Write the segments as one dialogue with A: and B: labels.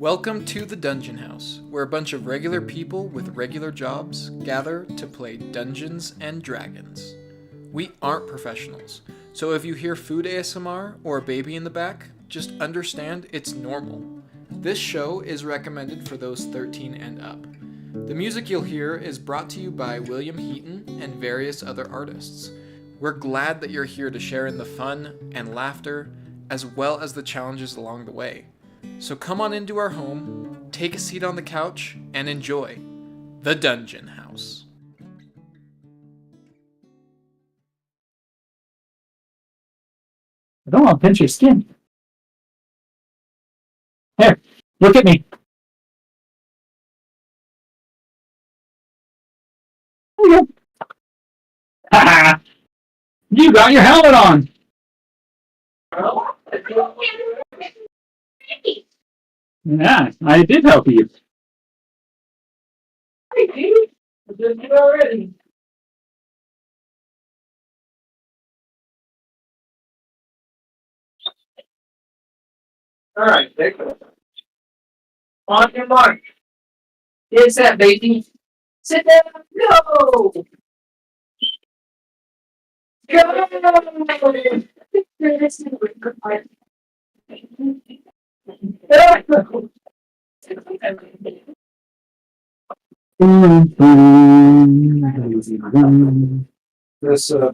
A: Welcome to the Dungeon House, where a bunch of regular people with regular jobs gather to play Dungeons and Dragons. We aren't professionals, so if you hear food ASMR or a baby in the back, just understand it's normal. This show is recommended for those 13 and up. The music you'll hear is brought to you by William Heaton and various other artists. We're glad that you're here to share in the fun and laughter, as well as the challenges along the way. So come on into our home, take a seat on the couch, and enjoy the Dungeon House.
B: I don't want to pinch your skin. Here, look at me. There you go. Ha! You got your helmet on. Yeah, I did help you.
C: I did. I did it already. All right, take it. On your mark. Is that baby? Sit down. Go. This sorry,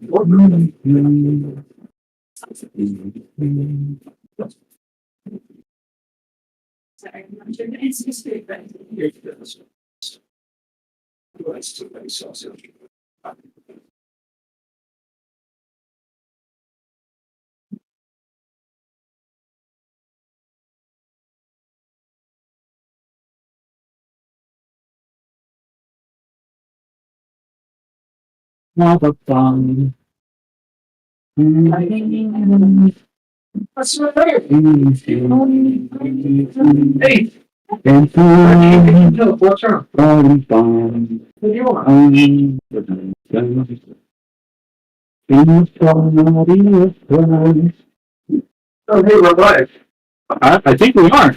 C: I'm sure it's just good, but
B: Have a fun.
C: what's the matter? Hey, what's wrong? What do you want? Oh, hey, we're live.
B: I think we are.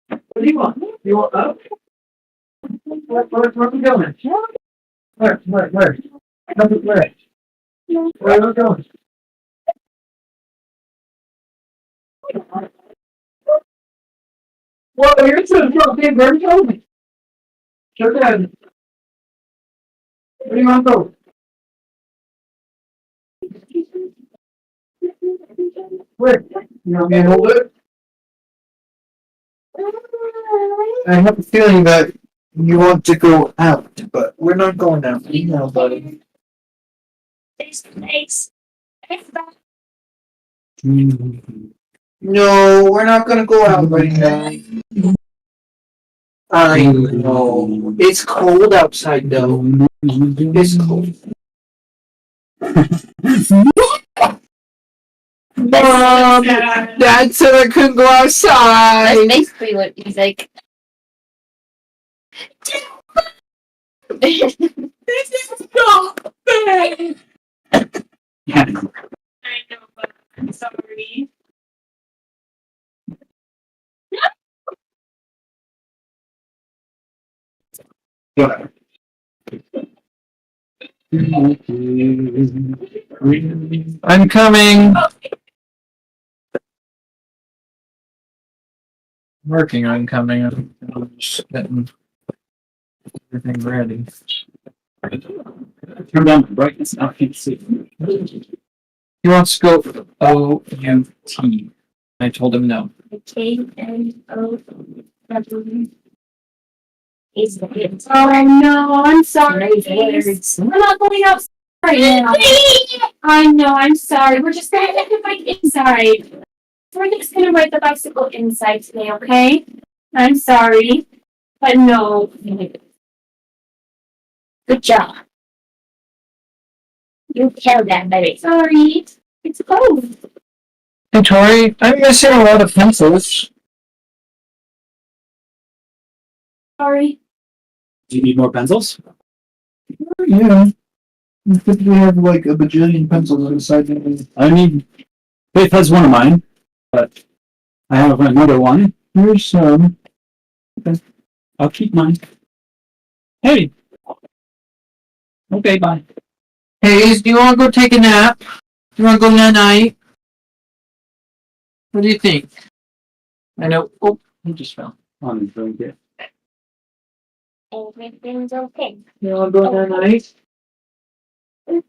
C: What do you want? You want up? Where are we going? Where? Where are we going? Well, you're to the big bird told me. Sure did. Where do you want to go? Where? You want me to hold it?
D: I have a feeling that you want to go out, but we're not going out. No, buddy. No, we're not gonna go out right now. I know. It's cold outside though. It's cold. Mom, Dad said I couldn't go outside.
E: That's basically what he's like.
C: This is not fair.
B: Yeah.
E: I know, but I'm sorry.
D: I'm coming. Working on coming. I'm just getting everything ready.
B: Turn down the brightness. Now I can't see.
D: He wants to go OUT. I told him no.
E: KNOW is the kids. Oh no, I'm sorry. We're not going outside right now. I know, I'm sorry. We're just gonna get the bike inside. We're just gonna ride the bicycle inside today, okay? I'm sorry. But no. Good job. You killed that baby. Sorry. It's cold.
D: Hey Tori, I'm missing a lot of pencils.
E: Sorry.
B: Do you need more pencils?
D: Yeah. I think we have like a bajillion pencils inside.
B: I need. Faith has one of mine, but I have another one Here's some. Okay. I'll keep mine. Hey. Okay, bye.
D: Hayes, do you want to go take a nap? Do you want to go night? What do you think? I know. Oh, he just fell.
B: On and drink it.
E: Everything's okay.
C: You wanna go night? You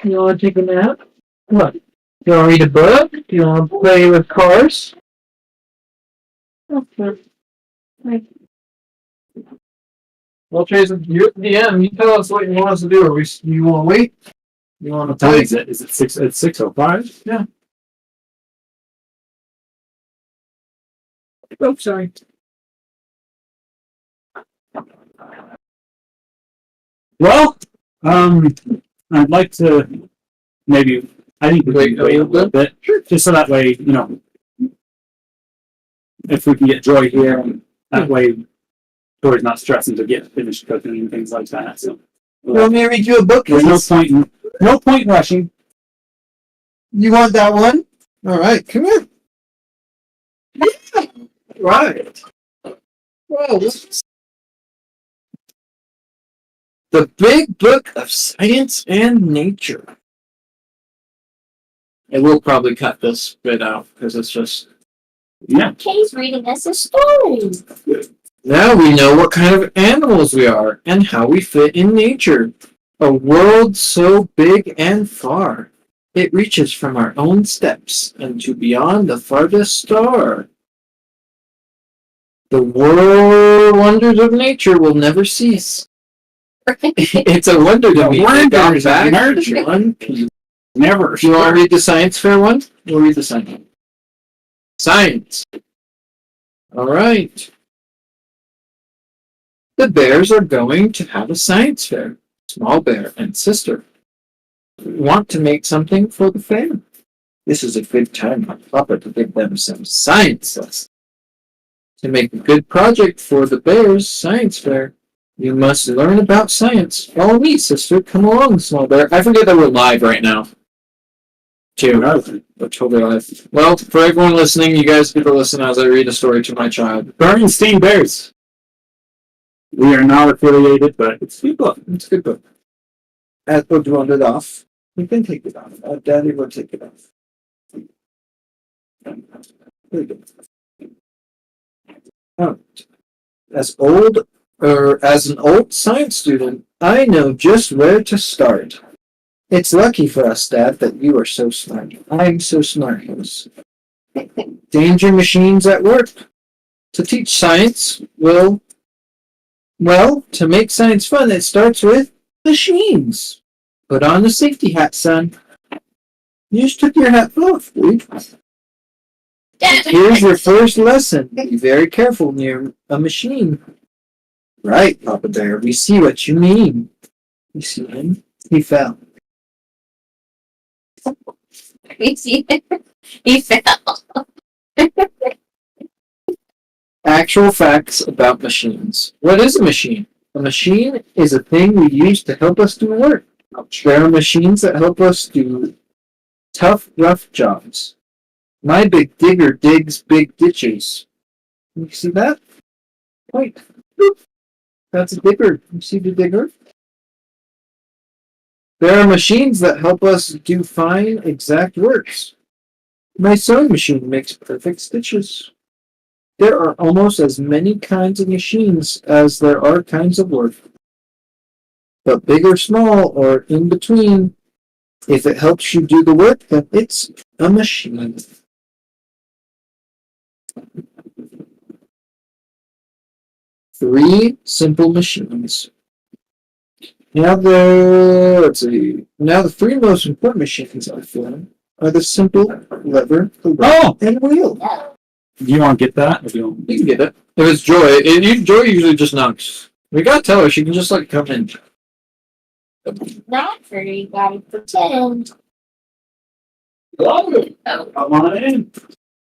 C: wanna take a nap? What? You wanna read a book? You wanna play with cars? Okay. Well, Jason, you're at the DM. You tell us what you want us to do. You want to wait? You want to
B: What time
C: play?
B: is it? Is it 6? It's 6:05.
C: Yeah. Oh, sorry.
B: Well, I'd like to maybe. I think we
C: Wait
B: can wait a little bit, just so that way, if we can get Joy here, that way, Joy's not stressing to get finished cooking and things like that. So,
D: You want me to read you a book?
B: there's
D: Hayes?
B: no point rushing.
D: You want that one? All right, come here. Yeah. Right. Well, the Big Book of Science and Nature.
A: And we'll probably cut this bit out because it's just.
B: Yeah.
E: Kay's reading us a story.
A: Now we know what kind of animals we are and how we fit in nature. A world so big and far, it reaches from our own steps and to beyond the farthest star. The world wonders of nature will never cease. It's a wonder to me. They got back one piece.
B: Never.
A: Do you want to read the science fair one? We'll read the science. Science. All right. The bears are going to have a science fair. Small bear and sister want to make something for the fair. This is a good time for Papa to give them some science lessons. To make a good project for the bears' science fair, you must learn about science. Follow me, sister. Come along, small bear. I forget that we're live right now. We're totally live. Well, for everyone listening, you guys get to listen as I read a story to my child.
B: Bernstein Bears. We are not affiliated, but it's a good book.
A: It's a good book.
D: Ethel, do you want it off? You can take it off. Daddy will take it off. Very good. Oh. As an old science student, I know just where to start. It's lucky for us, Dad, that you are so smart. I'm so smart, Hills. Danger machines at work. To teach science to make science fun, it starts with machines. Put on the safety hat, son. You just took your hat off, dude. Here's your first lesson. Be very careful near a machine. Right, Papa Bear. We see what you mean. You see him? He fell.
E: We see it. He fell.
A: Actual facts about machines. What is a machine? A machine is a thing we use to help us do work. There are machines that help us do tough, rough jobs. My big digger digs big ditches. You see that? Wait. Boop. That's a digger. You see the digger? There are machines that help us do fine, exact works. My sewing machine makes perfect stitches. There are almost as many kinds of machines as there are kinds of work. But big or small or in between, if it helps you do the work, then it's a machine. Three simple machines. Now the three most important machines I feel are the simple lever, the rod, and wheel.
B: Do you want to get that? Or do you want...
A: You can get it. If it's Joy, Joy usually just knocks. We gotta tell her she can just come in.
E: Not for you, gotta pretend.
B: Come on in.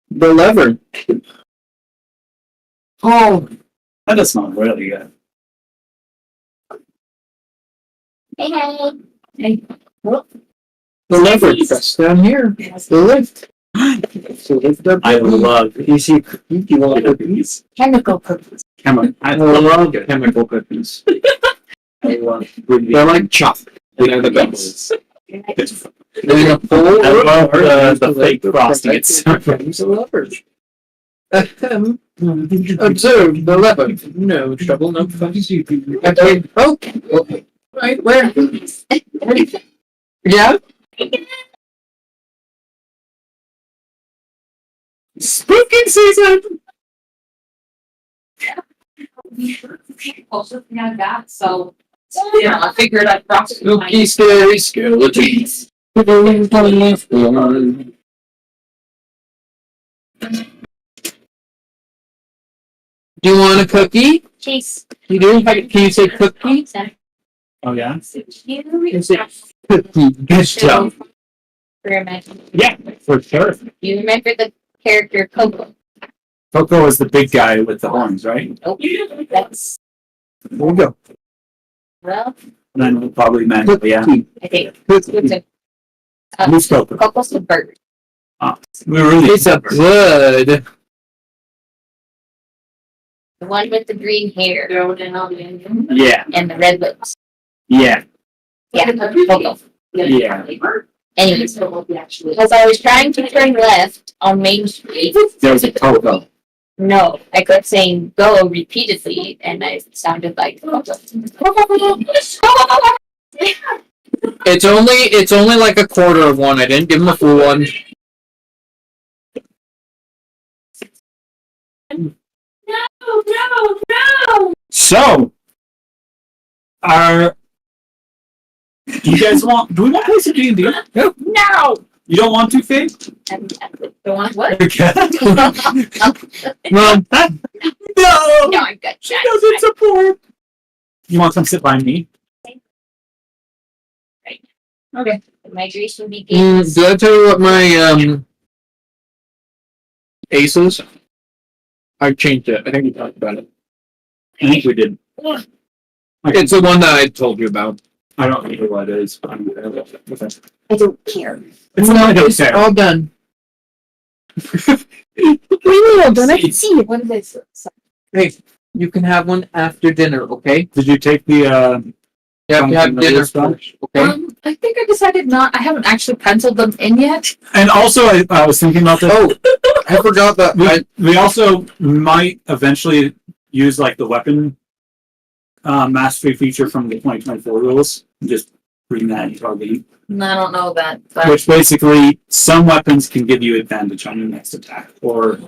A: The lever.
B: Oh, that does not really good.
E: Hey.
A: The lever. Press down here. The lift.
D: So if the
B: I love
D: you see cookie, you want cookies?
E: Chemical cookies.
B: I love chemical cookies. They're like chocolate. They're the best.
D: There's a whole
B: I love the
D: world
B: fake frosting. It's so
D: Friends of lovers. Observe the leopard. No trouble, no fuss. Okay. Okay. Right, where? Yeah?
B: spooky season.
E: Also, I got so. Yeah, I figured I'd cross.
D: Spooky, scary skeletons. Do you want a cookie?
E: Chase.
D: You do? Can you say cookie?
B: Oh yeah.
D: You say cookie. Good stuff.
B: Yeah, for sure.
E: You remember the character Coco?
B: Coco is the big guy with the horns, right?
E: Nope. That's
D: There we go.
E: well,
B: And then we'll probably meant yeah.
E: I think
D: Cookie.
E: it's a
B: Who's Coco?
E: Coco's the bird.
B: We're really
D: It's a good.
E: The one with the green hair
B: yeah,
E: and the red lips.
B: yeah,
E: Yeah, Coco.
B: yeah.
E: Anyways, because I was trying to turn left on Main Street.
B: There's a Coco.
E: No, I kept saying go repeatedly, and I sounded like.
D: It's only like a quarter of one. I didn't give him a full one.
E: No!
B: So, do you guys want? Do we want to play some D&D?
E: No!
B: You don't want to, Faith?
E: Don't want what?
B: Okay.
D: Well,
B: No.
E: No, I'm good.
B: She doesn't support. You want to come sit by me?
E: Okay. The migration begins.
D: did I tell you what my ace is? I changed it. I think we talked about it.
B: I think we did.
D: It's the one that I told you about.
B: I don't know what it is. But
E: I don't care.
B: it's not
D: It's all done.
E: Well, don't I can see it. What is this?
D: Hey, you can have one after dinner, okay?
B: Did you take the
D: You have to have dinner
B: stuff?
D: first, okay?
F: I think I decided not. I haven't actually penciled them in yet.
B: And also, I was thinking about this.
D: Oh, I forgot that.
B: We also might eventually use like the weapon mastery feature from the 2024 rules and just bring that into our game.
F: I don't know that. But
B: Which basically, some weapons can give you advantage on your next attack. Or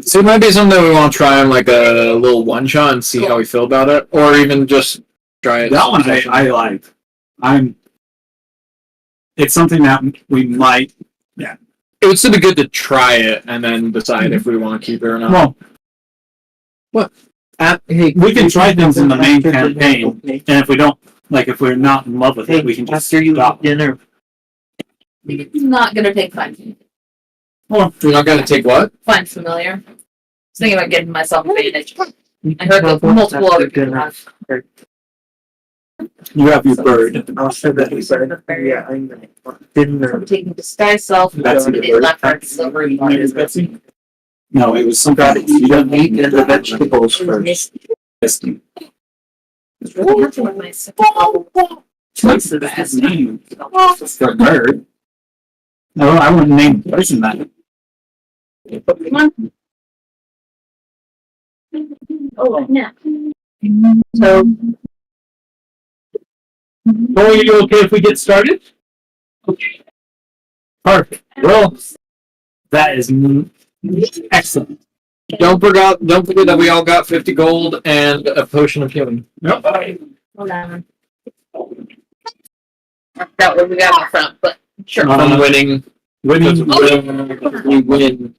D: So it might be something we want to try on like a little one shot and see how we feel about it, or even just try it.
B: that one I like. It's something that we might.
D: It would still be good to try it and then decide if we want to keep it or not.
B: Well,
D: Hey,
B: we can try things in the main campaign, and if we don't, like, if we're not in love with it, we can just stop.
D: dinner.
F: it's not gonna take fun.
D: You're not gonna take what?
F: Fun familiar. I was thinking about getting myself advantage. I heard that multiple other people have.
B: You have your bird.
D: I'll show that you said. Yeah, I know. Dinner.
F: I'm taking disguise self.
B: That's
F: and
B: the bird.
F: left heart silvery.
B: Is Betsy? No, it was some guy.
D: You don't eat the vegetables first.
B: That's the best name for a bird. No, I wouldn't name the person that.
E: Oh, no.
D: So,
B: Are you okay if we get started? Okay. Perfect. Well, that is excellent.
D: don't forget that we all got 50 gold and a potion of healing.
B: Yep.
E: Hold on.
F: That what we got in the front, but sure.
D: From winning.
B: Winning,
D: We win.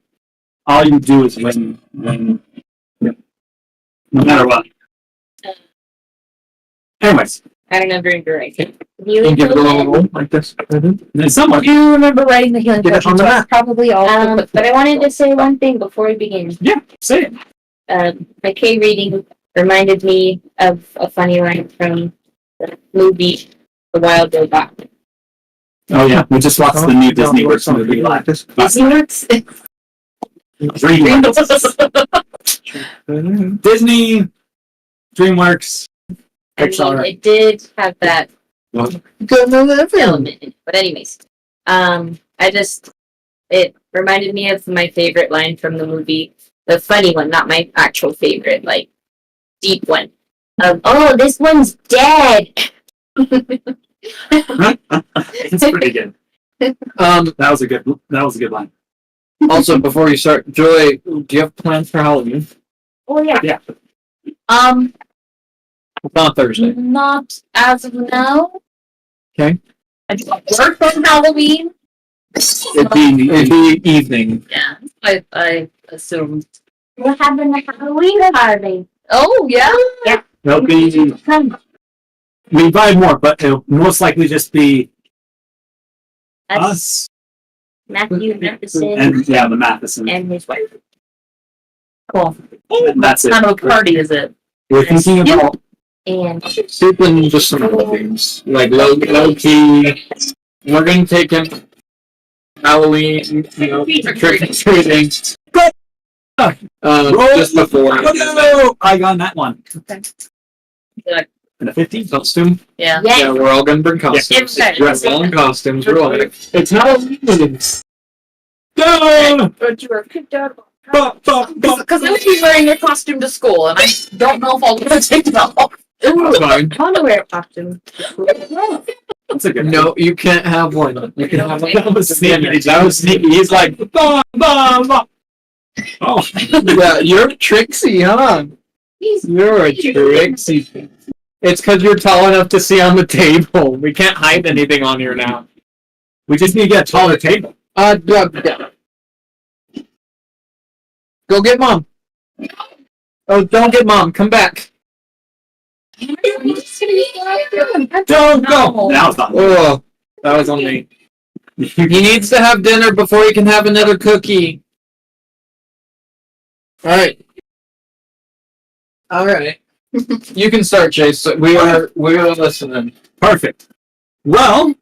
B: all you do is win. Yep. No matter what. Anyways,
F: I don't know drink right.
E: You
D: And give it a little roll like this.
B: there's someone.
F: Do you remember writing the healing
D: Get it on
F: potion?
D: the map.
F: Probably all.
E: But I wanted to say one thing before we begin.
B: Yeah, say it.
E: My K reading reminded me of a funny line from the movie The Wild Robot.
B: Oh yeah, we just watched the new Disney Works movie live.
F: DreamWorks.
B: Disney, DreamWorks,
F: I mean,
B: Pixar.
F: it did have that
D: Go know that film.
F: element in it. But anyways, it reminded me of my favorite line from the movie. The funny one, not my actual favorite, like deep one. Oh, this one's dead.
B: It's pretty good. That was a good line.
D: Also, before you start, Joy, do you have plans for Halloween?
F: Oh yeah.
B: Yeah.
D: It's on Thursday.
F: Not as of now.
D: Okay.
F: I do work on Halloween.
D: It'd be evening.
F: Yeah, I assumed.
E: We're having a Halloween party.
F: Oh yeah.
B: There'll be we buy more, but it'll most likely just be us
E: Matthew Matheson
B: and yeah, the Matheson.
E: and his wife.
F: Cool.
B: And that's
F: What
B: it.
F: kind of a party is it?
B: We're thinking about
E: And
D: Sleeping just some little things. Like low key. We're gonna take him Halloween, trick or treating. Just before.
B: Oh, no! I got that one.
F: Yeah.
B: And a 15
D: Costume?
F: Yeah.
E: yes,
D: Yeah, we're all gonna bring costumes.
F: Yeah.
D: Dress all in costumes. We're all
B: It's Halloween. Go!
E: but you were kicked out.
F: Because I would be wearing a costume to school, and I don't know if I'll be able to take it off.
D: It's fine.
E: I want to wear a costume.
B: That's a good
D: No, you can't have one. You can have one.
B: That was sneaky.
D: That was sneaky. He's like,
B: Bah, bah, bah. Oh,
D: yeah, you're Trixie, huh? You're a Trixie. It's because you're tall enough to see on the table. We can't hide anything on here now.
B: we just need to get a taller table.
D: Yeah. Go get mom. Oh, don't get mom. Come back.
B: Don't go! Now it's not.
D: Oh, that was on me. He needs to have dinner before he can have another cookie. All right. You can start, Chase. We are listening.
B: Perfect. Well,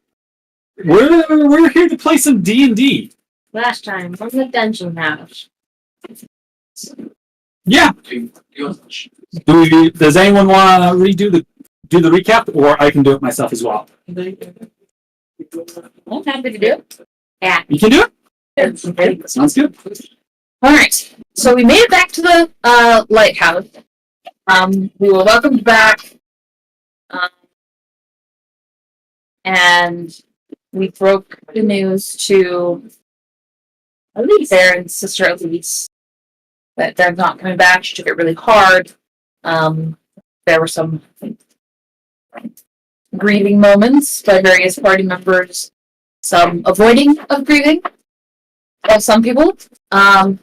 B: we're here to play some D&D.
E: Last time from the dungeon house.
B: Yeah. Does anyone want to do the recap, or I can do it myself as well?
F: I'm happy to do it.
E: Yeah.
B: You can do it. Okay, sounds good.
F: All right. So we made it back to the lighthouse. We were welcomed back, and we broke the news to Elise, Aaron's sister Elise, that they're not coming back. She took it really hard. There were some grieving moments by various party members, some avoiding of grieving by some people. And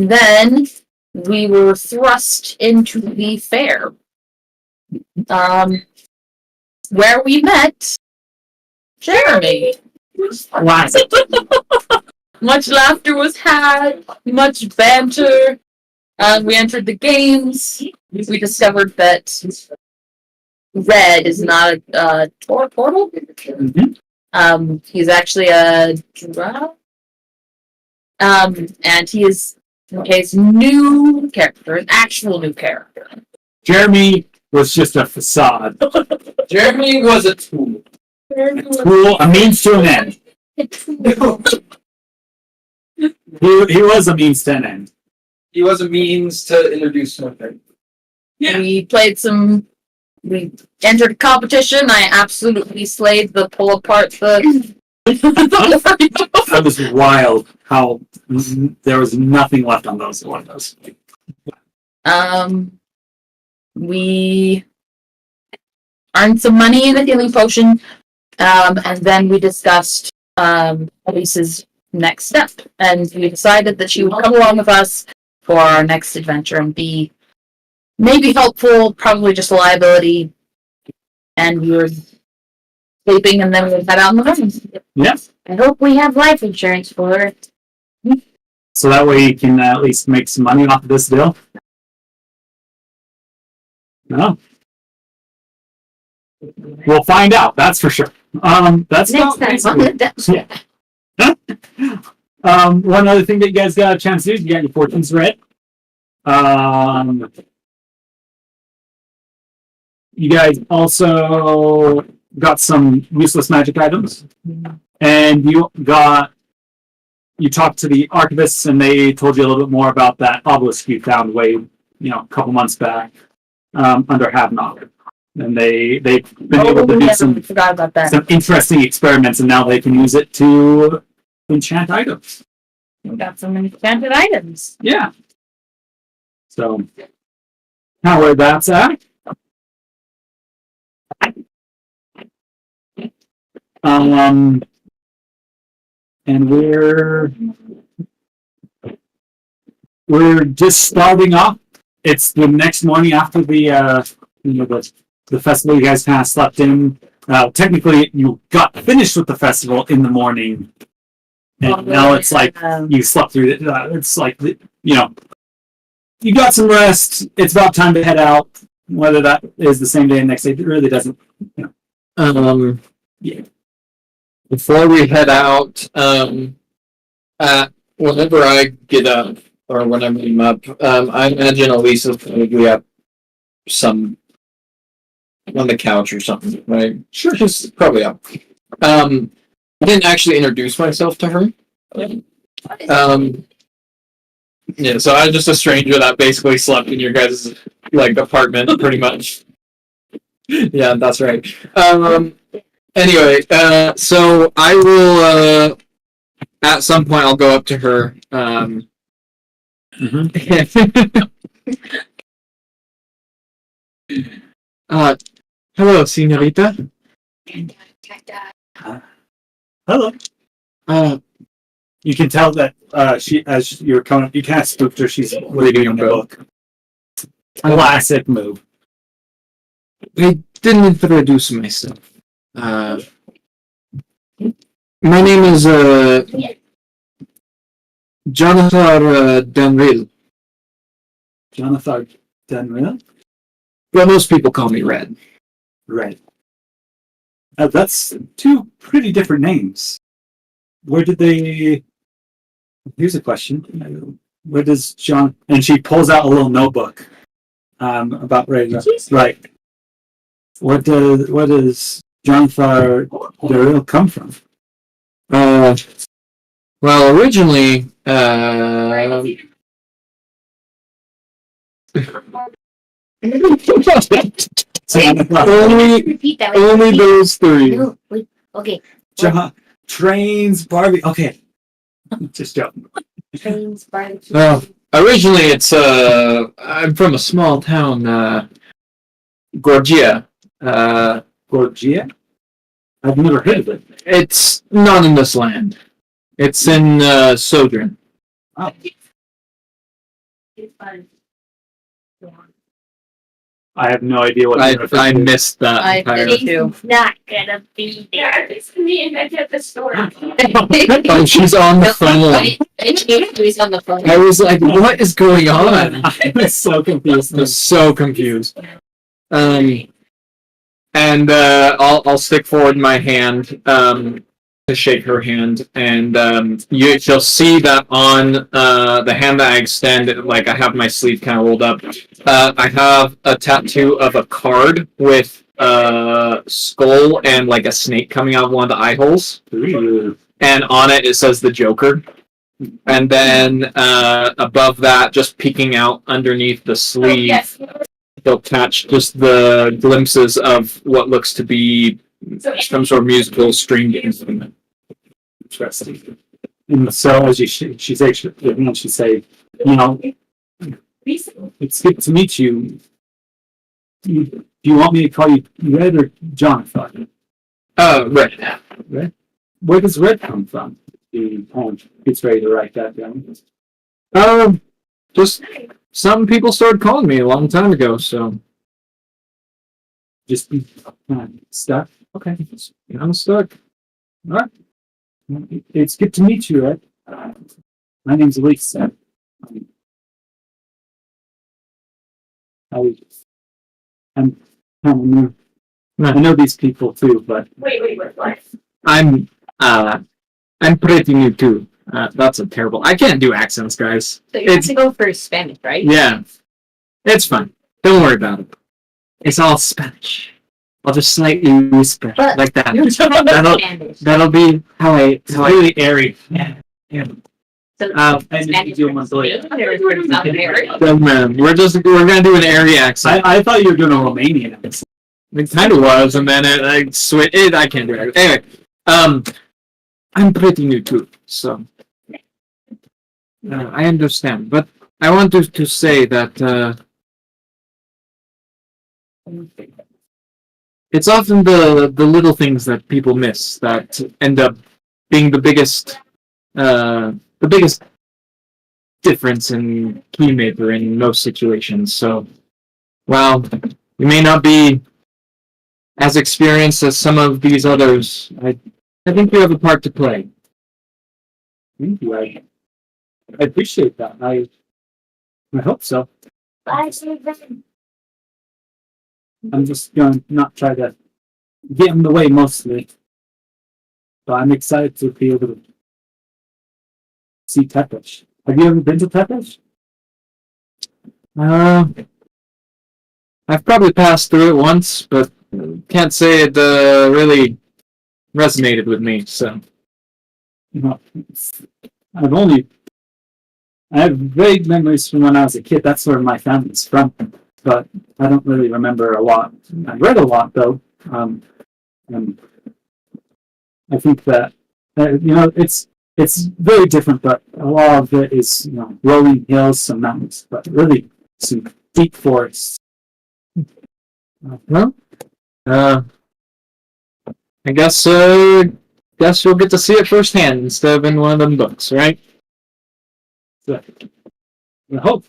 F: then we were thrust into the fair, where we met Jeremy.
B: Classic.
F: Much laughter was had, much banter. We entered the games. We discovered that Red is not a portal.
B: Mhm.
F: He's actually a drow. And he is his new character, an actual new character.
B: Jeremy was just a facade.
D: Jeremy was a tool.
B: Cool, a means to an end. He was a means to an end.
D: He was a means to introduce something.
B: Yeah.
F: We entered a competition. I absolutely slayed the pull apart the.
B: That was wild how there was nothing left on those windows.
F: We earned some money in a healing potion, and then we discussed Elise's next step, and we decided that she would come along with us for our next adventure and be maybe helpful, probably just a liability, and we were sleeping, and then we would head out in the morning.
B: Yes.
E: I hope we have life insurance for her.
B: So that way you can at least make some money off of this deal. No. We'll find out, that's for sure. That's
F: Next
B: not
F: time on the desk.
B: one other thing that you guys got a chance to do is you got your fortunes read. You guys also got some useless magic items, and you talked to the archivists, and they told you a little bit more about that obelisk you found a couple months back under Havnock. And they've been able to do
F: I forgot about that.
B: some interesting experiments, and now they can use it to enchant items.
F: We got some enchanted items.
B: Yeah. So, now where that's at. And we're just starting off. It's the next morning after the festival. You guys kind of slept in. Technically, you got finished with the festival in the morning, and now it's like you slept through it. It's like you got some rest. It's about time to head out. Whether that is the same day and next day, it really doesn't.
A: Yeah. Before we head out, whenever I get up or whenever I'm up, I imagine Elisa's probably up some on the couch or something, right? Sure, she's probably up. I didn't actually introduce myself to her. Yeah, so I'm just a stranger that basically slept in your guys' apartment, pretty much. Yeah, that's right. Anyway, so I will at some point I'll go up to her. Hello, señorita.
B: Hello. You can tell that she, as you're coming, you kind of spooked her. She's reading a book. Classic move.
A: I didn't introduce myself. My name is Jonathan Denville.
B: Jonathan Denville?
A: Well, most people call me Red.
B: Right. That's two pretty different names. Where did they... Here's a question. Where does John... And she pulls out a little notebook about Ray. Right. Where does Jonathan Denville come from?
A: Well, originally,
E: Repeat that.
A: only those three.
E: No, wait, okay.
B: Trains, Barbie. Okay. Just joking.
E: Trains, barbecue.
A: Well, originally it's I'm from a small town, Gorgia.
B: Gorgia? I've never heard of it.
A: It's not in this land. It's in Sodrin.
B: Oh.
E: It's fun.
B: I have no idea what
A: I missed that
F: I
A: entirely.
F: did too.
E: It's not gonna be there. It's me and at the store.
A: Oh, she's on the phone.
F: He's on the phone.
A: I was like, what is going on?
B: I was so confused.
A: I was so confused. And I'll stick forward my hand to shake her hand, and you'll see that on the hand that I extend, like I have my sleeve kind of rolled up. I have a tattoo of a card with a skull and like a snake coming out of one of the eye holes, and on it says the Joker. And then above that, just peeking out underneath the sleeve,
E: Yes.
B: they'll catch just the glimpses of what looks to be some sort of musical stringed instrument. Interesting. And so as she say, you know, it's good to meet you. Do you want me to call you Red or Jonathan?
A: Red.
B: Red? Where does Red come from? It's ready to write that down.
A: Just some people started calling me a long time ago, so
B: Just stuck. Okay,
A: I'm stuck.
B: all right. It's good to meet you, Red. My name's Lisa. I'm kind of new I know these people too, but
E: Wait, what?
B: I'm pretty new too. That's a terrible. I can't do accents, guys.
F: So you have to go for Spanish, right?
B: Yeah, it's fine. Don't worry about it. It's all Spanish. I'll just slightly whisper
F: But-
B: like that.
F: You don't know
B: That'll-
F: Spanish.
B: That'll be how it's really airy. Yeah.
F: So
B: I
F: Spanish
B: didn't do
F: for
B: my
F: Spain or for South America?
B: So, man, we're gonna do an airy accent. I thought you were doing a Romanian accent. It kind of was, and then I can't do it. Anyway, I'm pretty new too, so I understand. But I want to say that it's often the little things that people miss that end up being the biggest difference in keymaker in most situations. So, while you may not be as experienced as some of these others, I think you have a part to play. Thank you. I appreciate that. I hope so.
E: Bye,
B: I'm just going to not try to get in the way mostly. But I'm excited to be able to see Tepesh. Have you ever been to Tepesh? I've probably passed through it once, but can't say it really resonated with me. So, I have vague memories from when I was a kid. That's where my family's from, but I don't really remember a lot. I read a lot though, and I think that it's very different, but a lot of it is rolling hills, some mountains, but really some deep forests. I guess you'll get to see it firsthand instead of in one of them books, right? So, I hope.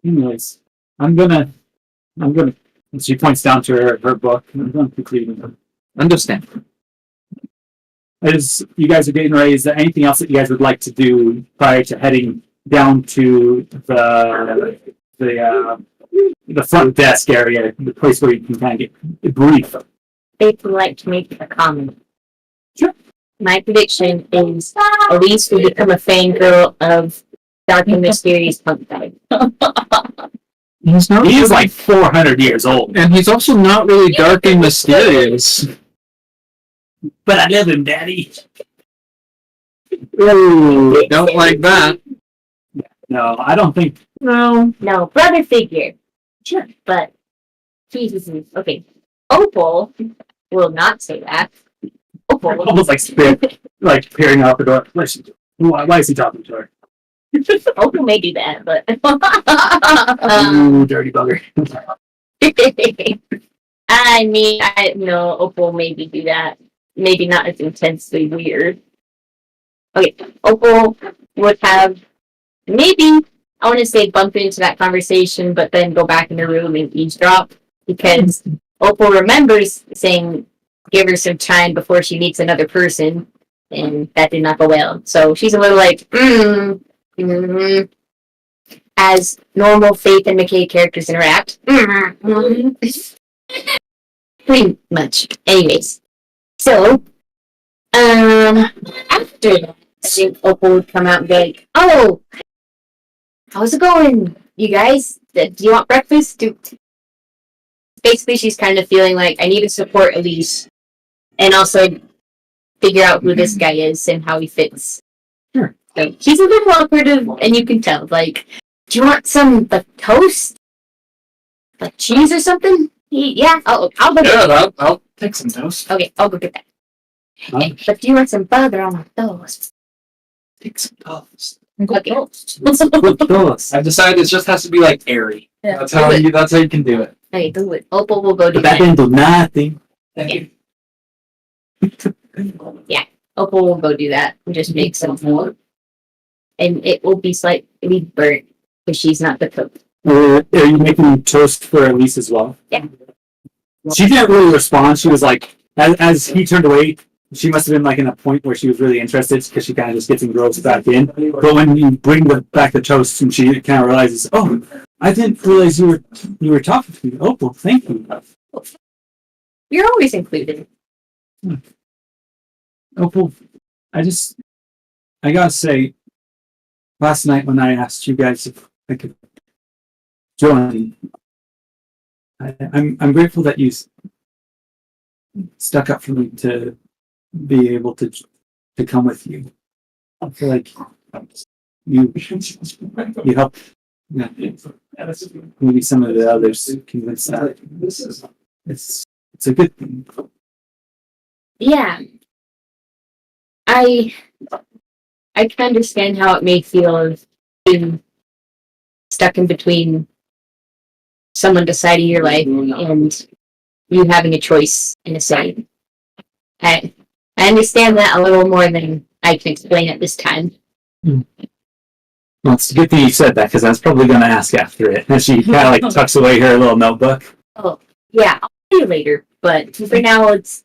B: Anyways, I'm gonna. She points down to her book. I'm going to conclude. Understand. As you guys are getting ready, is there anything else that you guys would like to do prior to heading down to the front desk area, the place where you can kind of get a brief?
F: They'd like to make a comment.
B: Sure.
F: My prediction is Elise will become a fangirl of Dark and Mysterious Punk Guy.
B: He is like 400 years old. And he's also not really dark and mysterious. But I love him, Daddy. Ooh, don't like that. No, I don't think.
F: No, brother figure. Sure, but Jesus is okay. Opal will not say that. Opal
B: Almost like spit, like peering out the door. Why is he talking to her?
F: Opal may do that, but
B: Ooh, dirty bugger.
F: I mean, Opal maybe do that. Maybe not as intensely weird. Okay, Opal would have maybe, I want to say, bump into that conversation, but then go back in the room and eavesdrop, because Opal remembers saying, give her some time before she meets another person, and that did not go well. So she's a little like, as normal Faith and McKay characters interact. Pretty much. Anyways. So, after that, I think Opal would come out and be like, oh, how's it going, you guys? Do you want breakfast? Basically, she's kind of feeling like, I need to support Elise, and also figure out who this guy is and how he fits.
B: Sure.
F: So, she's a little awkward, and you can tell, like, do you want some, toast? Like cheese or something? Yeah, I'll go get that.
B: I'll take some toast.
F: Okay, I'll go get that. Okay, but do you want some butter on my toast?
B: Take some toast.
F: Okay.
B: Toast. I've decided it just has to be like airy.
F: Yeah.
B: That's how you can do it.
F: Okay, do it. Opal will go do
B: That
F: that.
B: didn't do nothing.
F: Thank you. Opal will go do that and just make some more. And it will be slightly burnt because she's not the cook.
B: Are you making toast for Elise as well?
F: Yeah.
B: She didn't really respond. She was like, as he turned away, she must have been like in a point where she was really interested because she kind of just gets engrossed back in. But when you bring back the toast and she kind of realizes, oh, I didn't realize you were talking to me. Oh, well, thank you.
F: You're always included.
B: Oh, well, I gotta say, last night when I asked you guys if I could join, I'm grateful that you stuck up for me to be able to come with you. I feel like you helped, maybe some of the others convince that it's a good thing.
E: Yeah. I can understand how it may feel of being stuck in between someone deciding your life and you having a choice in a say. I understand that a little more than I can explain at this time.
B: Well, it's a good thing you said that because I was probably going to ask after it. And she kind of like tucks away her little notebook.
E: Oh, yeah, I'll see you later. But for now, let's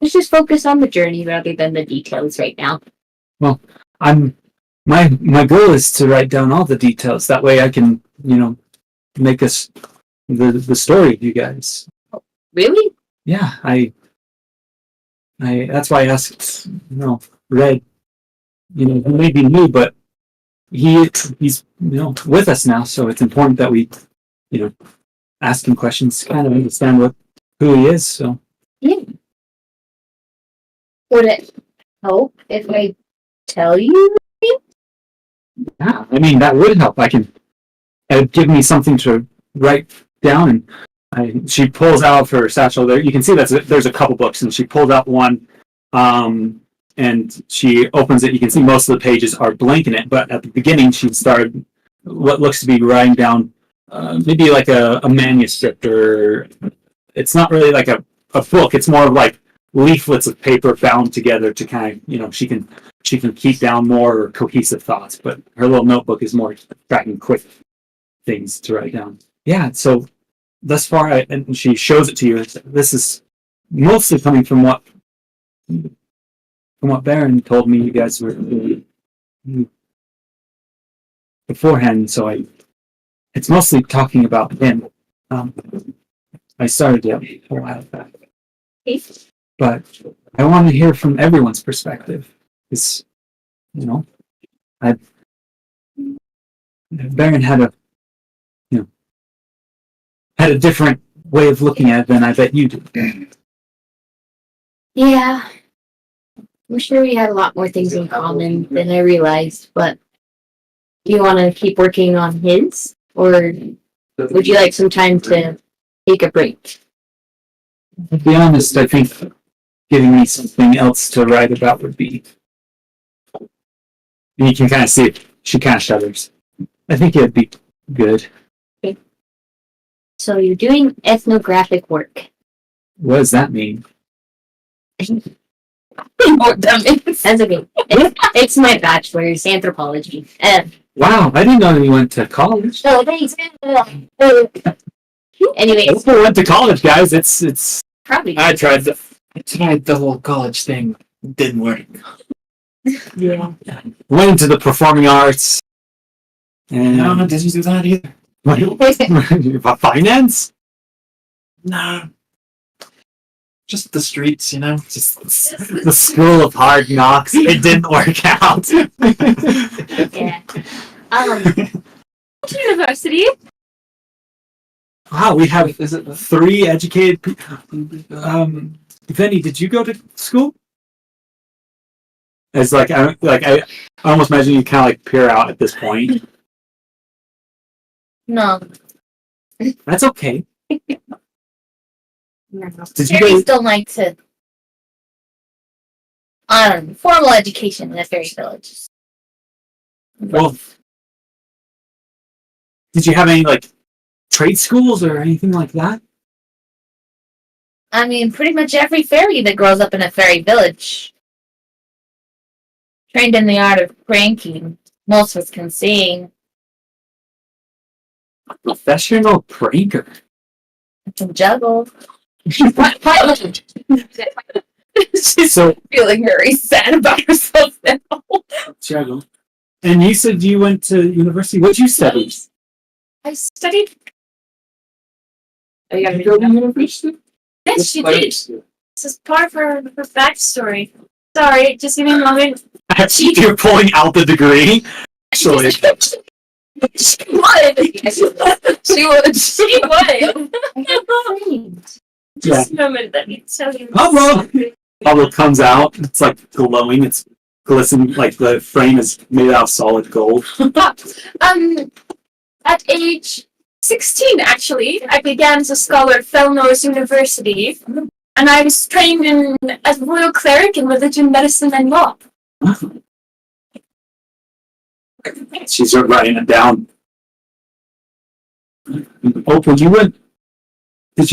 E: just focus on the journey rather than the details right now.
B: Well, my goal is to write down all the details. That way I can, make us the story of you guys.
E: Really?
B: Yeah, I that's why I asked, Red, he may be new, but he's with us now, so it's important that we, ask him questions, kind of understand who he is, so.
E: Yeah. Would it help if I tell you?
B: Yeah, I mean, that would help. It would give me something to write down. And she pulls out of her satchel there. You can see there's a couple books, and she pulled out one, and she opens it. You can see most of the pages are blank in it, but at the beginning, she started what looks to be writing down maybe like a manuscript, or it's not really like a book. It's more of like leaflets of paper bound together to kind of, she can keep down more cohesive thoughts, but her little notebook is more tracking quick things to write down. Yeah, so thus far, and she shows it to you. This is mostly coming from what Baron told me you guys were doing beforehand. So it's mostly talking about him. I started it a while back, but I want to hear from everyone's perspective. Because, Baron had a different way of looking at it than I bet you do.
E: Yeah. I'm sure we had a lot more things in common than I realized, but do you want to keep working on his? Or would you like some time to take a break?
B: To be honest, I think giving me something else to write about would be. And you can kind of see it. She kind of shudders. I think it'd be good.
E: Okay. So you're doing ethnographic work.
B: What does that mean?
E: What that means? That's okay. It's my bachelor's anthropology.
B: Wow, I didn't know you went to college.
E: So thanks. Anyways,
B: People went to college, guys. It's.
E: probably.
A: I tried the whole college thing. Didn't work.
E: Yeah.
B: Went into the performing arts. And
A: No, didn't do that either.
B: Finance?
A: No. Just the streets,
B: Just the school of hard knocks. It didn't work out.
E: Yeah.
F: University.
B: Wow, we have
A: Is it
B: 3 educated people. Vinny, did you go to school? It's I almost imagine you kind of like peer out at this point.
F: No.
B: That's okay.
F: No.
B: Did you
F: Fairies
B: guys?
F: don't like to. I don't know. Formal education in a fairy village.
B: Well, did you have any like trade schools or anything like that?
F: I mean, pretty much every fairy that grows up in a fairy village trained in the art of pranking. Most of us can sing.
B: Professional pranker.
F: Can juggle. She's
B: So
F: feeling very sad about herself now.
B: juggle. And you said you went to university. What'd you study?
F: I studied.
E: Are you
B: Did you go to university?
E: Yes, she did. This is part of her backstory. Sorry, just give me a moment.
B: You're pulling out the degree. So
E: She would. She would. Just a moment. Let me tell you.
B: Pablo comes out. It's like glowing. It's glistening. Like the frame is made out of solid gold.
E: At age 16, actually, I began as a scholar at Felnors University, and I was trained as a royal cleric in religion, medicine, and law.
B: She's writing it down. Opal, did you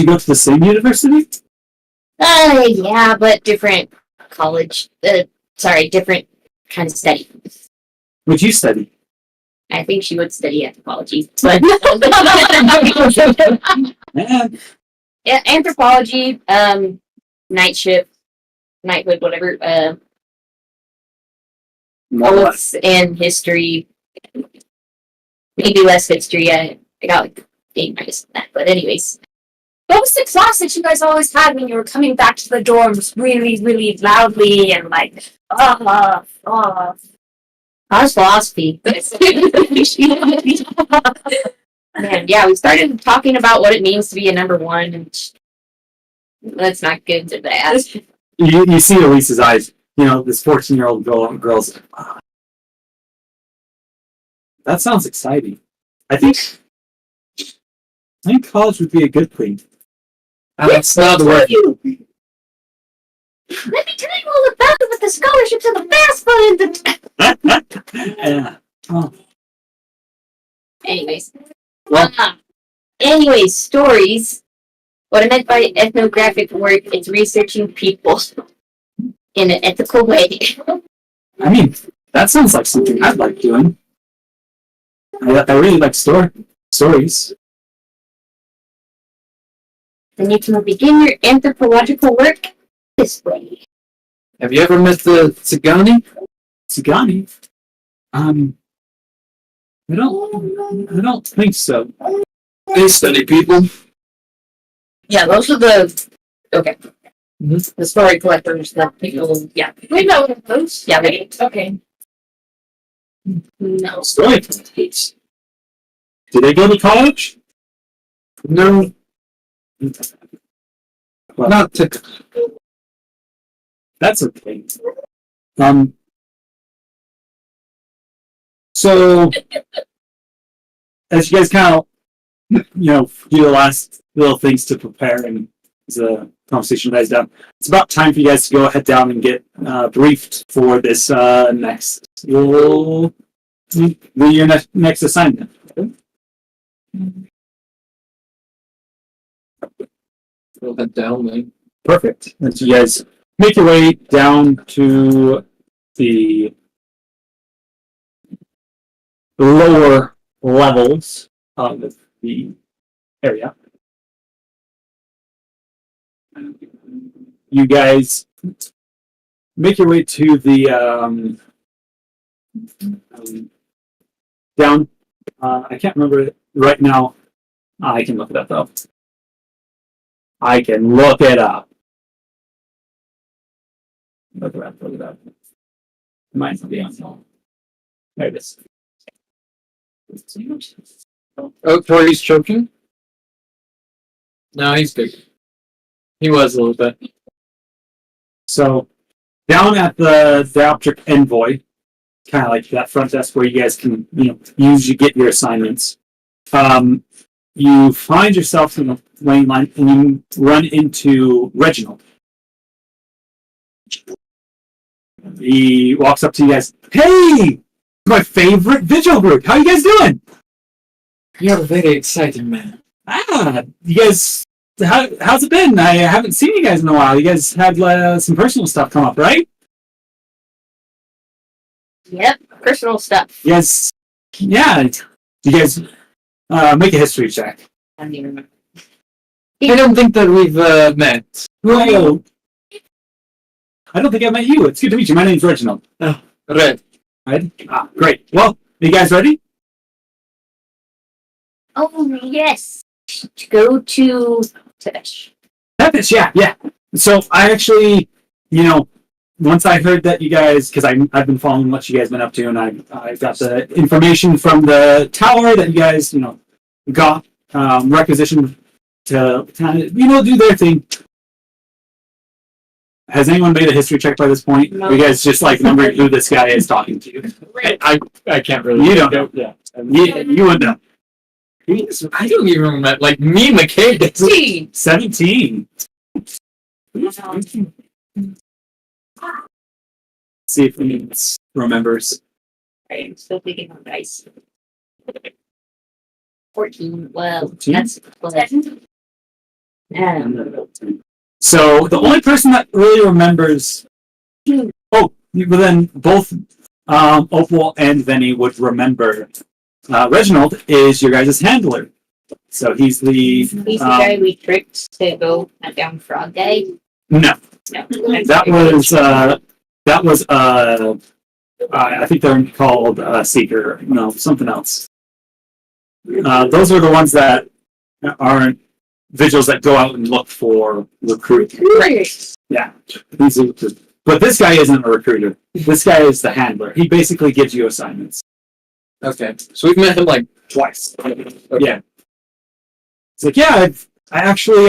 B: go to the same university?
G: Yeah, but different college. Different kind of study.
B: What'd you study?
G: I think she would study anthropology, but
B: Man.
G: yeah, anthropology, night shift, knighthood, whatever. Oaths and history. Maybe less history. I got like A- minus that, but anyways.
E: What was the class that you guys always had when you were coming back to the dorms really, really loudly and like,
G: How's philosophy? Man, yeah, we started talking about what it means to be a number one, and that's not good to bad.
B: You see Elise's eyes. You know, this 14-year-old girl's. That sounds exciting. I think college would be a good thing.
D: That's not the word.
G: Let me tell you all about it with the scholarships and the fast fund.
B: Yeah. Oh.
G: Anyways.
B: Well-
G: Anyways, stories. What I meant by ethnographic work is researching people in an ethical way.
B: I mean, that sounds like something I'd like doing. I really like stories.
G: Then you can begin your anthropological work this way.
D: Have you ever met the Tsigani?
B: Tsigani? I don't think so.
D: They study people.
F: Yeah, those are the the story collectors, the people. Yeah,
E: we know those.
F: yeah, we
E: Okay.
G: No.
B: Story collectors. Did they go to college?
D: No,
B: Well,
D: not to.
B: that's okay. So, as you guys kind of, do the last little things to prepare and as the conversation dies down, it's about time for you guys to go head down and get briefed for this next your next assignment.
D: We'll head down then.
B: Perfect. And so you guys make your way down to the lower levels of the area. You guys make your way to the down. I can't remember it right now. I can look it up though. I can look it up. Look it up. Mine's not the on. There it is.
D: Oh, Tori's choking? No, he's big. He was a little bit.
B: So, down at the Dioptric Envoy, kind of like that front desk where you guys can, usually get your assignments. You find yourself in the lane line and you run into Reginald. He walks up to you guys. Hey! My favorite vigil group. How you guys doing?
D: You're a very exciting man.
B: You guys, how's it been? I haven't seen you guys in a while. You guys had some personal stuff come up, right?
G: Yep, personal stuff.
B: Yes. Yeah. You guys make a history check.
G: I don't even remember.
D: I don't think that we've met.
B: Whoa. I don't think I met you. It's good to meet you. My name's Reginald.
D: Red.
B: Right? Great. Well, are you guys ready?
G: Oh, yes. Go to Tish.
B: That yeah. So I actually, once I heard that you guys, because I've been following what you guys been up to, and I got the information from the tower that you guys, got requisitioned to kind of, do their thing. Has anyone made a history check by this point?
G: No.
B: Are you guys just like remembering who this guy is talking to you?
H: I can't really.
B: You don't know.
H: Yeah.
B: You would know.
H: I don't even remember. Like me, McKay.
B: 17. See if he remembers.
G: Right, I'm still thinking on dice. 14. Well,
B: 14?
G: that's
B: So the only person that really remembers. Oh, but then both Opal and Venny would remember. Reginald is your guys' handler. So he's the.
G: he's the guy we tricked to go hunt down Frog Day.
B: No,
G: No,
B: that was I think they're called Seeker. No, something else. Those are the ones that aren't vigils that go out and look for recruits.
G: Right.
B: Yeah. But this guy isn't a recruiter. This guy is the handler. He basically gives you assignments.
H: Okay, so we've met him like
B: Twice.
H: okay.
B: Yeah. It's like, yeah, I actually,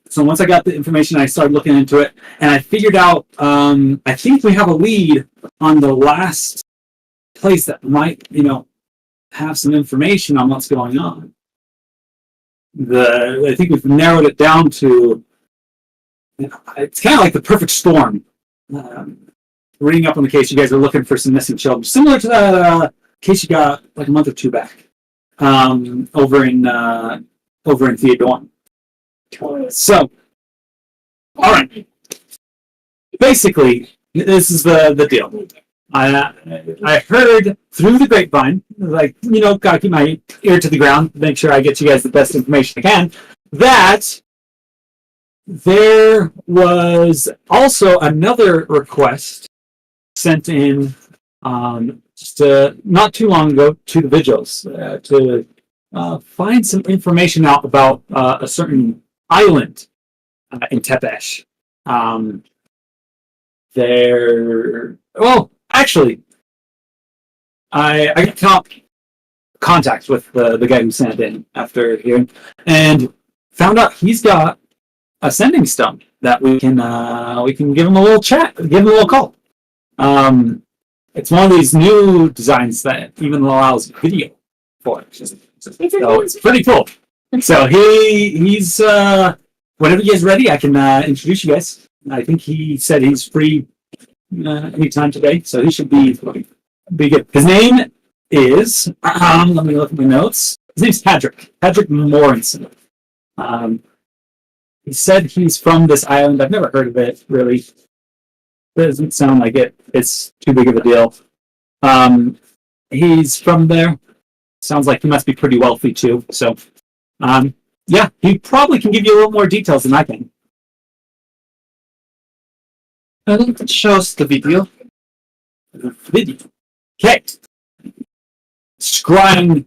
B: so once I got the information, I started looking into it, and I figured out, I think we have a lead on the last place that might, have some information on what's going on. I think we've narrowed it down to, it's kind of like the perfect storm. Reading up on the case, you guys are looking for some missing children, similar to that case you got like a month or two back, over in Theodore. So, all right. Basically, this is the deal. I heard through the grapevine, like, gotta keep my ear to the ground, make sure I get you guys the best information I can, that there was also another request sent in just not too long ago to the vigils to find some information out about a certain island in Tepesh. Well, actually, I got contact with the guy who sent it in after hearing, and found out he's got a sending stone that we can give him a little chat, give him a little call. It's one of these new designs that even allows video for it. So it's pretty cool. So he's whenever you guys ready, I can introduce you guys. I think he said he's free anytime today, so he should be good. His name is let me look at my notes. His name's Patrick Morenson. He said he's from this island. I've never heard of it really. Doesn't sound like it's too big of a deal. He's from there. Sounds like he must be pretty wealthy too. So, yeah, he probably can give you a little more details than I can.
H: Show us the video.
B: Video. Okay. Scribe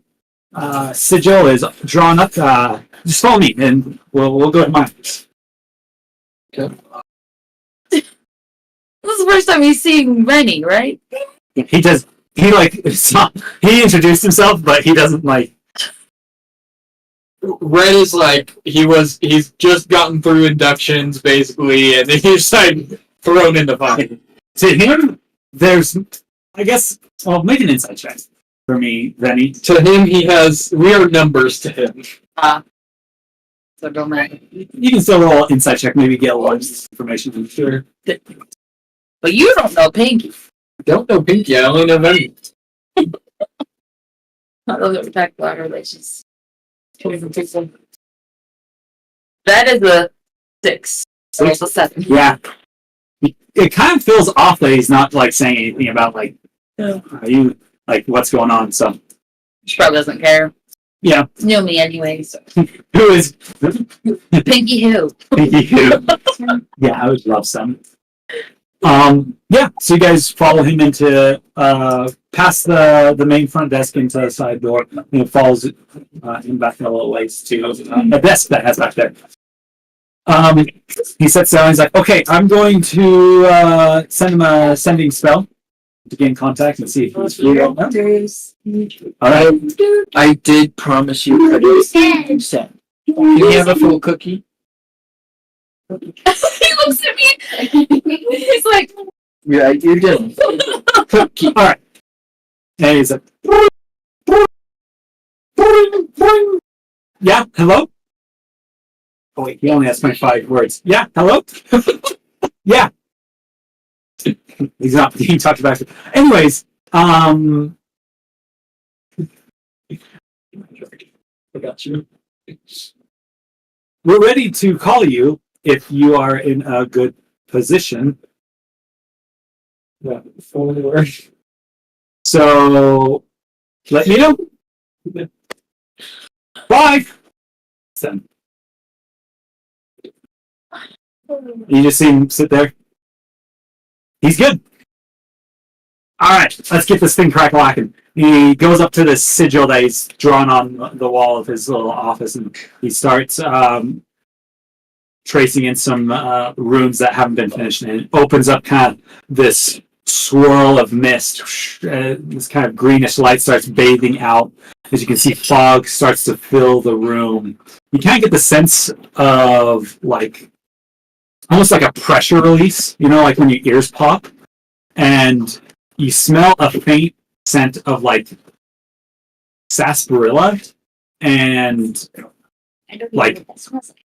B: sigil is drawn up. Just follow me, and we'll go to mine.
H: Okay.
F: This is the first time he's seeing Rennie, right?
B: He does. He he introduced himself, but he doesn't like.
H: Red is like he's just gotten through inductions basically, and then he's like thrown in the fire.
B: To him, there's, I guess, well, make an insight check for me, Rennie.
H: To him, we are numbers to him.
F: So don't matter.
B: You can still roll an insight check, maybe get a lot of information.
H: Sure.
F: But you don't know Pinky.
H: Don't know Pinky, I only know Venny.
F: Not those are protect our relations. That is a 6. So it's a 7.
B: Yeah. It kind of feels off that he's not like saying anything about like, are you like what's going on? So
F: She probably doesn't care.
B: yeah,
F: Knew me anyway, so.
B: who is
F: Pinky who?
B: you? Yeah, I would love some. Yeah, so you guys follow him into past the main front desk into the side door, and it follows him back a little ways to a desk that has back there. He sits down. He's like, "Okay, I'm going to send him a sending spell to gain contact and see if he's free right now." All right.
D: I did promise you cookies. You said. Do you have a full cookie?
F: He looks at me. He's like,
D: Yeah, you did. Cookie.
B: All right. And he's like, "Yeah, hello." Oh wait, he only has 25 words. "Yeah, hello." "Yeah." He's not. He talked about it. Anyways, I got you. We're ready to call you if you are in a good position. Yeah, fully work. So let me know. Bye. Send. You just see him sit there. He's good. All right, let's get this thing crack-lacking. He goes up to this sigil that he's drawn on the wall of his little office, and he starts tracing in some runes that haven't been finished, and it opens up kind of this swirl of mist. This kind of greenish light starts bathing out. As you can see, fog starts to fill the room. You kind of get the sense of almost like a pressure release, like when your ears pop, and you smell a faint scent of sarsaparilla and
G: I don't know what that smells like.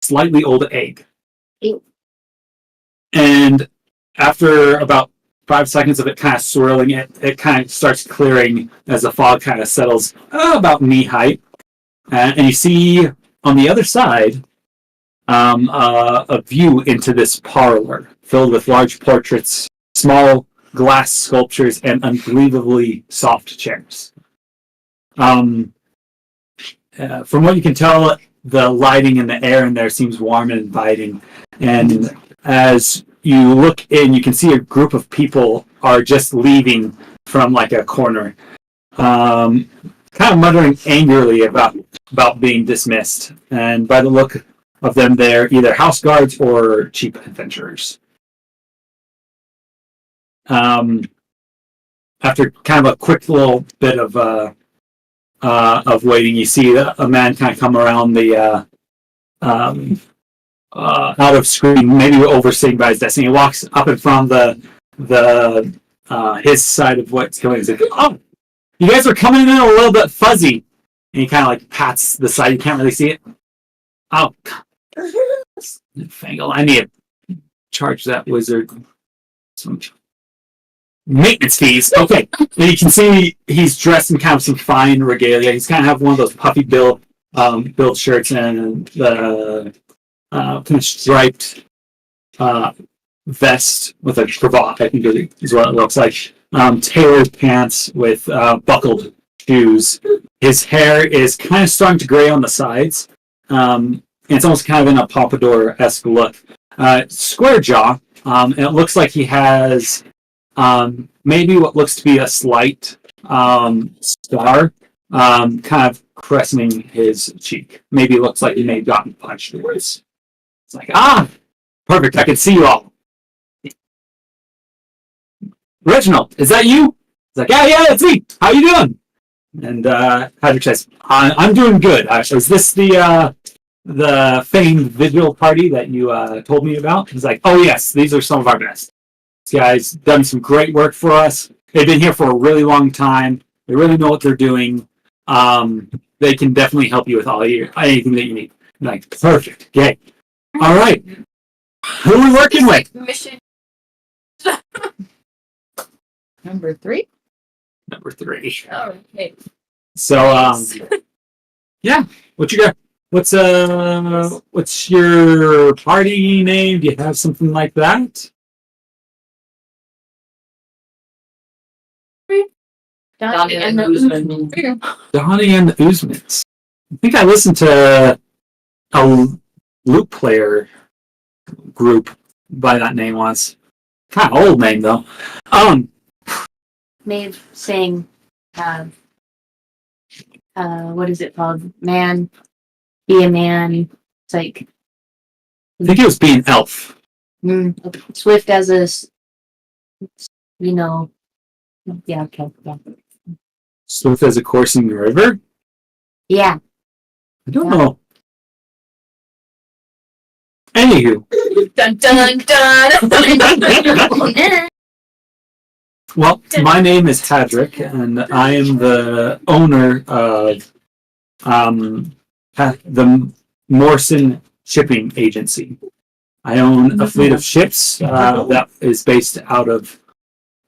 B: slightly old egg.
G: Ew.
B: And after about 5 seconds of it kind of swirling, it kind of starts clearing as the fog kind of settles about knee height. And you see on the other side a view into this parlor filled with large portraits, small glass sculptures, and unbelievably soft chairs. From what you can tell, the lighting and the air in there seems warm and inviting. And as you look in, you can see a group of people are just leaving from a corner, kind of muttering angrily about being dismissed. And by the look of them, they're either house guards or cheap adventurers. After kind of a quick little bit of waiting, you see a man kind of come around the out of screen, maybe overseeing by his desk, and he walks up in front of the his side of what's going. He's like, "Oh, you guys are coming in a little bit fuzzy," and he kind of pats the side. You can't really see it. "Oh, Fangle, I need to charge that wizard some maintenance fees." Okay, and you can see he's dressed in kind of some fine regalia. He's kind of have one of those puffy build shirts and the kind of striped vest with a cravat, I think is what it looks like. Tailored pants with buckled shoes. His hair is kind of starting to gray on the sides. And it's almost kind of in a pompadour-esque look. Square jaw. And it looks like he has maybe what looks to be a slight scar kind of crescenting his cheek. Maybe it looks like he may have gotten punched or worse. It's like, perfect, I can see you all. "Reginald, is that you?" He's like, yeah, it's me. How you doing?" And Patrick says, I'm doing good. Is this the famed vigil party that you told me about?" He's like, "Oh yes, these are some of our best. These guys done some great work for us. They've been here for a really long time. They really know what they're doing. They can definitely help you with anything that you need." I'm like, "Perfect. Okay. All right. Who are we working with?"
F: mission. Number 3.
B: Number 3.
F: Oh, okay.
B: So, yeah. What you got? What's your party name? Do you have something like that?
F: Donnie and the Oozman.
B: Donnie and the Oozmans. I think I listened to a loop player group by that name was. Kind of old name though.
G: Maeve saying, what is it called? Man, be a man. It's like,
B: I think it was being elf.
G: swift as a, you know, yeah, okay, yeah.
B: Swift as a coursing river?
G: Yeah.
B: I don't know. Anywho.
F: Dun dun dun.
B: Well, my name is Hadrick, and I am the owner of the Morrison Shipping Agency. I own a fleet of ships that is based out of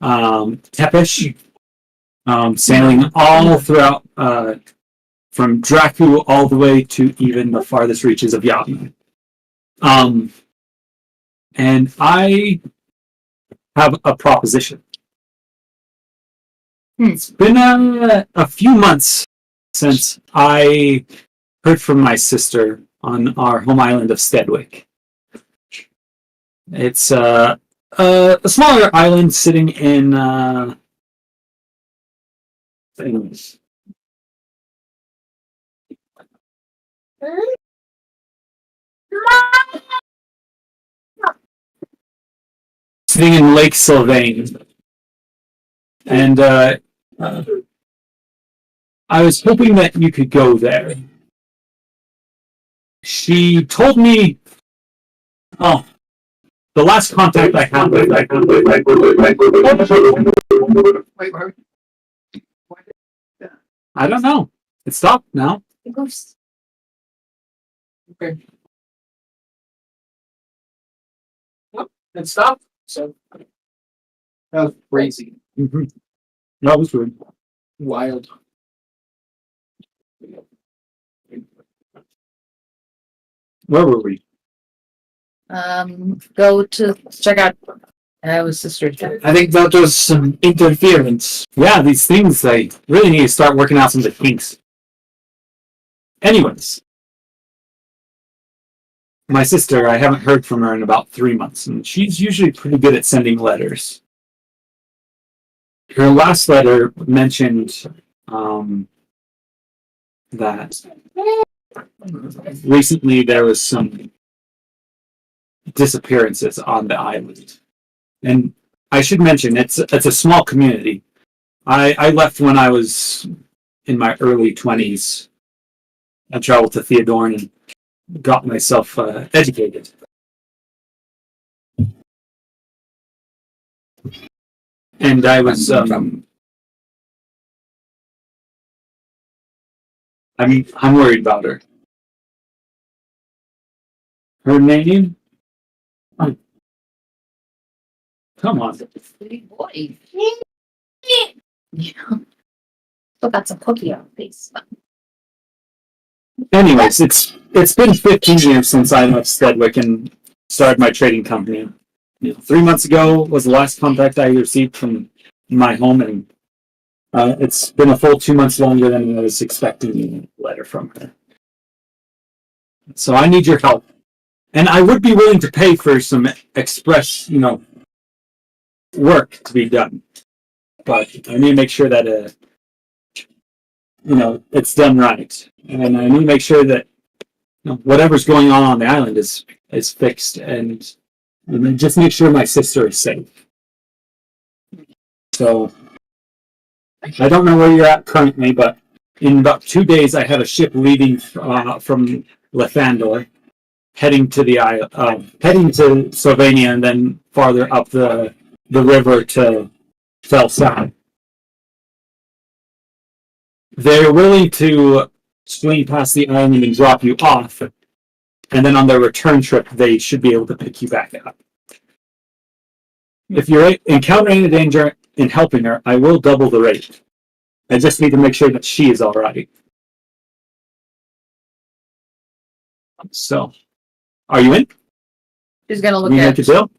B: Tepish, sailing all throughout from Draku all the way to even the farthest reaches of Yavin. And I have a proposition. It's been a few months since I heard from my sister on our home island of Steadwick. It's a smaller island sitting in sitting in Lake Sylvain. And I was hoping that you could go there. She told me, oh, the last contact I had with I don't know. It stopped now.
G: The ghost.
H: Okay. Well, it stopped. So that was crazy.
B: Mm-hmm. That was weird.
H: Wild.
B: Where were we?
F: Go to check out. That was sister.
H: I think that was some interference.
B: Yeah, these things, they really need to start working out some of the kinks. Anyways. My sister, I haven't heard from her in about 3 months, and she's usually pretty good at sending letters. Her last letter mentioned that recently there was some disappearances on the island. And I should mention, it's a small community. I left when I was in my early 20s. I traveled to Theodorn and got myself educated. And I was, I'm worried about her. Her name? Oh. Come on.
F: Sweet boy. Yeah. Still got some cookie on face.
B: Anyways, it's been 15 years since I left Steadwick and started my trading company. 3 months ago was the last contact I received from my home, and it's been a full 2 months longer than I was expecting a letter from her. So I need your help. And I would be willing to pay for some express, work to be done. But I need to make sure that, it's done right. And I need to make sure that whatever's going on the island is fixed, and just make sure my sister is safe. So I don't know where you're at currently, but in about 2 days I have a ship leaving from Lathandor, heading to the heading to Slovenia, and then farther up the river to Felsad. They're willing to swing past the island and drop you off, and then on their return trip, they should be able to pick you back up. If you're encountering a danger in helping her, I will double the rate. I just need to make sure that she is all right. So, are you in?
F: He's gonna look
B: You
F: at
B: make a deal?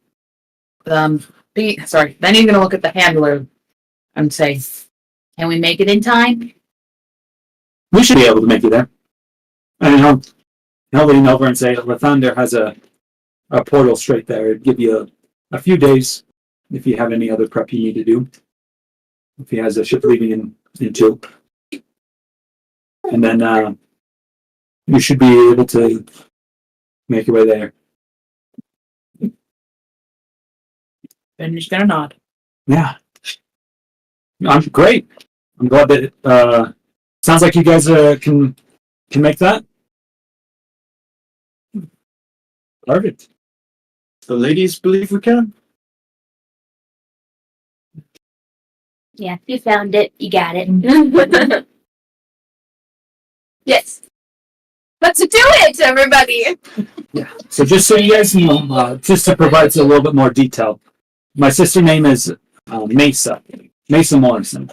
F: Then he's gonna look at the handler and say, "Can we make it in time?"
B: We should be able to make it there. And I'll lean over and say, Lathander has a a portal straight there. It'd give you a few days if you have any other prep you need to do. If he has a ship leaving in 2. And then you should be able to make your way there.
F: And you're just gonna nod.
B: Yeah. I'm great. I'm glad that sounds like you guys can make that. Perfect.
D: The ladies believe we can.
G: Yeah, you found it. You got it.
F: Yes. Let's do it, everybody.
B: Yeah. So just so you guys know, just to provide a little bit more detail, my sister name is Mesa Morrison.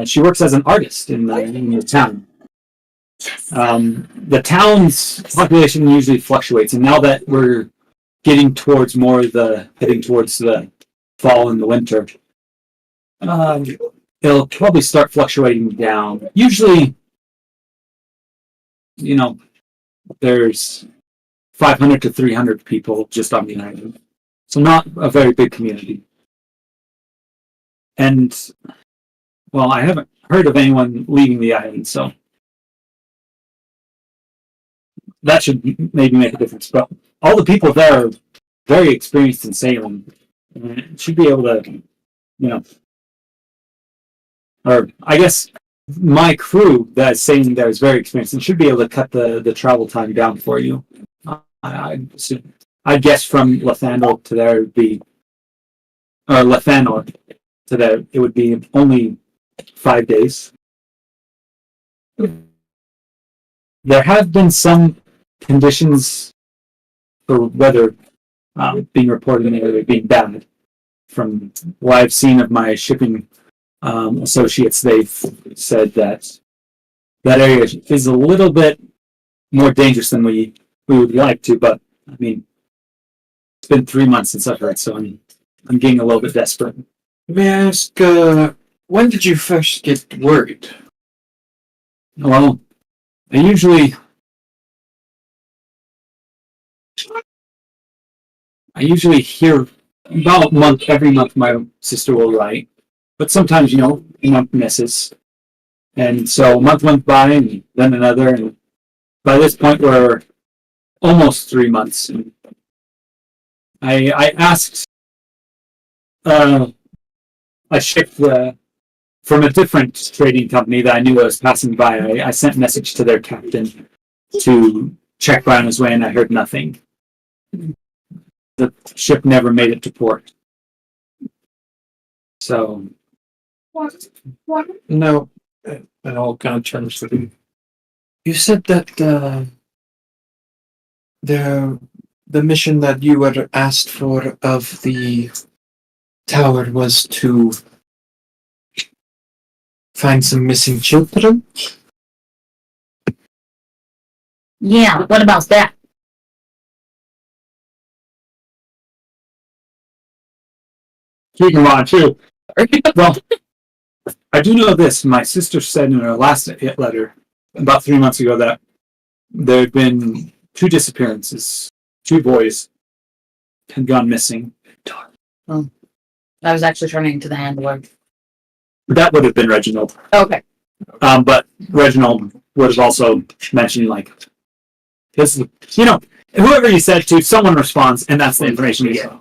B: She works as an artist in the town. The town's population usually fluctuates, and now that we're getting towards heading towards the fall and the winter, it'll probably start fluctuating down. Usually, there's 500 to 300 people just on the island. So not a very big community. And, well, I haven't heard of anyone leaving the island, so that should maybe make a difference. But all the people there are very experienced in sailing. And should be able to, or I guess my crew that is sailing there is very experienced and should be able to cut the travel time down for you. I guess from Lathanor to there would be, or Lathanor to there, it would be only 5 days. There have been some conditions for weather being reported in the area being bad. From what I've seen of my shipping associates, they've said that area is a little bit more dangerous than we would like to, but I mean, it's been 3 months since I've heard, so I'm getting a little bit desperate.
D: May I ask, when did you first get worried?
B: Well, I usually hear about every month my sister will write, but sometimes, a month misses. And so a month went by and then another, and by this point we're almost 3 months. And I asked a ship from a different trading company that I knew I was passing by. I sent a message to their captain to check by on his way, and I heard nothing. The ship never made it to port. So,
D: No, it all kind of turns to you. You said that the mission that you were asked for of the tower was to find some missing children.
F: Yeah, what about that?
B: keeping on too. Well, I do know this. My sister said in her last letter about 3 months ago that there had been 2 disappearances. 2 boys had gone missing.
F: I was actually turning to the handler.
B: That would have been Reginald.
F: Okay.
B: But Reginald would have also mentioned, like, this is, whoever you said to, someone responds, and that's the information you get.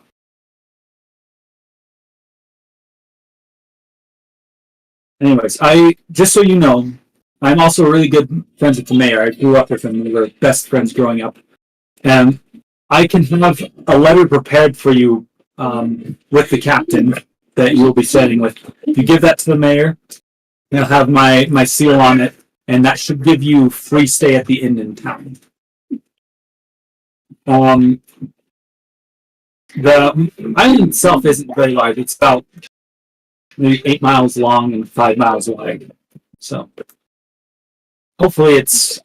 B: Anyways, just so you know, I'm also really good friends with the mayor. I grew up with him. We were best friends growing up. And I can have a letter prepared for you with the captain that you'll be sailing with. You give that to the mayor, he'll have my seal on it, and that should give you free stay at the inn in town. The island itself isn't very large. It's about maybe 8 miles long and 5 miles wide. So hopefully it's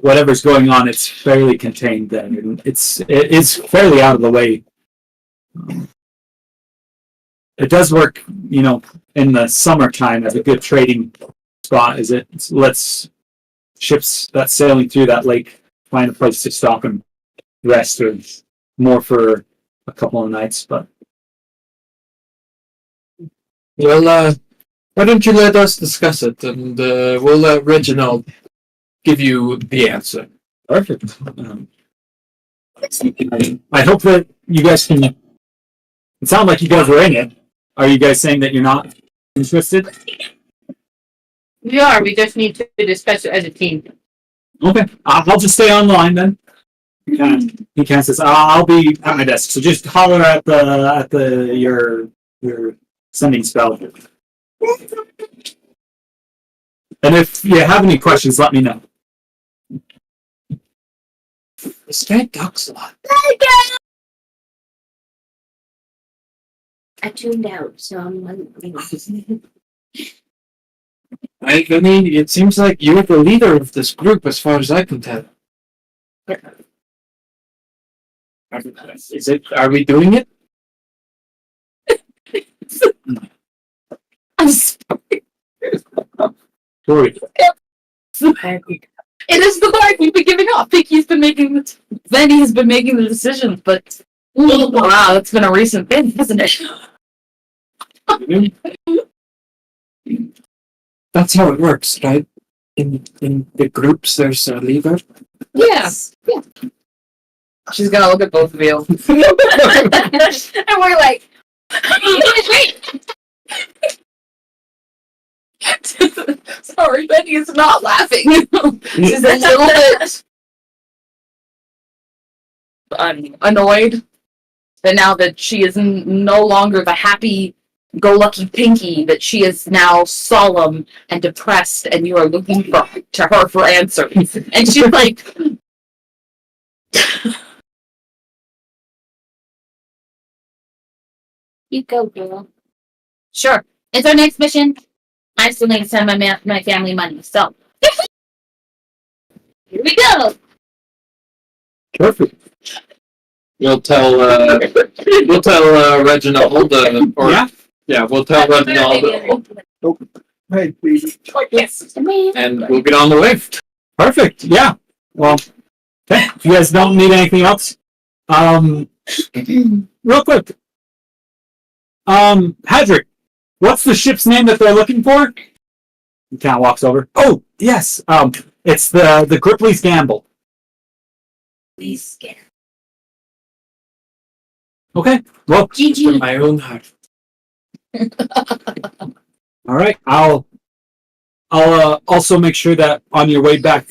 B: whatever's going on, it's fairly contained then. It is fairly out of the way. It does work, in the summertime as a good trading spot. Is it lets ships that's sailing through that lake find a place to stop and rest or more for a couple of nights, but
H: Well, why don't you let us discuss it, and we'll let Reginald give you the answer.
B: perfect. I hope that you guys can. It sounded like you guys were in it. Are you guys saying that you're not interested?
F: We are. We just need to discuss it as a team.
B: Okay, I'll just stay online then. He kind of says, "I'll be at my desk, so just holler at your sending spell." And if you have any questions, let me know.
H: This guy talks a lot.
G: I tuned out, so I'm wondering.
H: I mean, it seems like you're the leader of this group, as far as I can tell. Is it? Are we doing it?
F: I'm sorry.
B: Sorry.
F: It is the vibe we've been giving off. Pinky's been making the Venny has been making the decisions, but wow, it's been a recent thing, hasn't it?
H: That's how it works, right? In the groups, there's a leader.
F: Yeah. She's gonna look at both of you. And we're like, sorry, Benny is not laughing. She's a little bit annoyed that now that she is no longer the happy-go-lucky Pinky, that she is now solemn and depressed, and you are looking to her for answers. And she's like,
G: You go, girl.
F: sure, it's our next mission. I still need to send my family money, so here we go.
B: Perfect.
H: We'll tell Reginald, or
B: Yeah.
H: we'll tell Reginald,
D: Hey, baby.
F: Yes.
H: and we'll get on the way.
B: Perfect. Yeah. Well, okay. If you guys don't need anything else, real quick. Hadrick, what's the ship's name that they're looking for? He kind of walks over. Oh, yes. It's the Gripply's Gamble.
G: Please get
B: Okay. Well,
H: For my own heart.
B: all right. I'll also make sure that on your way back,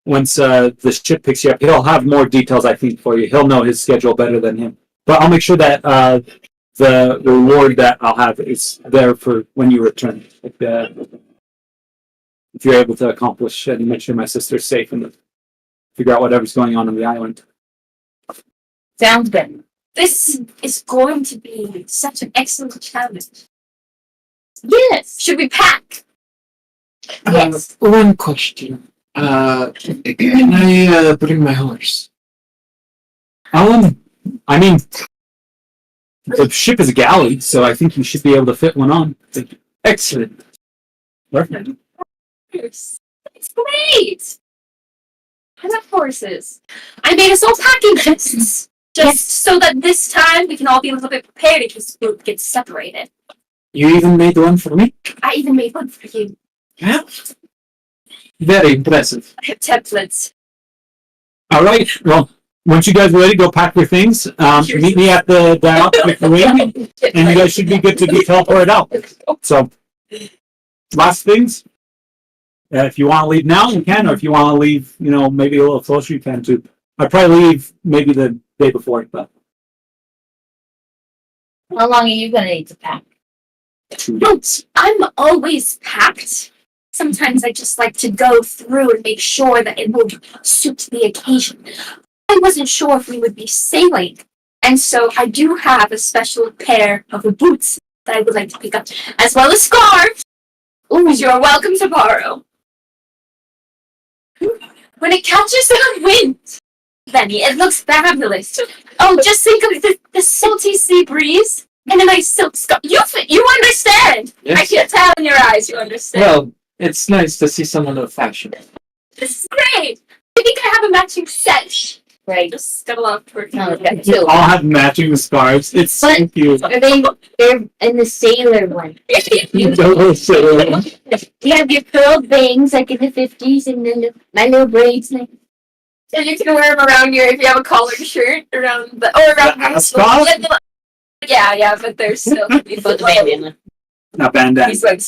B: once the ship picks you up, he'll have more details, I think, for you. He'll know his schedule better than him. But I'll make sure that the reward that I'll have is there for when you return. If you're able to accomplish and make sure my sister's safe and figure out whatever's going on the island.
F: Sounds good.
G: This is going to be such an excellent challenge.
F: Yes.
G: Should we pack? Yes.
H: One question. Can I bring my horse?
B: I mean, the ship is a galley, so I think you should be able to fit one on.
H: Excellent.
B: Perfect.
G: It's great. I love horses. I made us all packing lists. Just so that this time we can all be a little bit prepared in case we get separated.
H: You even made one for me?
G: I even made one for you.
H: Yeah. Very impressive.
G: I have templates.
B: All right. Well, once you guys are ready, go pack your things. Meet me at the dock with the wing, and you guys should be good to be teleported out. So, last things. If you want to leave now, you can, or if you want to leave, maybe a little closer, you can too. I'd probably leave maybe the day before, but
F: How long are you gonna need to pack?
B: 2
G: No,
B: days.
G: I'm always packed. Sometimes I just like to go through and make sure that it will suit the occasion. I wasn't sure if we would be sailing, and so I do have a special pair of boots that I would like to pick up, as well as scarves, which you're welcome to borrow. When it catches the wind, Benny, it looks fabulous. Oh, just think of the salty sea breeze and a nice silk scarf. You understand.
H: Yes.
G: I can tell in your eyes you understand.
H: Well, it's nice to see someone of fashion.
G: This is great. I think I have a matching set.
F: Right.
G: Just got a lot of twerking.
F: No, I've got two.
B: All have matching scarves. It's so
F: But-
B: cute.
F: They're in the sailor one.
B: Those sailor-
F: You have your curled bangs like in the 50s and then my little braids like
G: And you can wear them around your, if you have a collared shirt around the, or around
B: The ascot?
G: Yeah, but they're still.
F: both bandana.
B: Not bandana.
G: He's like,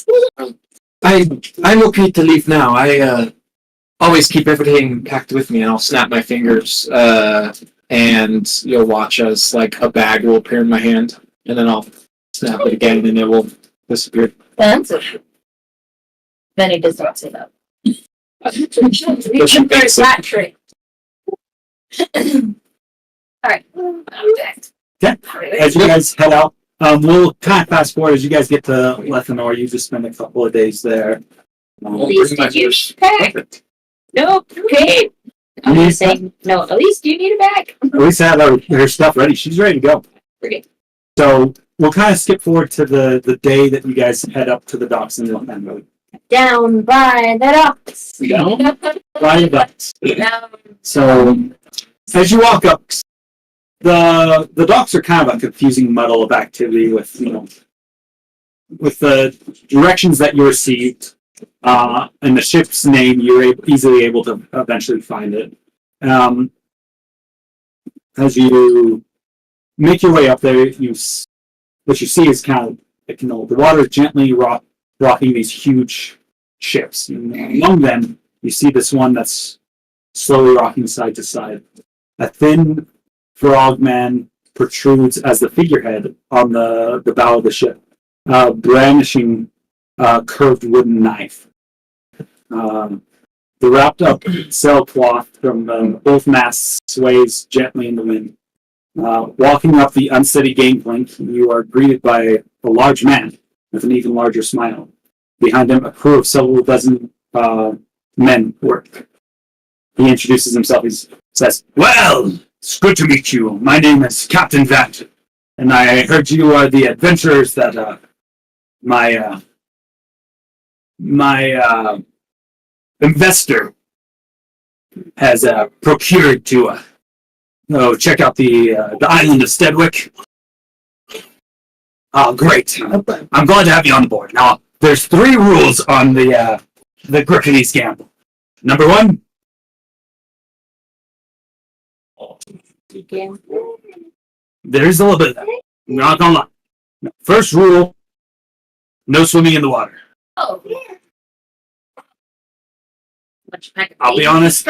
H: I'm okay to leave now. I always keep everything packed with me, and I'll snap my fingers, and you'll watch as like a bag will appear in my hand, and then I'll snap it again, and it will disappear.
F: Fancy. Then he does not say that.
G: there's that trick. Alright.
B: As you guys head out, we'll kind of fast forward as you guys get to Lethanor. You just spend a couple of days there.
H: I'll
F: Please,
H: bring my
F: did you
H: first-
F: pack? Nope. Okay. I'm
B: At
F: just saying, no, at least you need it back.
B: least have her stuff ready. She's ready to go.
F: Okay.
B: So we'll kind of skip forward to the day that you guys head up to the docks in Lethanor.
F: Down by the docks.
B: By the docks.
F: Down.
B: So as you walk up, the docks are kind of a confusing muddle of activity with with the directions that you received and the ship's name. You're easily able to eventually find it. As you make your way up there, what you see is kind of the water is gently rocking these huge ships. And among them, you see this one that's slowly rocking side to side. A thin frogman protrudes as the figurehead on the bow of the ship, brandishing a curved wooden knife. The wrapped up sailcloth from both masts sways gently in the wind. Walking up the unsteady gangplank, you are greeted by a large man with an even larger smile. Behind him, a crew of several dozen men work. He introduces himself. He says, "Well, it's good to meet you. My name is Captain Vat, and I heard you are the adventurers that my investor has procured to check out the island of Steadwick." Oh, great! I'm glad to have you on board. Now, there's 3 rules on the Griffinies gamble. Number 1. There's a little bit of that. I'm not gonna lie. First rule: no swimming in the water.
F: Oh.
B: I'll be honest.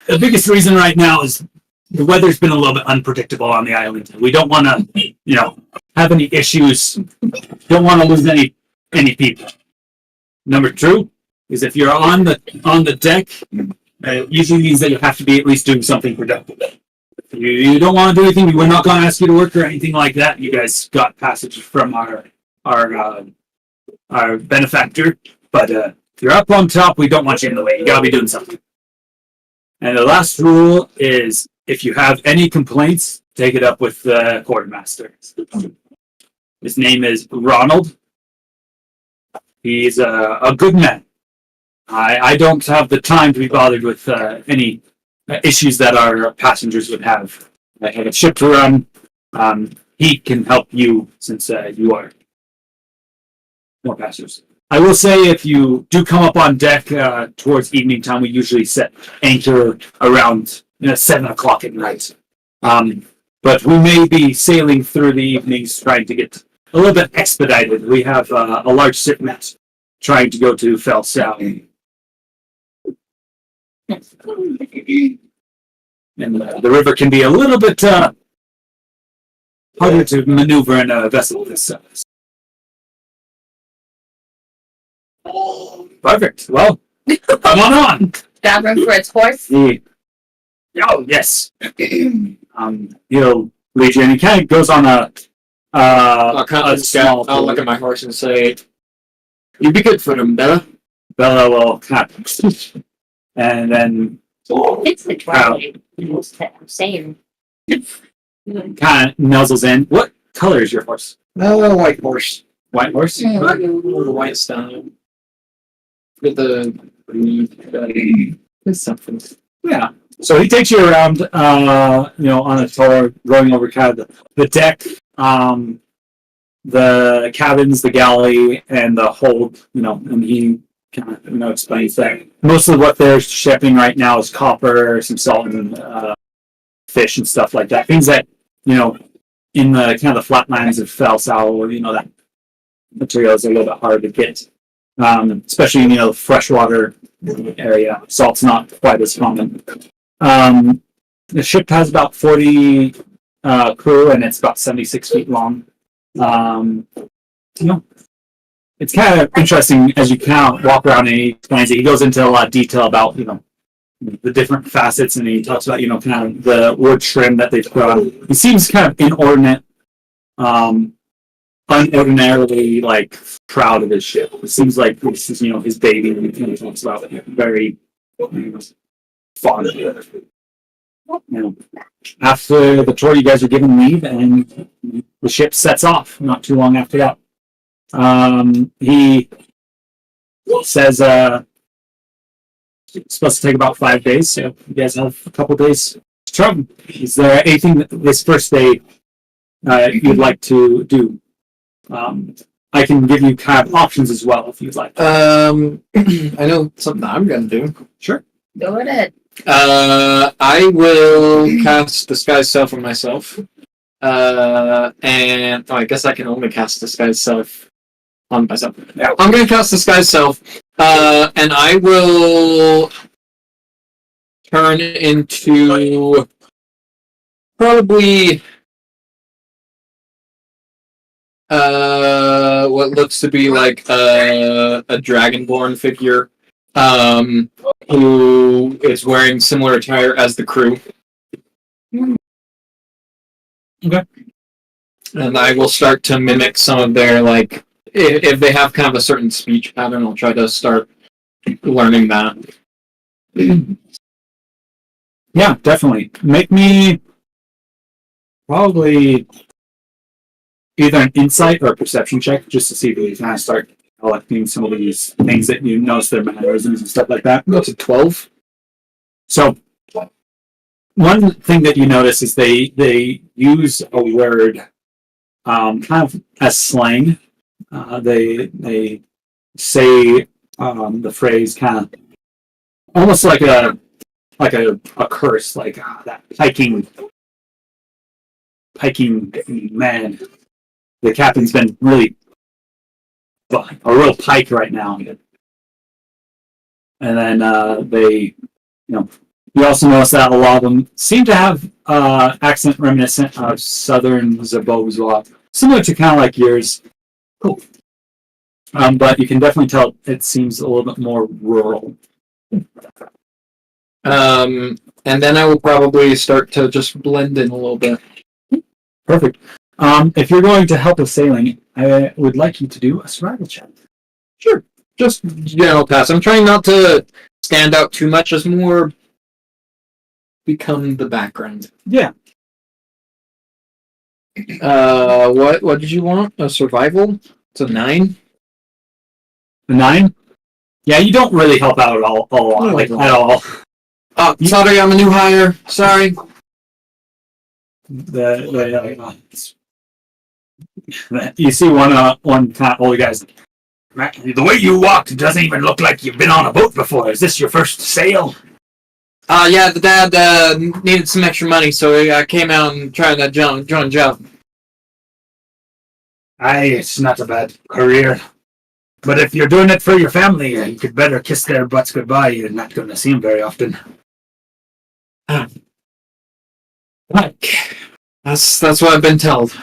B: The biggest reason right now is the weather's been a little bit unpredictable on the island. We don't want to, have any issues. Don't want to lose any people. Number 2 is if you're on the deck, it usually means that you have to be at least doing something productive. If you don't want to do anything, we're not going to ask you to work or anything like that. You guys got passage from our benefactor, but if you're up on top, we don't want you in the way. You got to be doing something. And the last rule is if you have any complaints, take it up with the quartermaster. His name is Ronald. He's a good man. I don't have the time to be bothered with any issues that our passengers would have. I have a ship to run. He can help you since you are more passengers. I will say if you do come up on deck towards evening time, we usually set anchor around 7 o'clock at night. But we may be sailing through the evenings trying to get a little bit expedited. We have a large shipment trying to go to Felsau. And the river can be a little bit harder to maneuver in a vessel this size. Perfect. Well, come on.
F: Got room for its horse?
B: Oh, yes. He'll lead you, and he kind of goes on
H: I'll
B: small
H: I'll look at my horse and say, "You'd be good for him, Bella."
B: Bella will kind of, and then
F: It's the driveway. I'm saying.
B: kind of nuzzles in. What color is your horse?
H: White horse.
B: White horse?
F: Mm.
H: The white stone. With the It's something.
B: Yeah. So he takes you around, on a tour, going over kind of the deck, the cabins, the galley, and the hold, and he kind of, explains that most of what they're shipping right now is copper, some salt, and fish and stuff like that. Things that, in the kind of the flatlands of Fel Sal, that material is a little bit hard to get, especially in, the freshwater area. Salt's not quite as common. The ship has about 40 crew, and it's about 76 feet long. It's kind of interesting as you kind of walk around, and he explains it. He goes into a lot of detail about, the different facets, and he talks about, kind of the wood trim that they put on. He seems kind of inordinate, unordinarily, like, proud of his ship. It seems like this is, his baby, and he kind of talks about it very fond of it. After the tour, you guys are given leave, and the ship sets off not too long after that. He says it's supposed to take about 5 days, so you guys have a couple days to travel. Is there anything this first day you'd like to do? I can give you kind of options as well if you'd like.
H: I know something I'm gonna do.
B: Sure.
F: Go ahead.
H: I will cast Disguise Self on myself. And I guess I can only cast Disguise Self on myself.
B: Yeah.
H: I'm gonna cast Disguise Self, and I will turn into probably what looks to be like a dragonborn figure, who is wearing similar attire as the crew.
B: Okay.
H: And I will start to mimic some of their, like, if they have kind of a certain speech pattern, I'll try to start learning that.
B: Yeah, definitely. Make me probably either an insight or a perception check, just to see if you kind of start collecting some of these things that you notice, their mannerisms and stuff like that.
H: That's a 12.
B: So, one thing that you notice is they use a word kind of as slang. They say the phrase kind of almost like a curse, like that piking man. The captain's been really a real pike right now. And then they, you also notice that a lot of them seem to have accent reminiscent of Southern Zabozwa, similar to kind of like yours. Cool. But you can definitely tell it seems a little bit more rural.
H: And then I will probably start to just blend in a little bit.
B: Perfect. If you're going to help with sailing, I would like you to do a survival check.
H: Sure. Just general pass. I'm trying not to stand out too much, as more become the background.
B: Yeah.
H: What did you want? A survival? It's a 9.
B: A 9? Yeah, you don't really help out at all. At all.
H: Oh, sorry, I'm a new hire. Sorry.
B: You see one kind of old guy's like, the way you walked, it doesn't even look like you've been on a boat before. Is this your first sail?
H: Yeah, the dad needed some extra money, so I came out and tried to join job.
B: Aye, it's not a bad career. But if you're doing it for your family, you could better kiss their butts goodbye. You're not going to see them very often.
H: Pike. That's what I've been told.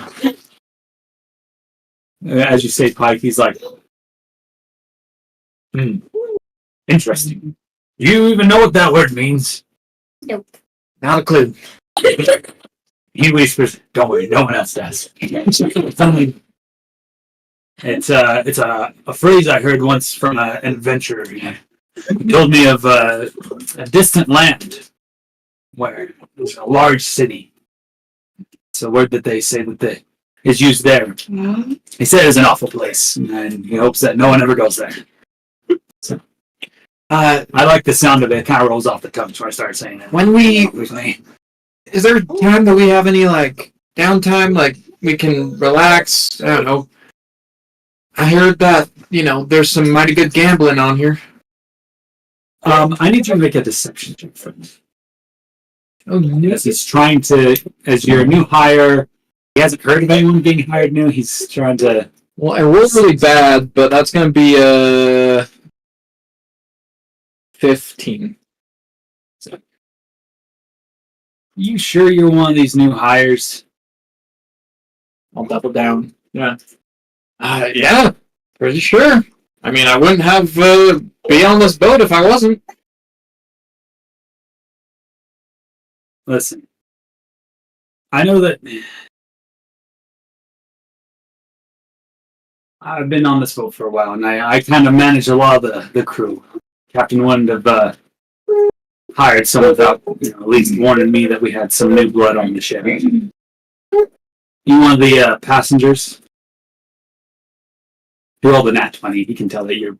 B: As you say, Pike, he's like, interesting. Do you even know what that word means?
G: Nope.
H: Not a clue.
B: He whispers, don't worry, no one else does. It's a phrase I heard once from an adventurer. He told me of a distant land where there's a large city. It's a word that they say that is used there. He said it's an awful place, and he hopes that no one ever goes there. So,
H: Uh,
B: I like the sound of it. It kind of rolls off the tongue, so I started saying it.
H: when is there time that we have any like downtime, like we can relax? I don't know. I heard that there's some mighty good gambling on here.
B: I need you to make a deception check for me.
H: Oh,
B: Yes, he's trying to, as your new hire, he hasn't heard of anyone being hired new. He's trying to.
H: well, I rolled really bad, but that's gonna be a 15.
B: You sure you're one of these new hires?
H: I'll double down. Yeah. Yeah, pretty sure. I mean, I wouldn't have be on this boat if I wasn't.
B: Listen, I know that I've been on this boat for a while, and I kind of manage a lot of the crew. Captain wouldn't have hired someone without at least warning me that we had some new blood on the ship. You one of the passengers? Roll the nat 20. He can tell that you're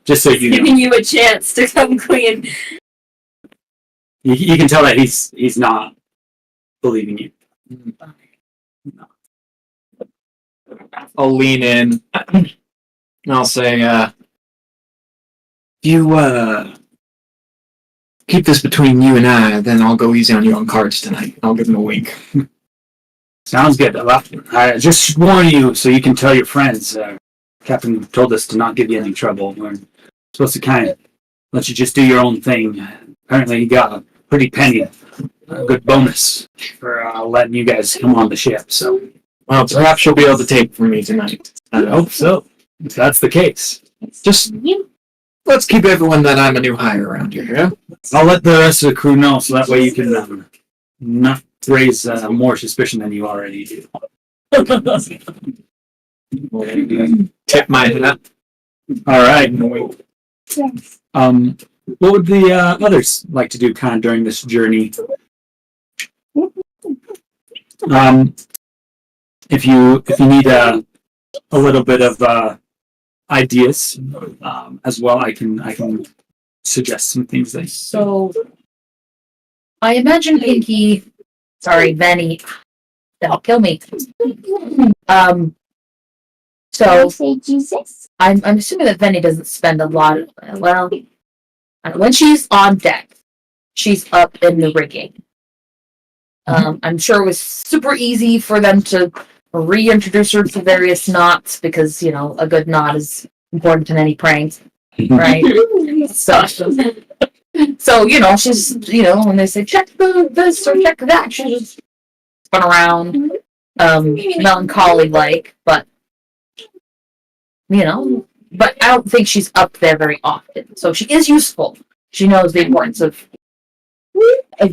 B: just so you know.
G: Giving you a chance to come clean.
B: You can tell that he's not believing you.
H: I'll lean in and I'll say, you keep this between you and I, then I'll go easy on you on cards tonight. I'll give him a wink.
B: Sounds good. I just warn you so you can tell your friends. Captain told us to not give you any trouble. We're supposed to kind of let you just do your own thing. Apparently, you got a pretty penny, a good bonus for letting you guys come on the ship. So,
H: Well, perhaps you'll be able to take from me tonight.
B: I hope so. If that's the case,
H: Just let's keep everyone that I'm a new hire around here, yeah?
B: I'll let the rest of the crew know so that way you can not raise more suspicion than you already do.
H: Tip my hat.
B: All right. What would the others like to do kind of during this journey? If you need a little bit of ideas as well, I can suggest some things that.
F: So, I imagine Venny, that'll kill me. So
E: Say Jesus.
F: I'm assuming that Venny doesn't spend a lot of, well, when she's on deck, she's up in the rigging. I'm sure it was super easy for them to reintroduce her to various knots because, a good knot is important in any prank, right? So, she's, when they say check this or check that, she just spun around, melancholy-like, but but I don't think she's up there very often. So she is useful. She knows the importance of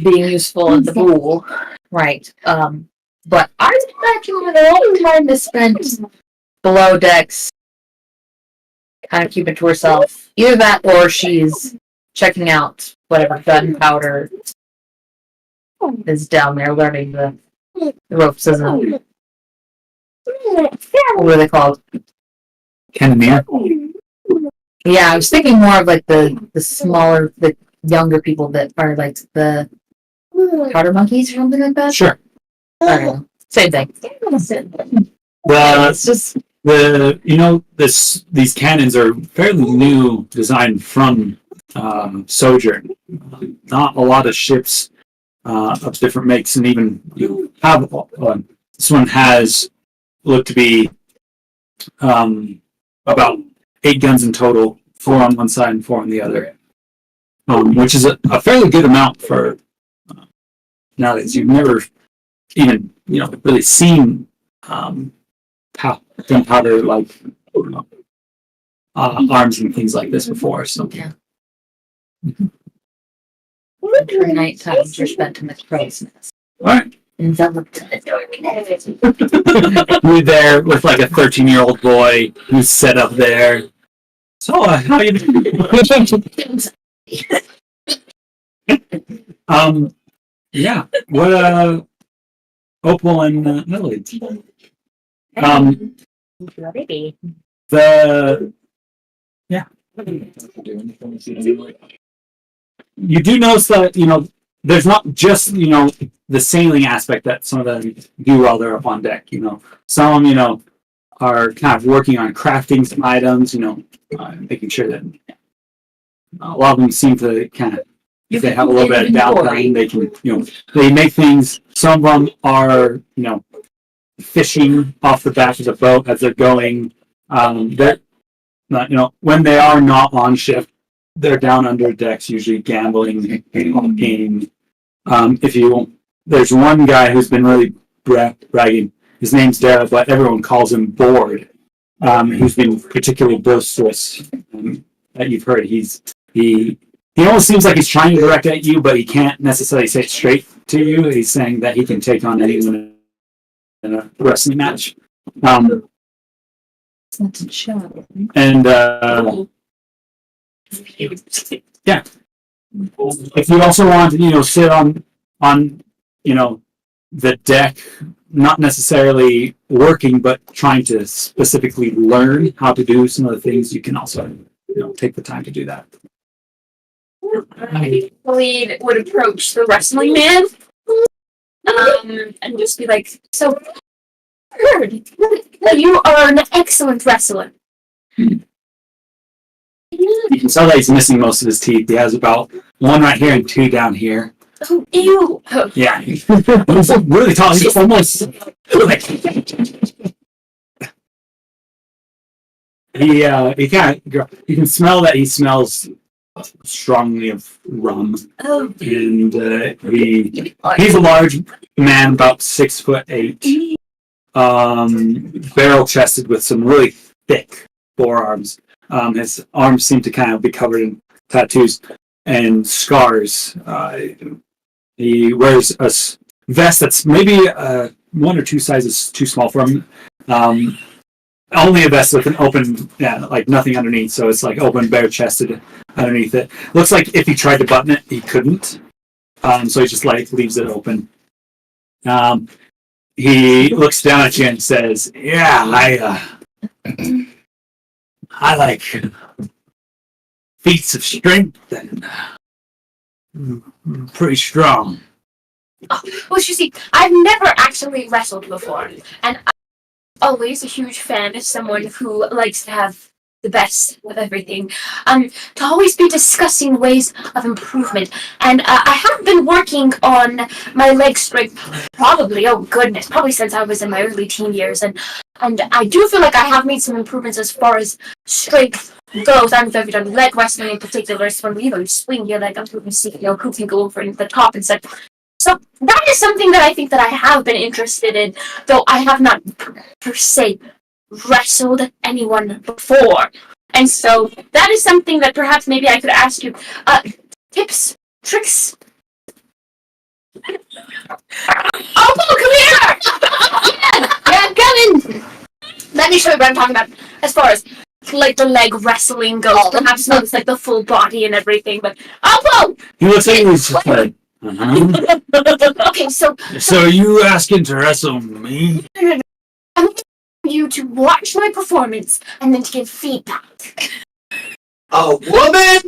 F: being useful in the pool, right? But I would imagine with all the time is spent below decks, kind of keeping to herself. Either that, or she's checking out whatever gunpowder is down there, learning the ropes as a what are they called?
B: Cannoneer.
F: Yeah, I was thinking more of like the smaller, the younger people that are like the powder monkeys or something like that.
B: Sure.
F: I don't know. Same thing.
B: It's just these cannons are fairly new, designed from Sojourn. Not a lot of ships of different makes, and even you have this one has looked to be about 8 guns in total, 4 on one side and 4 on the other, which is a fairly good amount for nowadays. You've never even really seen gunpowder like arms and things like this before. So
F: Yeah. Winter night times are spent in the crow's nest,
B: all right.
F: enveloped in the darkness.
B: You're there with like a 13-year-old boy who's set up there. So, how you doing? Yeah. What, Opal and Lily. You do notice that, there's not just, the sailing aspect that some of them do while they're up on deck, Some, are kind of working on crafting some items, making sure that a lot of them seem to kind of, if they have a little bit of downtime, they can, they make things. Some of them are, fishing off the back of the boat as they're going. They're not, when they are not on shift, they're down under decks, usually gambling, gaming. There's one guy who's been really bragging. His name's Dara, but everyone calls him Bored. Who's been particularly boisterous that you've heard. He almost seems like he's trying to direct at you, but he can't necessarily say it straight to you. He's saying that he can take on anyone in a wrestling match. And yeah, if you also want to, sit on the deck, not necessarily working, but trying to specifically learn how to do some of the things, you can also, take the time to do that.
G: I believe would approach the wrestling man, and just be like, "So, heard that you are an excellent wrestler."
B: You can tell that he's missing most of his teeth. He has about one right here and two down here.
G: Oh, ew!
B: Yeah, he's really tall. He's almost like he kind of, you can smell that he smells strongly of rum.
G: Oh,
B: And he's a large man, about 6'8", barrel chested with some really thick forearms. His arms seem to kind of be covered in tattoos and scars. He wears a vest that's maybe one or two sizes too small for him. Only a vest with an open, like nothing underneath, so it's like open, bare-chested underneath it. Looks like if he tried to button it, he couldn't. So he just leaves it open. He looks down at you and says, "Yeah, I like feats of strength and pretty strong."
G: well, you see, I've never actually wrestled before, and I'm always a huge fan of someone who likes to have the best of everything. To always be discussing ways of improvement, and I have been working on my leg strength probably since I was in my early teen years, and I do feel like I have made some improvements as far as strength goes. I don't know if you've done leg wrestling in particular, so when you swing your leg up, you can see, who can go over the top and such. So that is something that I think that I have been interested in, though I have not per se wrestled anyone before. And so that is something that perhaps maybe I could ask you. Tips, tricks. Oh, come here! Yeah, I'm coming! Let me show you what I'm talking about. As far as like the leg wrestling goes, perhaps not like the full body and everything, but
B: He looks like he's just like,
G: okay, so
B: you asking to wrestle me?
G: I want you to watch my performance and then to give feedback.
H: A woman?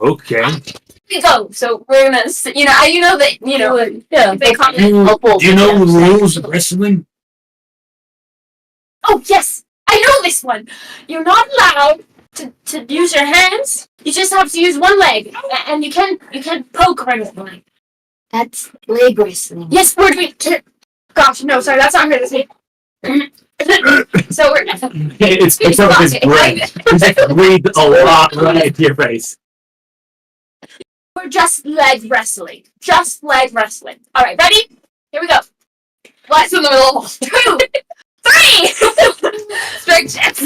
B: Okay.
G: Here we go. So we're gonna, they call me.
B: Do you know the rules of wrestling?
G: Oh yes, I know this one. You're not allowed to use your hands. You just have to use one leg, and you can't poke or anything.
E: That's leg wrestling.
G: Yes, we're doing. Gosh, no, sorry, that's not her to say. So we're.
B: It's over his brain. He's like breathed a lot right into your face.
G: We're just leg wrestling. Just leg wrestling. All right, ready? Here we go. Let's do the middle. 2, 3. Straight checks.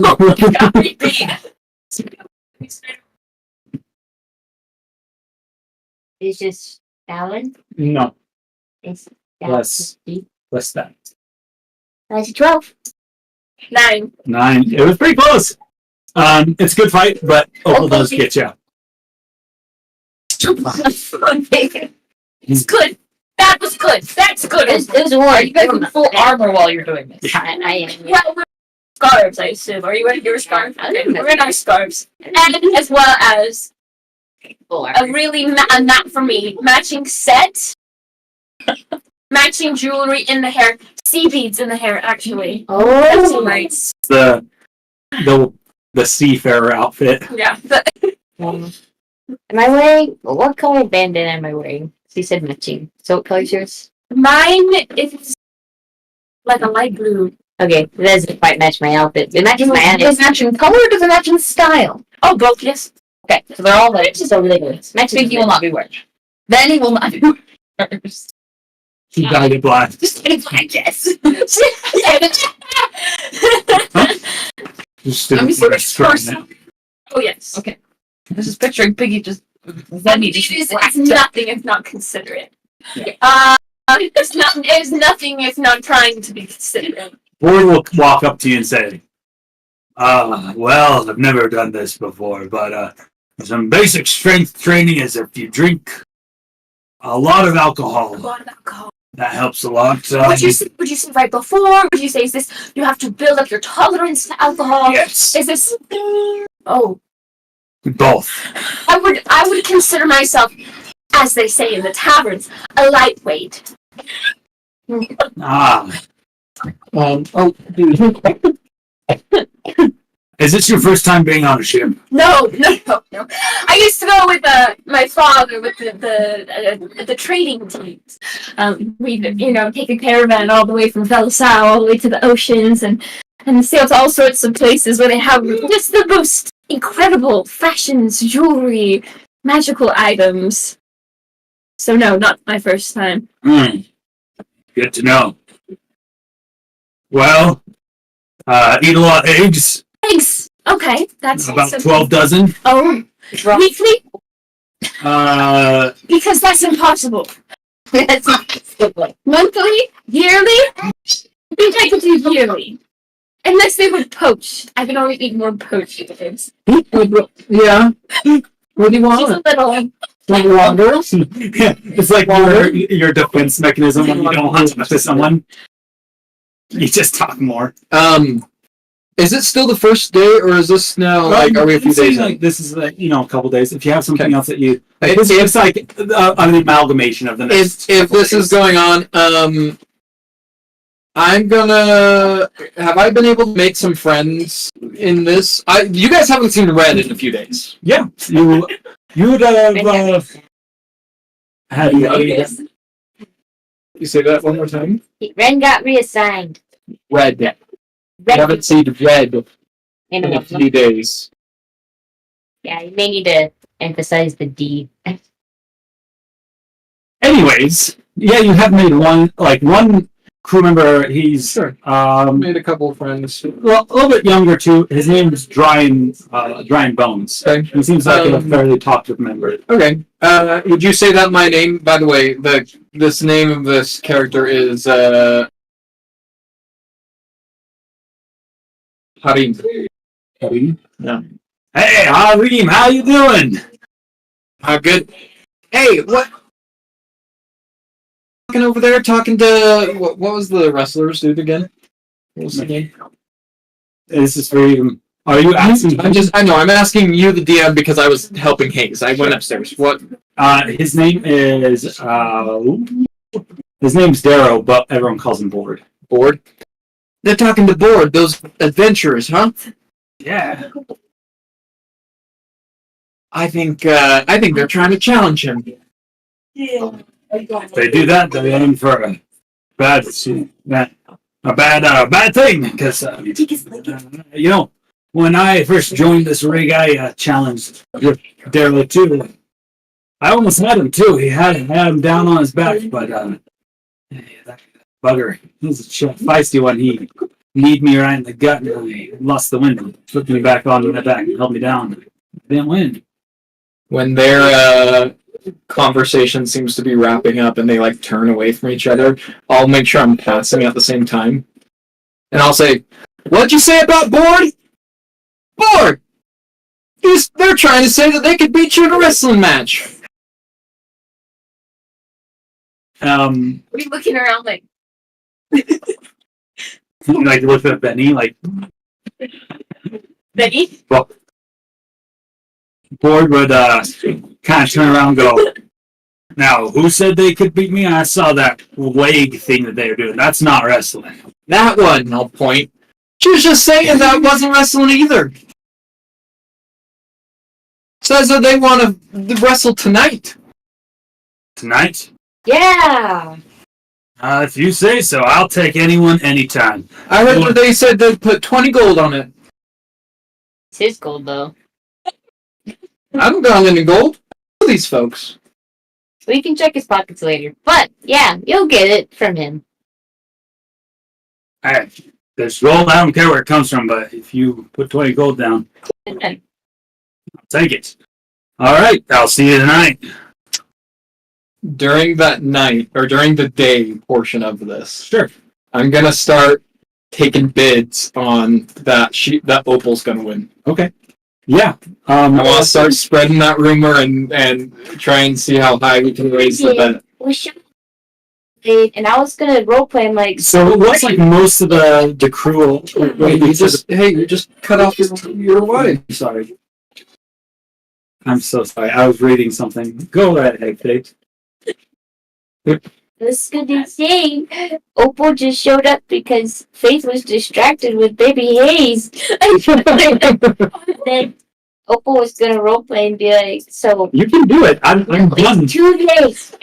G: Oh my God, repeat.
E: It's just Alan.
B: No,
E: It's
B: less that.
E: That's 12.
G: 9.
B: 9. It was pretty close. It's a good fight, but Opal does get you.
G: It's good. That was good. That's good.
F: It was
E: Are you guys in full armor while you're doing this?
F: I am.
G: Well, we're scarves, I assume. Are you wearing your scarf? Okay, we're in our scarves. And as well as
F: Full
G: a
F: armor.
G: really, not for me, matching set. Matching jewelry in the hair. Sea beads in the hair, actually. That's
F: Oh,
G: nice.
B: The seafarer outfit.
G: Yeah.
F: Am I wearing what color bandana am I wearing? She said matching. So what color is yours?
G: Mine is like a light blue.
F: Okay, that doesn't quite match my outfit. It matches my
E: Does it match in color or does it match in style?
G: Oh, both, yes.
F: Okay, so they're all like so really good.
E: Next week he will not be wearing. Then he will not be wearing.
B: She dyed it black.
G: Just kidding, I guess.
B: Just
E: Let me
B: didn't
E: see
B: wear a
E: this
B: skirt
E: person.
B: now.
G: Oh, yes.
E: Okay. This is picturing Piggy just
G: It's nothing if not considerate.
B: Yeah.
G: It's nothing if not trying to be considerate.
B: Boyd will walk up to you and say, well, I've never done this before, but some basic strength training is if you drink a lot of
G: A
B: alcohol.
G: lot of alcohol.
B: That helps a lot.
G: Would you say right before? Would you say is this you have to build up your tolerance to alcohol?
B: Yes.
G: Is this oh
B: Both.
G: I would consider myself, as they say in the taverns, a lightweight.
B: Ah.
H: Oh, dude.
B: Is this your first time being on a ship?
G: No. I used to go with my father with the trading teams. We take a caravan all the way from Velasau all the way to the oceans and sail to all sorts of places where they have just the most incredible fashions, jewelry, magical items. So no, not my first time.
B: Good to know. Well, eat a lot of eggs.
G: Thanks. Okay, that's
B: About
G: something.
B: 12 dozen.
G: Oh, weekly?
B: Uh,
G: Because that's impossible.
F: That's not
G: Monthly? Yearly? I think I could do yearly. Unless they were poached. I can only eat more poached eggs.
H: Yeah. What do you
G: She's
H: want?
G: a little.
H: Want water?
B: it's like your defense mechanism when you don't want to talk to someone. You just talk more.
H: Is it still the first day, or is this now like are we a few
B: It seems
H: days in?
B: like this is like, a couple days. If you have something
H: Okay.
B: else that you,
H: If-
B: it's like an amalgamation of the next.
H: If
B: couple
H: this is
B: days.
H: going on, I'm gonna. Have I been able to make some friends in this? You guys haven't seen Red in a few days.
B: Yeah, you would have had
G: Yes.
H: You say that one more time.
F: Ren got reassigned.
H: Red. You
F: Ren
H: haven't seen Red
F: in
H: in
F: a
H: a few days.
F: Yeah, you may need to emphasize the D.
B: Anyways, yeah, you have made one crew member. He's
H: Sure.
B: a
H: Made a couple of friends.
B: little bit younger too. His name is Drying Bones.
H: Okay.
B: He seems like a
H: Um,
B: fairly talkative member.
H: Okay. Would you say that my name? By the way, this name of this character is Harim. Yeah.
B: Hey, Harim, how you doing?
H: How good? Hey, what? Talking over there, talking to what was the wrestler's dude again? What was the name?
B: This is for you. Are you asking?
H: I'm asking you, the DM, because I was helping Hayes. I went upstairs. What?
B: His name is his name's Darrow, but everyone calls him Board.
H: Board? They're talking to Board, those adventurers, huh?
B: Yeah.
H: I think they're trying to challenge him.
B: If they do that, they're in for a bad thing. Because when I first joined this rig, I challenged Darrow too. I almost had him too. He had him down on his back, but that bugger, he was a feisty one. He kneed me right in the gut, and I lost the wind. Flipped me back on my back and held me down. I didn't win.
H: When their conversation seems to be wrapping up and they like turn away from each other, I'll make sure I'm passing at the same time. And I'll say, "What'd you say about Board? Board! They're trying to say that they could beat you in a wrestling match."
F: We're looking around like,
B: like look at Benny, like
F: Betty?
B: Board would kind of turn around and go, now, who said they could beat me? I saw that leg thing that they were doing. That's not wrestling.
H: That one, I'll point. She was just saying that wasn't wrestling either. Says that they want to wrestle tonight.
B: Tonight?
F: Yeah.
B: If you say so, I'll take anyone anytime.
H: I heard that they said they'd put 20 gold on it.
F: It's his gold, though.
H: I don't got any gold. Who are these folks?
F: We can check his pockets later. But, yeah, you'll get it from him.
B: Hey, this gold, I don't care where it comes from, but if you put 20 gold down, I'll take it. All right, I'll see you tonight.
H: During that night, or during the day portion of this,
B: Sure.
H: I'm going to start taking bids on that that Opal's going to win.
B: Okay. Yeah.
H: I want to start spreading that rumor and try and see how high we can raise the bet.
G: We should. And I was gonna roleplay and like.
B: So it looks like most of the crew.
H: Wait, you just cut off your wife.
B: Sorry. I'm so sorry. I was reading something. Go ahead, Faith.
G: This good thing. Opal just showed up because Faith was distracted with baby Hayes. Then Opal was gonna roleplay and be like, "So
B: You can do it. I'm done.
G: it's too late."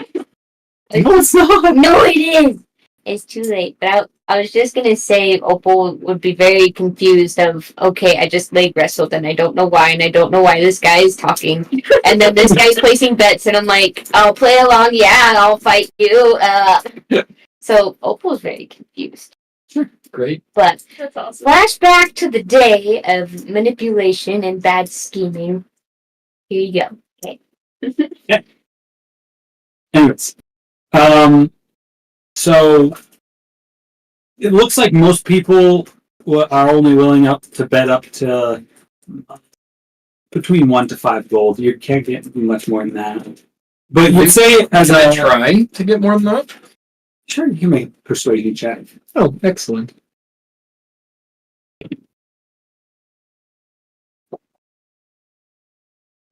B: No, it's not.
G: No, it is. It's too late. But I was just gonna say Opal would be very confused of, okay, I just leg wrestled and I don't know why, and I don't know why this guy is talking. And then this guy's placing bets and I'm like, I'll play along, yeah, I'll fight you. So Opal's very confused.
H: Great.
G: But
F: That's awesome.
G: flashback to the day of manipulation and bad scheming. Here you go. Okay.
B: Anyways, so it looks like most people are only willing to bet up to between 1 to 5 gold. You can't get much more than that. But you'd say as
H: Can I
B: a
H: try to get more than that?
B: sure, you can make a persuasion check.
H: Oh, excellent.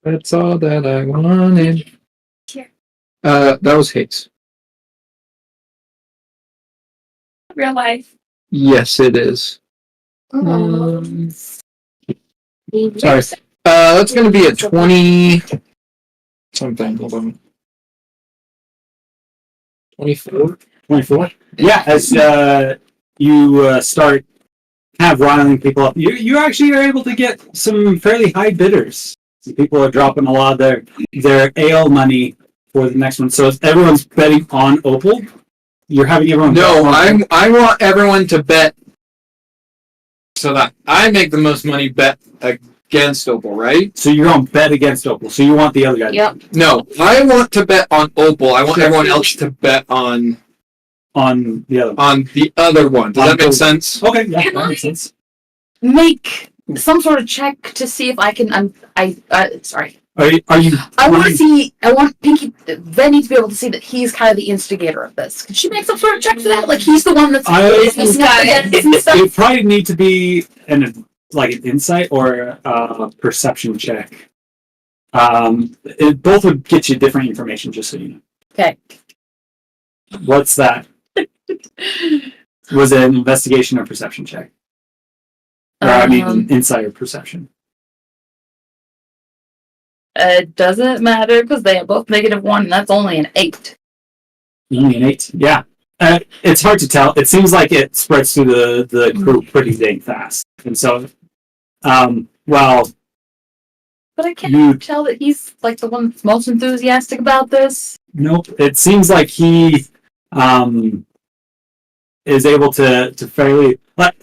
H: That's all that I wanted.
G: Sure.
H: That was Hayes.
F: Real life.
H: Yes, it is.
G: Mm-hmm.
H: Sorry. That's gonna be a 20 something. Hold on. 24?
B: 24? Yeah, as you start kind of riling people up, you actually are able to get some fairly high bidders. Some people are dropping a lot of their ale money for the next one. So if everyone's betting on Opal, you're having everyone
H: No,
B: bet on
H: I want everyone to bet so that I make the most money bet against Opal, right?
B: So you're going to bet against Opal. So you want the other guy.
G: Yep.
H: No, I want to bet on Opal. I want everyone else to bet on
B: the other one.
H: the other one. Does that make sense?
B: Okay, yeah, that makes sense.
F: Make some sort of check to see if I can. Sorry.
B: Are you
F: I want to see. I want Pinky. They need to be able to see that he's kind of the instigator of this. Can she make some sort of check for that? Like he's the one that's this guy and stuff.
B: It probably need to be an insight or a perception check. It both would get you different information, just so you know.
F: Okay.
B: What's that? Was it an investigation or perception check? Or insight or perception?
F: It doesn't matter because they have both -1, and that's only an 8.
B: Only an 8. Yeah. It's hard to tell. It seems like it spreads through the group pretty dang fast, and so, well.
F: But I can't tell that he's like the one that's most enthusiastic about this.
B: Nope. It seems like he is able to fairly.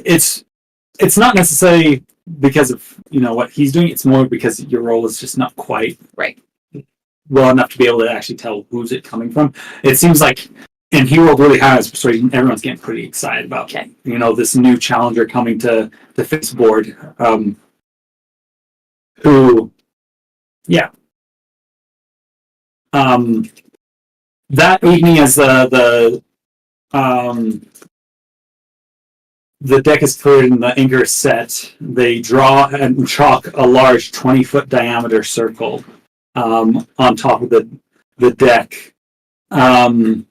B: It's not necessarily because of what he's doing. It's more because your role is just not quite
F: right
B: well enough to be able to actually tell who's it coming from. It seems like, and he rolled really high as persuasion. Everyone's getting pretty excited about this new challenger coming to face board. Who, yeah. that evening, as the deck is cleared and the anchor is set, they draw and chalk a large 20-foot diameter circle on top of the deck. Everyone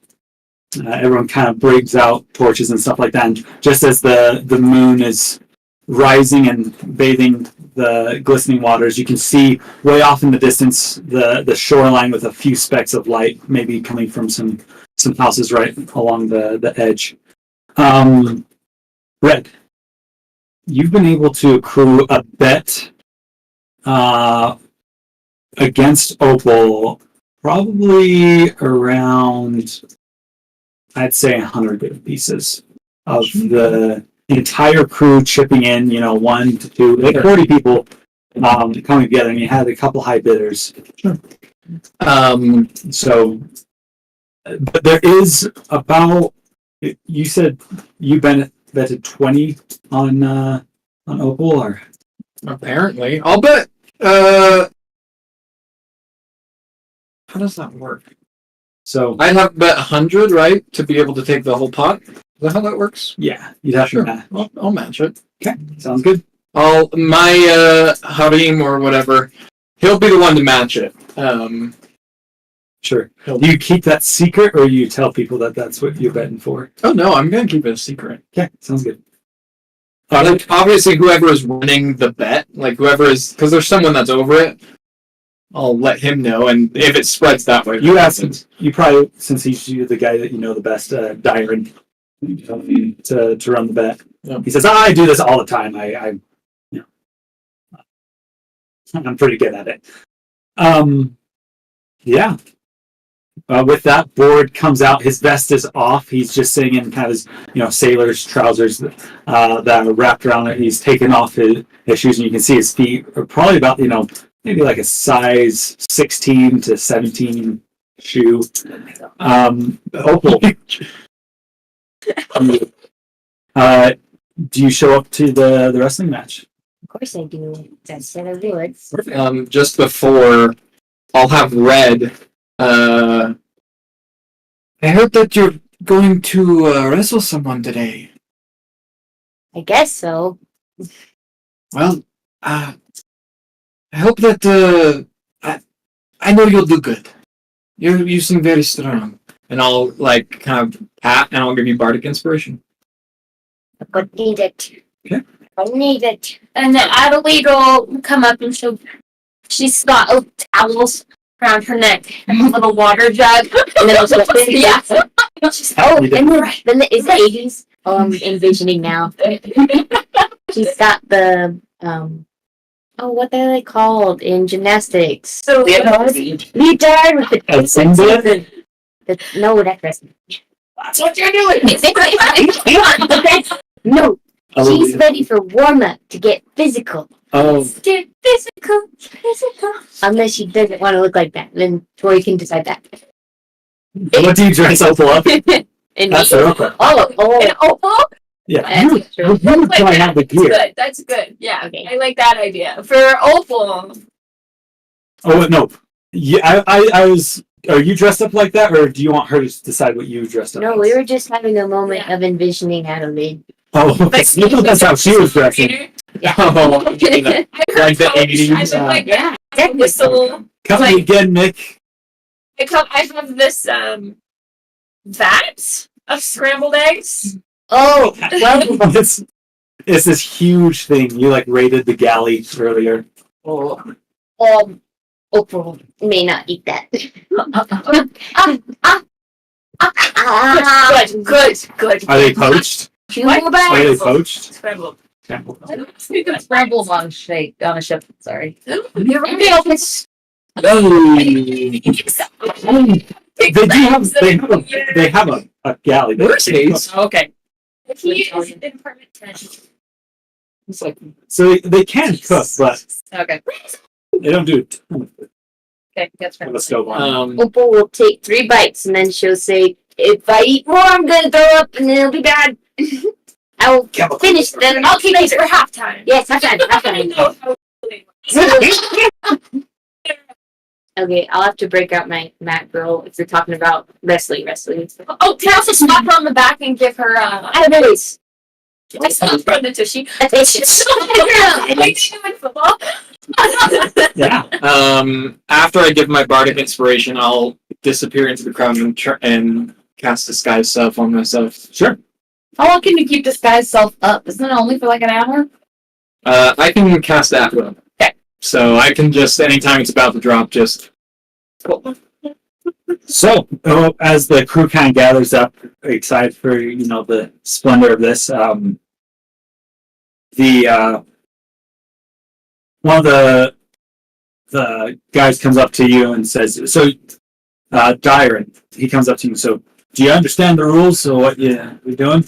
B: kind of brings out torches and stuff like that. And just as the moon is rising and bathing the glistening waters, you can see way off in the distance the shoreline with a few specks of light, maybe coming from some houses right along the edge. Red, you've been able to accrue a bet against Opal, probably around, I'd say, 100 gold pieces of the entire crew chipping in. 1 to 2, like 40 people coming together, and you had a couple high bidders.
H: Sure.
B: So, but there is about. You said you betted 20 on Opal, or
A: Apparently. I'll bet. How does that work?
B: so
A: I'd have bet 100, right? To be able to take the whole pot? Is that how that works?
B: yeah, you'd have
A: Sure.
B: to match.
A: I'll match it.
B: Okay, sounds good.
A: My Harim or whatever, he'll be the one to match it.
B: Sure. Do you keep that secret, or you tell people that that's what you're betting for?
A: Oh no, I'm gonna keep it a secret.
B: Okay, sounds good.
A: Like, obviously, whoever is running the bet, like whoever is, because there's someone that's over it, I'll let him know, and if it spreads that way,
B: You ask him. You probably, since he's the guy that you know the best, Dyron, to run the bet.
A: Yeah.
B: He says, "I do this all the time. I'm pretty good at it." Yeah. With that, board comes out. His vest is off. He's just sitting in kind of his, sailor's trousers that are wrapped around it. He's taken off his shoes, and you can see his feet are probably about, maybe like a size 16 to 17 shoe. Opal. Do you show up to the wrestling match?
I: Of course I do. That's said I would.
A: Just before, I'll have Red. I heard that you're going to wrestle someone today.
I: I guess so.
A: Well, I hope that I know you'll do good. You seem very strong, and I'll kind of pat, and I'll give you bardic inspiration.
I: I would need it.
B: Okay.
I: I need it.
E: And then Adelaide will come up and she's got towels around her neck and a little water jug.
I: And then also,
E: Yeah.
I: oh, and then it's the 80s. Oh, I'm envisioning now. She's got the what are they called in gymnastics?
E: So
I: Leotard with the
B: Singlet?
I: no, that's wrestling.
E: that's what you're doing.
I: No, she's ready for warm up to get physical.
B: Oh,
E: Get physical.
I: Unless she doesn't want to look like that, then Tori can decide that.
B: what do you dress Opal up?
I: And
B: That's the real question.
E: And Opal?
B: Yeah,
I: That's true.
B: you try out the gear.
E: Good. That's good. Yeah.
I: Okay.
E: I like that idea. For Opal.
B: Oh no, yeah, I was. Are you dressed up like that, or do you want her to decide what you dressed up?
I: No,
B: as?
I: we were just having a moment of envisioning Adelaide.
B: Oh, okay. That's how she was dressing.
I: Yeah.
A: Oh, like the 80s.
E: I look like
I: Yeah.
E: a whistle.
B: Come
E: Like-
B: again, Nick.
E: I have this vat of scrambled eggs.
I: Oh, well,
B: it's this huge thing. You raided the galley earlier.
I: Oprah may not eat that.
E: Good.
B: Are they poached?
I: What?
B: Are they poached?
E: Scrambled.
B: Okay.
F: Scrambles on a ship. Sorry.
E: You're right.
B: Oh. They have a galley.
A: Worst case.
F: Okay.
E: He is in permit 10.
A: It's like
B: So they can cook, but
F: Okay.
B: they don't do it.
F: Okay. That's
B: With
F: right.
B: a stove on.
I: Opal will take 3 bites and then she'll say, "If I eat more, I'm gonna throw up and it'll be bad." I'll finish them.
E: I'll keep these for halftime.
I: Yes, halftime. Okay, I'll have to break out my mat girl if you're talking about wrestling.
G: Oh, can I also slap her on the back and give her
I: I have it.
G: I slap her on the tushy. Football.
B: Yeah.
H: After I give my bardic inspiration, I'll disappear into the crowd and cast disguise self on myself.
B: Sure.
F: How long can you keep disguise self up? Isn't it only for like an hour?
H: I can cast that one.
F: Okay.
H: So I can just anytime it's about to drop, just
B: So, as the crew kind of gathers up, excited for the splendor of this, one of the guys comes up to you and says, "So, Dyron," he comes up to you. So, do you understand the rules? So, what you're doing?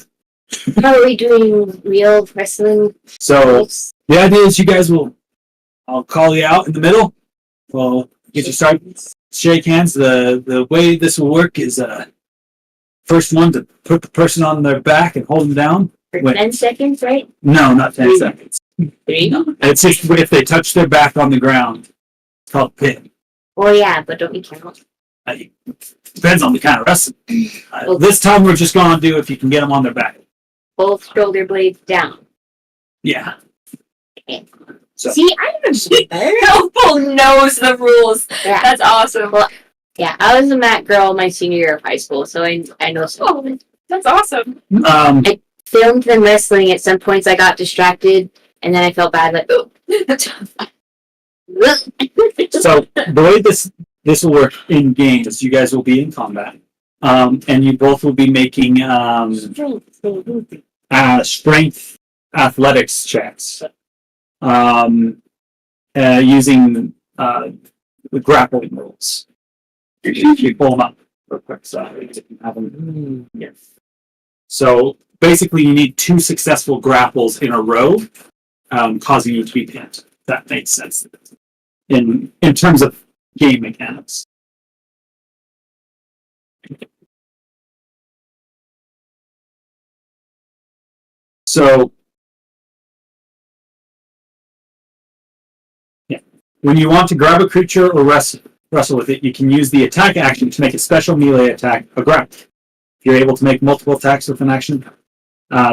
I: How are we doing real wrestling?
B: So, the idea is you guys I'll call you out in the middle. We'll get you started. Shake hands. The way this will work is first one to put the person on their back and hold them down.
I: For
B: Wait.
I: 10 seconds, right?
B: No, not 10 seconds.
I: 3?
B: It's just if they touch their back on the ground. It's called pin.
I: Oh yeah, but don't we count?
B: Depends on the kind of wrestling. This time we're just going to do if you can get them on their back.
I: Both shoulder blades down.
B: Yeah.
I: Okay.
B: So-
I: See, I remember better.
G: Helpful knows the rules.
I: Yeah.
G: That's awesome.
I: Well, yeah, I was a mat girl my senior year of high school, so I know some.
G: Oh, that's awesome.
I: Filmed them wrestling at some points. I got distracted, and then I felt bad. Like, oh.
B: So the way this will work in games, you guys will be in combat, and you both will be making strength athletics checks, using the grappling rules. If you pull them up real quick, so you can have them. Yes. So basically, you need 2 successful grapples in a row, causing you to be pinned. That makes sense in terms of game mechanics. So, yeah, when you want to grab a creature or wrestle with it, you can use the attack action to make a special melee attack, a grapple. If you're able to make multiple attacks with an action,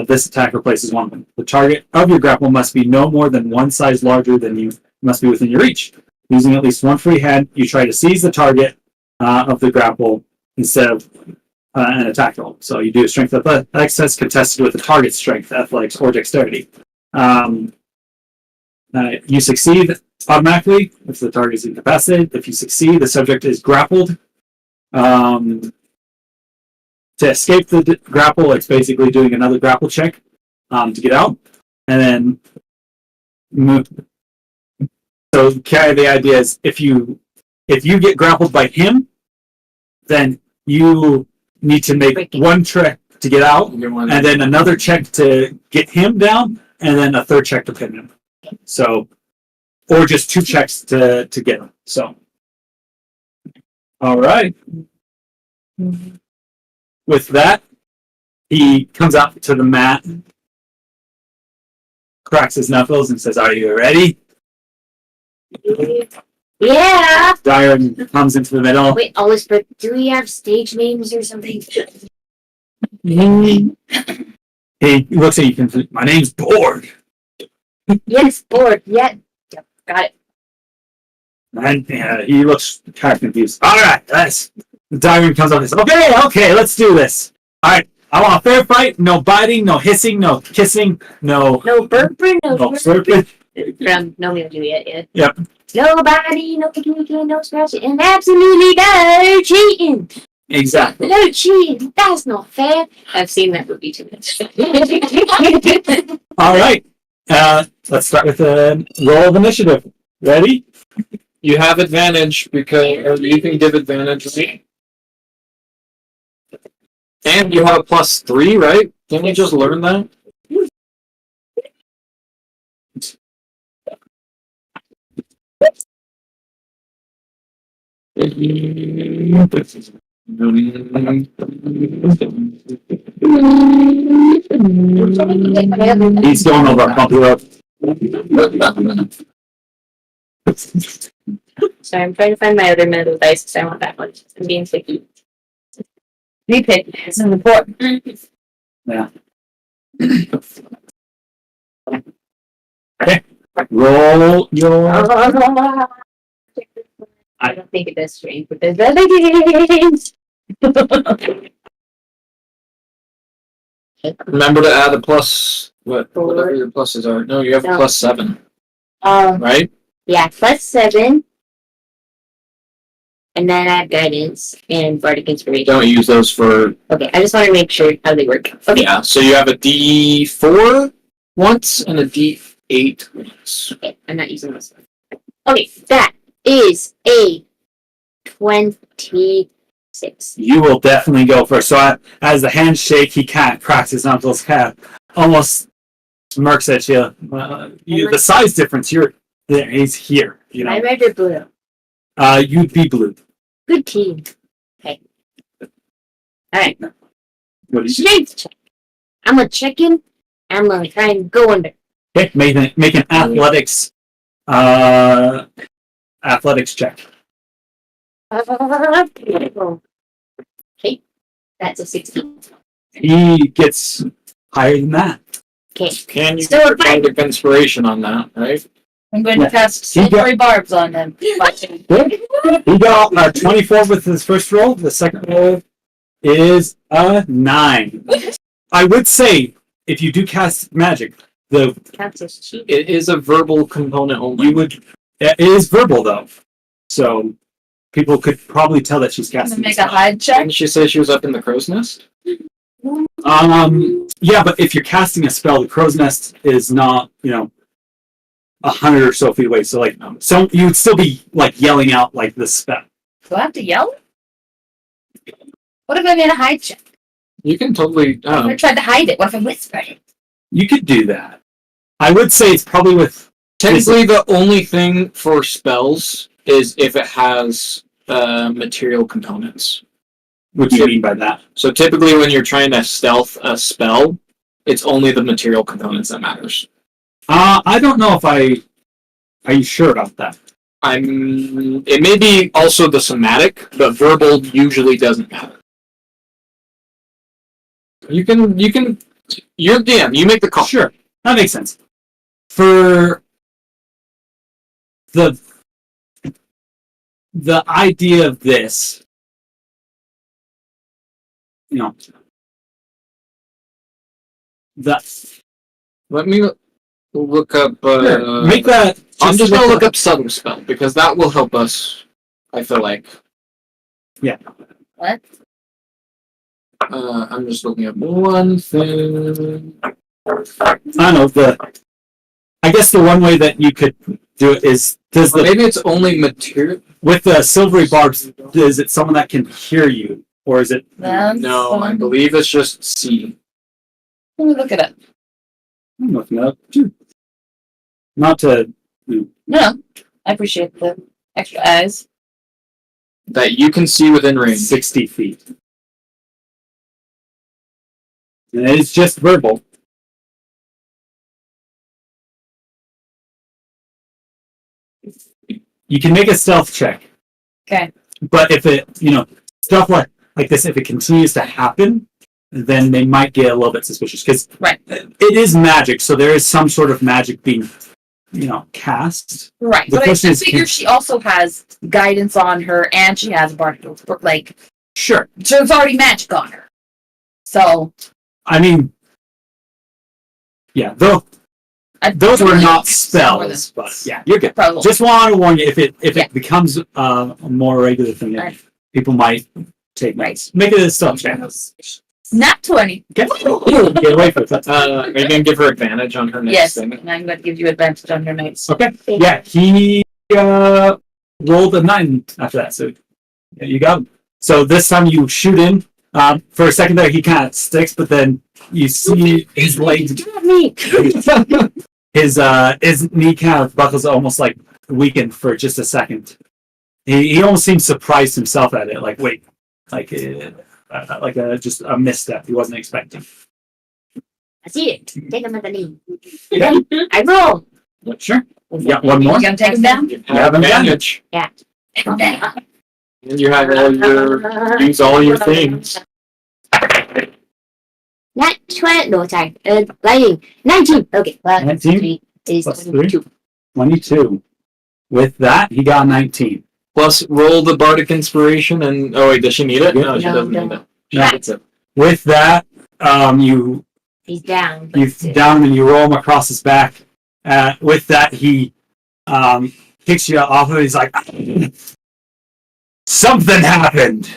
B: this attack replaces one of them. The target of your grapple must be no more than one size larger than you, must be within your reach. Using at least one free hand, you try to seize the target of the grapple instead of an attack roll. So you do a strength athletics test contested with the target's strength, athletics, or dexterity. You succeed automatically if the target is incapacitated. If you succeed, the subject is grappled. To escape the grapple, it's basically doing another grapple check to get out, and then move. So the idea is if you get grappled by him, then you need to make one check to get out, and then another check to get him down, and then a third check to pin him. So, or just 2 checks to get him. So, all right. With that, he comes out to the mat, cracks his knuckles, and says, "Are you ready?"
I: Yeah.
B: Dyron comes into the middle.
I: Wait, I'll whisper. Do we have stage names or something?
B: He looks at you confused. "My name's Borg."
I: Yes, board. Yeah. Yep, got it.
B: And he looks kind of confused. "All right, Dyron comes up and says, Okay, let's do this. All right, I want a fair fight. No biting, no hissing, no kissing, no
I: burping, no
B: slurping."
I: From No Meal Juliet, yeah.
B: Yep.
I: Nobody, no kicking, no scratching, and absolutely no cheating.
B: Exactly.
I: No cheating. That's not fair. I've seen that movie too much.
B: All right. Let's start with a roll of initiative. Ready?
H: you have advantage because you can give advantage. And you have a +3, right? Didn't you just learn that?
B: He's going over a bumpy road.
I: Sorry, I'm trying to find my other metal dice because I want that one. I'm being picky. Repick. It's important.
B: Roll your.
I: I don't think it does strange, but there's other games.
H: Remember to add a plus, whatever your pluses are. No, you have
I: No.
H: +7,
I: Um,
H: right?
I: yeah, +7. And then I have guidance and bardic inspiration.
H: Don't use those for,
I: Okay, I just want to make sure how they work. Okay,
H: yeah, so you have a D4 once and a D8 once.
I: okay, I'm not using this one. Okay, that is a 26.
B: You will definitely go first. So as the handshake, he kind of cracks his knuckles, kind of almost smirks at you. The size difference, he's here. You
I: My
B: know,
I: red or blue?
B: you'd be blue.
I: Good team. Okay. Alright,
B: What do you
I: strength check. I'm gonna check in. I'm gonna try and go under.
B: Okay, make an athletics check.
I: Okay, that's a 16.
B: He gets higher than that.
I: Okay,
H: Can you
I: Still
H: get bardic inspiration on that, right?
F: I'm going to cast
B: He got-
F: silvery barbs on them.
B: He got a 24 with his first roll. The second roll is a 9. I would say if you do cast magic,
I: counts as cheap.
H: It is a verbal component only.
B: it is verbal though, so people could probably tell that she's
F: I'm
B: casting.
F: gonna make
B: this
F: a hide check.
H: Didn't she say she was up in the crow's nest?
B: Yeah, but if you're casting a spell, the crow's nest is not 100 or so feet away. So so you would still be like yelling out like the spell.
F: Do I have to yell? What if I made a hide check?
H: You can totally,
F: What if I tried to hide it? What if I whispered it?
B: You could do that. I would say it's probably with.
H: technically the only thing for spells is if it has material components.
B: What do you mean by that?
H: So typically when you're trying to stealth a spell, it's only the material components that matters.
B: I don't know if Are you sure about that?
H: It may be also the somatic, but verbal usually doesn't matter. You're DM, you make the call.
B: Sure, that makes sense. For the idea of this,
H: Let me look up.
B: make that.
H: I'm just gonna look up subtle spell because that will help us. I feel like.
F: What?
H: I'm just looking up one thing.
B: I don't know. I guess the one way that you could do it is
H: Maybe it's only material.
B: with the silvery barbs. Is it someone that can hear you, or is it?
H: No, I believe it's just C.
F: Let me look it up.
B: I'm looking up. Not to.
F: No, I appreciate the extra eyes.
H: That you can see within range.
B: 60 feet. And it's just verbal. You can make a stealth check.
F: Okay.
B: But if it, stuff like this, if it continues to happen, then they might get a little bit suspicious. Because
F: Right.
B: it is magic, so there is some sort of magic being, cast.
F: Right.
B: The
F: But I
B: question is,
F: figure she also has guidance on her and she has a bardic,
B: Sure.
F: so it's already magic on her. So.
B: I mean, yeah, those were not spells, but yeah, you're good.
F: Probably.
B: Just want to warn you, if
F: Yeah.
B: it becomes a more regular thing,
F: Right.
B: people might take notes. Make it a stealth check.
F: Not 20.
B: Get away from that.
H: Are you gonna give her advantage on her next
F: Yes,
H: thing?
F: and I'm going to give you advantage on your notes.
B: Okay. Yeah, he rolled a 9 after that, so yeah, you got him. So this time you shoot in. For a second there, he kind of sticks, but then you see his legs. His knee kind of buckles almost like weakened for just a second. He almost seems surprised himself at it. Like, wait, just a misstep he wasn't expecting.
I: I see it. Take him at the knee.
B: Yeah.
I: I roll.
B: Sure. You got one more?
F: You gonna take him down?
H: You have advantage.
I: Yeah.
H: And you have all your use all your things.
I: Not 20. No, sorry. Lighting. 19. Okay. Well,
B: 19?
I: 3 is
B: Plus 3?
I: 22.
B: 22. With that, he got 19.
H: Plus, roll the bardic inspiration, and oh wait, does she need it? No, she
I: No,
H: doesn't
I: no.
H: need it. That's it.
B: With that, you
I: He's down. but
B: you
I: still.
B: down and you roll him across his back. With that, he kicks you off of it. He's like, something happened.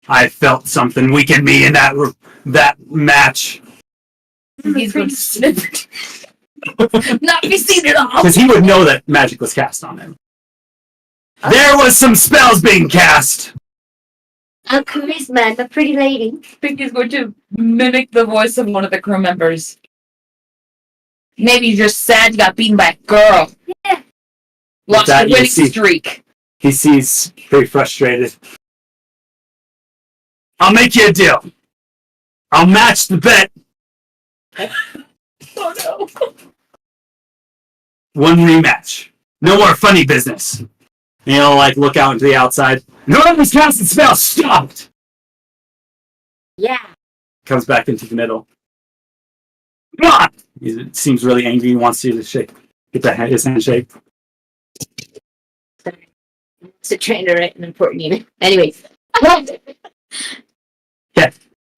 B: I felt something weaken me in that match.
F: He's going to snip. Not be seen at all.
B: Because he would know that magic was cast on him. There was some spells being cast.
I: I'm Charisma. I'm a pretty lady.
F: I think he's going to mimic the voice of one of the crew members. Maybe you're just sad you got beaten by a girl.
I: Yeah.
F: Lost
B: That
F: the
B: you
F: winning
B: see.
F: streak.
B: He sees pretty frustrated. I'll make you a deal. I'll match the bet.
F: Oh no.
B: One rematch. No more funny business. And he'll like look out into the outside. Whoever's casting spell stopped.
I: Yeah.
B: Comes back into the middle. Come on! He seems really angry. He wants you to shake. Get his hand shake.
I: So trying to write an important email. Anyways.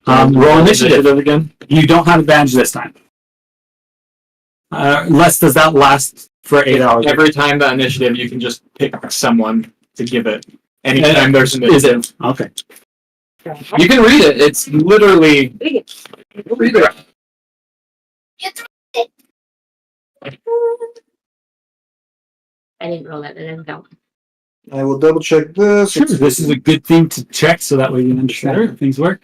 B: Roll initiative.
H: again.
B: You don't have advantage this time. Unless does that last for 8 hours?
H: Every time that initiative, you can just pick someone to give it. Anytime there's an
B: Is
H: initiative.
B: it? Okay.
H: You can read it. It's literally. Read it.
I: I didn't roll that. I didn't know.
D: I will double check this.
B: Sure. This is a good thing to check so that way you can understand
H: Sure.
B: how things work.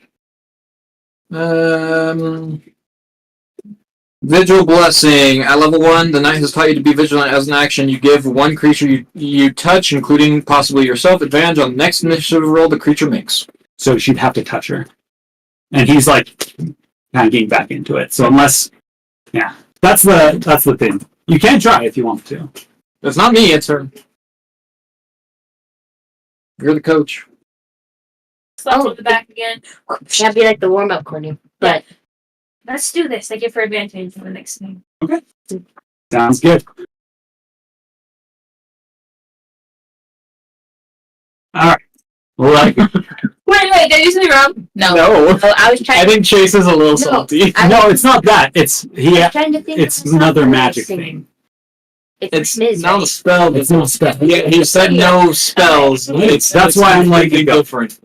H: Vigil Blessing. At level 1, the knight has taught you to be vigilant as an action. You give one creature you touch, including possibly yourself, advantage on the next initiative roll the creature makes.
B: So she'd have to touch her. And he's like kind of getting back into it. So unless that's the thing. You can try if you want to.
H: It's not me, it's her. You're the coach.
E: Slap on the back again.
I: That'd be like the warm up corner. But
E: Let's do this. I give her advantage for the next thing.
B: Sounds good. Alright. Well,
E: Wait, did you say wrong?
F: No.
H: No.
I: oh, I was
H: I
I: trying.
H: think Chase is a little salty.
B: no, it's not that. It's
I: Trying to think.
B: it's
I: of a
B: another
I: song
B: magic
I: singing.
B: thing.
I: It's
H: It's
I: Miz,
H: not a
I: right?
H: spell.
B: It's no spell.
H: Yeah, he said no spells.
B: That's why I'm like,
H: completely different.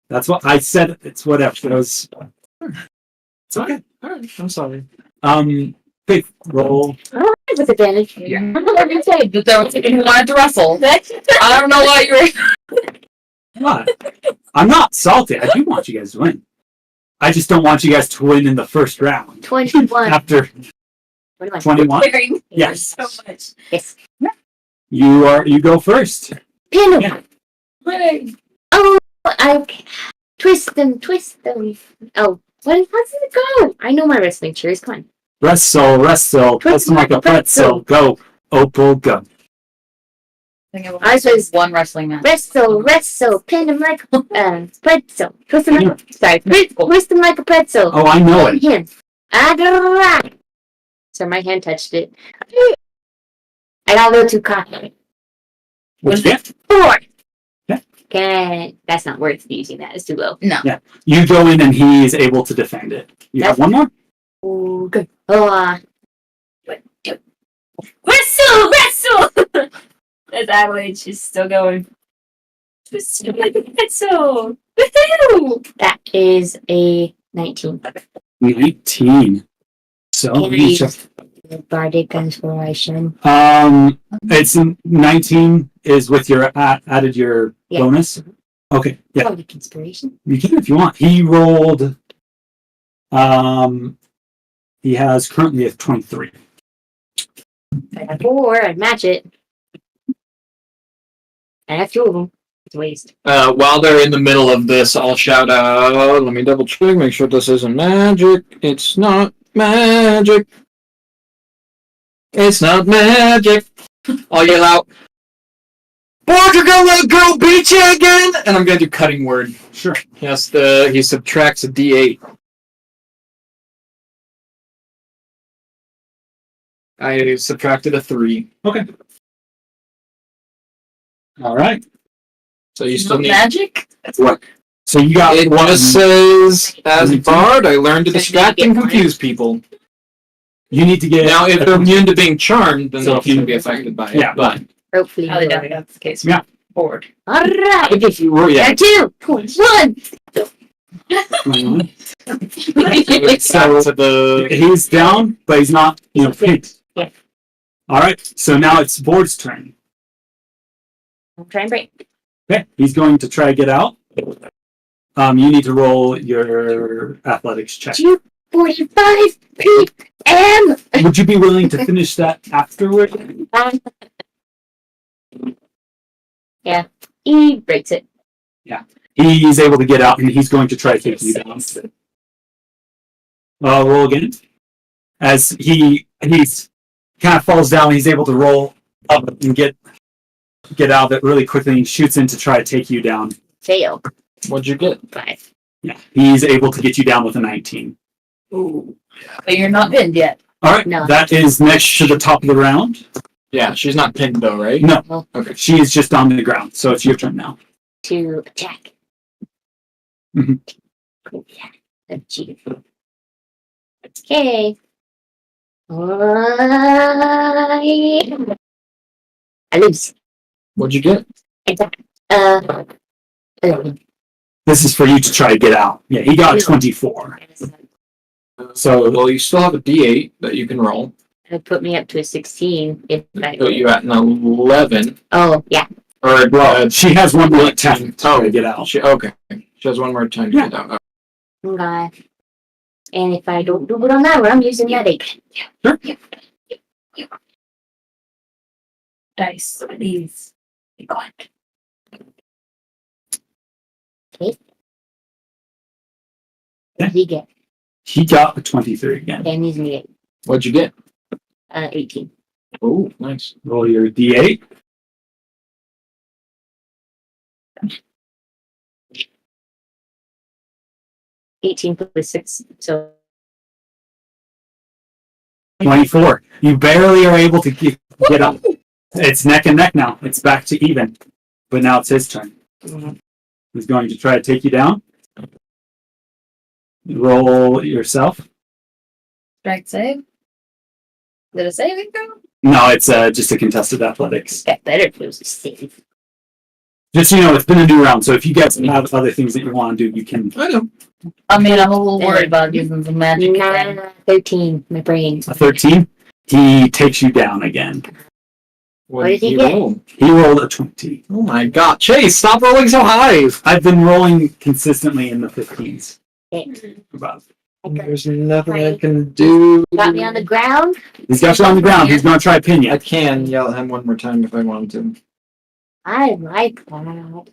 B: That's what I said. It's whatever. It was. It's okay.
H: Alright, I'm sorry.
B: Big roll.
I: With advantage.
F: Yeah. I'm not gonna say that there was someone who wanted to wrestle. I don't know why you're.
B: What? I'm not salty. I do want you guys to win. I just don't want you guys to win in the first round.
I: 21.
B: After 21.
E: Very
B: Yes.
E: so much.
I: Yes.
B: You go first.
I: Pin him.
B: Yeah.
E: Wait.
I: Oh, I twist them. Oh, how's it go? I know my wrestling cheers. Come on.
B: Wrestle. Twist them like a pretzel. Go. Opal, go.
I: I was
F: One wrestling match.
I: wrestle, pin him like a pretzel. Twist him like twist him like a pretzel.
B: Oh, I know
I: Pin
B: it.
I: him. Ah, so my hand touched it. I got a little too cocky.
B: What's it?
I: 4.
B: Yeah.
I: Okay, that's not worth using that. It's too low.
F: No.
B: Yeah. You go in and he is able to defend it. You have one more?
I: Oh, good. Oh,
E: Wrestle! As Avalanche is still going. Twist like a pencil. Woohoo!
I: that is a 19.
B: 19. So
I: Can I
B: each
I: use Bardic Inspiration?
B: it's 19 is with your added your
I: Yeah.
B: bonus. Okay, yeah,
I: Bardic Inspiration.
B: you can if you want. He rolled. He has currently a 23.
I: I have 4. I'd match it. I have 2 of them. It's a waste.
H: While they're in the middle of this, I'll shout out. Let me double check, make sure this isn't magic. It's not magic. It's not magic. I'll yell out, board, you're gonna let a girl beat you again? And I'm gonna do cutting word.
B: Sure.
H: He subtracts a D8. I subtracted a 3.
B: Okay. All right.
H: So you still need...
F: magic?
B: What? So you got
H: It
B: one.
H: just says, as a bard, I learned to distract and confuse people.
B: You need to get
H: Now, if they're immune to being charmed, then
B: So
H: they
B: if you-
H: shouldn't be affected by it.
B: Yeah.
H: But
I: Hopefully.
F: Oh, yeah, that's the case.
B: Yeah.
F: Board.
I: Alright.
H: if you were, yeah.
I: Got 2. 1.
B: Mhm.
H: So to the...
B: He's down, but he's not, pinned.
I: Yeah.
B: All right. So now it's Board's turn.
I: I'll try and break.
B: Okay. He's going to try to get out. You need to roll your athletics check.
I: 245 p.m.
B: Would you be willing to finish that afterward?
I: Yeah. He breaks it.
B: He's able to get out, and he's going to try to take you down. Roll again. As he's kind of falls down, he's able to roll up and get out of it really quickly and shoots in to try to take you down.
I: Fail.
H: What'd you get?
I: 5.
B: Yeah, he's able to get you down with a 19.
F: Ooh. But you're not pinned yet.
B: All right,
I: No.
B: that is next to the top of the round.
H: Yeah, she's not pinned though, right?
B: No,
H: Okay.
B: she is just on the ground, so it's your turn now.
I: To attack.
B: Mhm.
I: Yeah. That's cheated. Okay. I lose.
H: What'd you get?
I: Uh,
B: This is for you to try to get out. Yeah, he got 24. So
H: Well, you still have a D8 that you can roll.
I: It put me up to a 16. If I,
H: Put you at an 11.
I: oh, yeah.
H: Or,
B: she has one more attack to try to get out.
H: Okay. She has one more time to get out.
I: Okay. And if I don't do it on that one, I'm using that 8.
B: Sure.
F: Dice, please. Be quiet.
I: What did he get?
B: He got a 23 again.
I: Okay, I'm using the 8.
H: What'd you get?
I: 18.
H: Oh, nice.
B: Roll your D8.
I: +18, 6. So
B: 24. You barely are able to get up. It's neck and neck now. It's back to even. But now it's his turn. He's going to try to take you down. Roll yourself.
F: Strike save? Is it a saving throw?
B: No, it's just a contested athletics.
I: got better if it was a save.
B: Just so you know, it's been a new round, so if you guys have other things that you want to do, you can.
H: I know.
F: I mean, I'm a little worried about using some magic.
I: 13. My brain.
B: A 13. He takes you down again.
I: What did he get?
H: roll?
B: He rolled a 20.
H: Oh my god. Chase, stop rolling so high!
B: I've been rolling consistently in the 15s.
I: Okay.
B: Above.
H: There's nothing I can do.
I: Got me on the ground.
B: He's got you on the ground. He's going to try to pin
H: I
B: you.
H: can yell at him one more time if I want to.
I: I like that.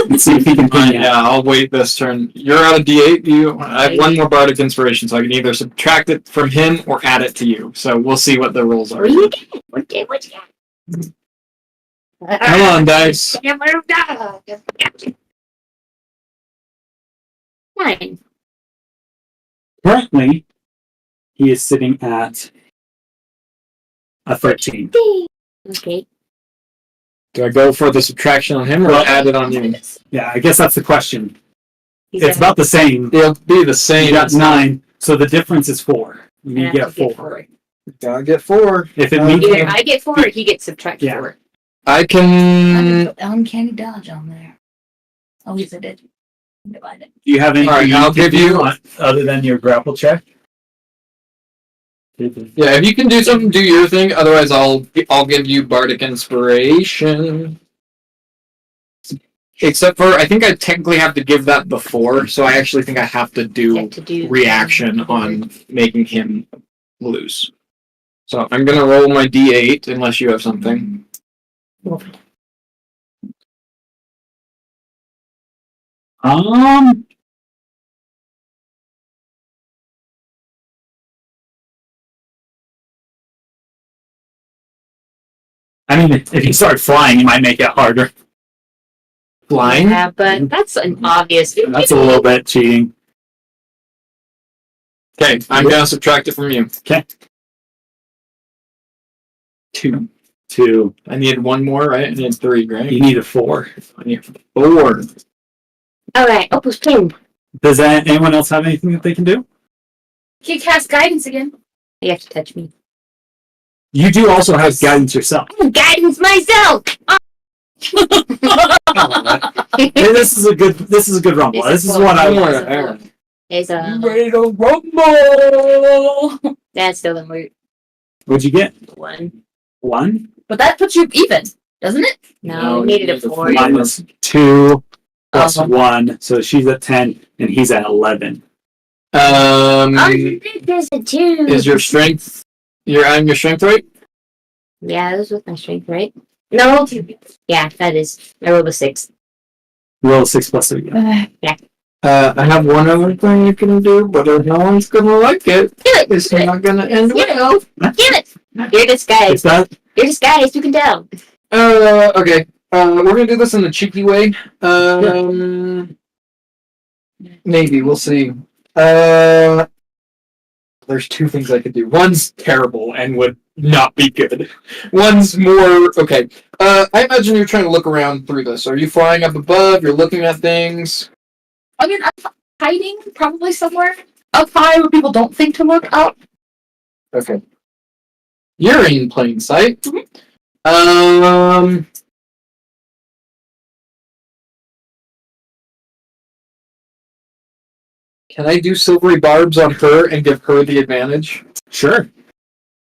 B: Let's see if he can pin you.
H: Yeah, I'll wait this turn. You're out of D8. I have one more bardic inspiration, so I can either subtract it from him or add it to you. So we'll see what the rolls are.
I: What do you get? What you got?
H: Come on, dice.
I: 9.
B: Currently, he is sitting at a 13.
I: Okay.
H: Do I go for the subtraction on him or add it on you?
B: Yeah, I guess that's the question.
I: He's
B: It's about the same.
H: They'll be the same.
B: You got 9, so the difference is 4. You need to get
I: get
B: 4.
H: Gotta get 4.
B: If it means
I: Either I get 4 or he gets subtract
B: Yeah.
I: 4.
H: I can.
F: Uncanny dodge on there. Oh, yes, I did. Divide it.
B: do you have anything
H: Alright, I'll
B: you can
H: give you-
B: do other than your grapple check?
H: Yeah, if you can do something, do your thing. Otherwise, I'll give you bardic inspiration. Except for, I think I technically have to give that before, so I actually think I have to do reaction on making him lose. So I'm gonna roll my D8 unless you have something.
B: Um, I mean, if you start flying, you might make it harder.
H: Flying?
I: Yeah, but that's an obvious.
B: That's a little bit cheating.
H: Okay, I'm gonna subtract it from you.
B: Okay.
H: 2.
B: 2.
H: I need one more, right? I need 3, right?
B: You need a 4.
H: I need 4.
I: Alright, Opus King.
B: Does anyone else have anything that they can do?
G: He cast guidance again.
I: You have to touch me.
B: You do also have guidance yourself.
I: I'm guidance myself!
B: Hey, this is a good rumble. This is what I want.
I: It's a.
H: Ready to rumble!
I: That still doesn't work.
B: What'd you get?
I: 1.
B: 1?
F: But that puts you even, doesn't it?
I: No, we needed a 4.
B: Minus 2 plus
F: Uh-huh.
B: 1. So she's at 10 and he's at 11.
I: There's a 2.
H: Is your strength? Your strength right?
I: Yeah, this was my strength, right? No. Yeah, that is. I rolled a 6.
B: Roll 6 plus 3. Yeah.
H: I have one other thing you can do, but if no one's gonna like it,
I: Do it!
H: it's not gonna end well.
I: Give it! You're disguised.
B: It's that.
I: You're disguised, you can tell.
H: Okay. We're gonna do this in a cheeky way. Maybe we'll see. There's 2 things I could do. One's terrible and would not be good. One's more okay. I imagine you're trying to look around through this. Are you flying up above? You're looking at things.
F: I mean, I'm hiding probably somewhere up high where people don't think to look up.
H: Okay. You're in plain sight. Can I do silvery barbs on her and give her the advantage?
B: Sure.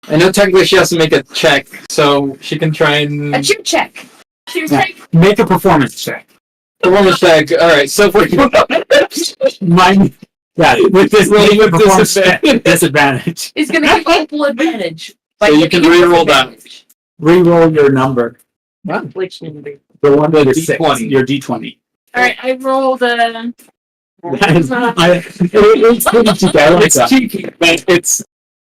H: I know technically she has to make a check, so she can try and
F: A chip check.
B: Yeah. Make a performance check.
H: performance check. All right, silvery barbs.
B: Mine. Yeah, with this
H: Roll
B: make a
H: with
B: performance check.
H: disadvantage.
B: Disadvantage.
F: He's gonna give you full advantage.
H: So you can re-roll that.
B: Reroll your number.
I: Which number?
B: The one that
H: The
B: is 6.
H: D20.
B: Your D20.
F: Alright, I rolled a.
B: It's pretty cheeky. I like
H: It's
B: that.
H: cheeky,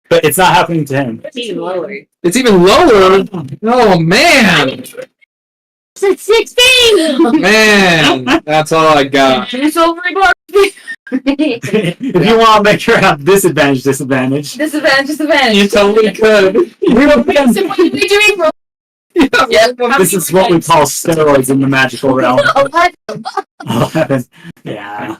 B: But it's not happening to him.
I: It's even lower.
H: it's even lower. Oh man,
I: It's at 16!
H: man, that's all I got.
F: Two silvery bars.
B: If you want to make her have disadvantage.
F: Disadvantage.
H: You totally could.
F: So what are we doing? Roll. Yep.
B: This is what we call steroids in the magical realm. 11. Yeah.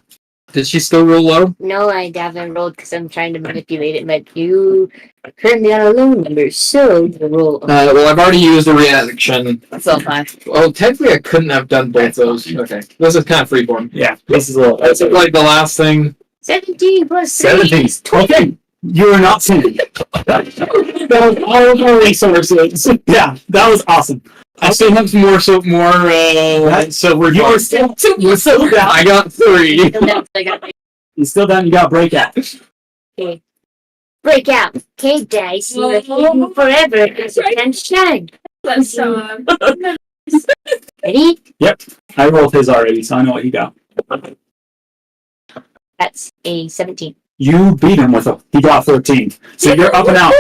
H: Did she still roll low?
I: No, I haven't rolled because I'm trying to manipulate it, but you are currently on a low number, so you roll.
H: Well, I've already used a reaction.
F: That's all fine.
H: Oh, technically, I couldn't have done both those. Okay, this is kind of freeborn.
B: Yeah. This is a little.
H: That's like the last thing.
I: 17 plus 3.
B: 17. Okay. You are not sinning. That was all of our resources. Yeah, that was awesome.
H: I still have some more. So we're
B: You are still down.
H: I got 3.
B: You're still down. You got breakout.
I: Okay. Break out. Cave dice. You are hidden forever as you can shine.
G: That's
I: Ready?
B: I rolled his already, so I know what you got.
I: That's a 17.
B: You beat him with a. He got 14. So you're up and out.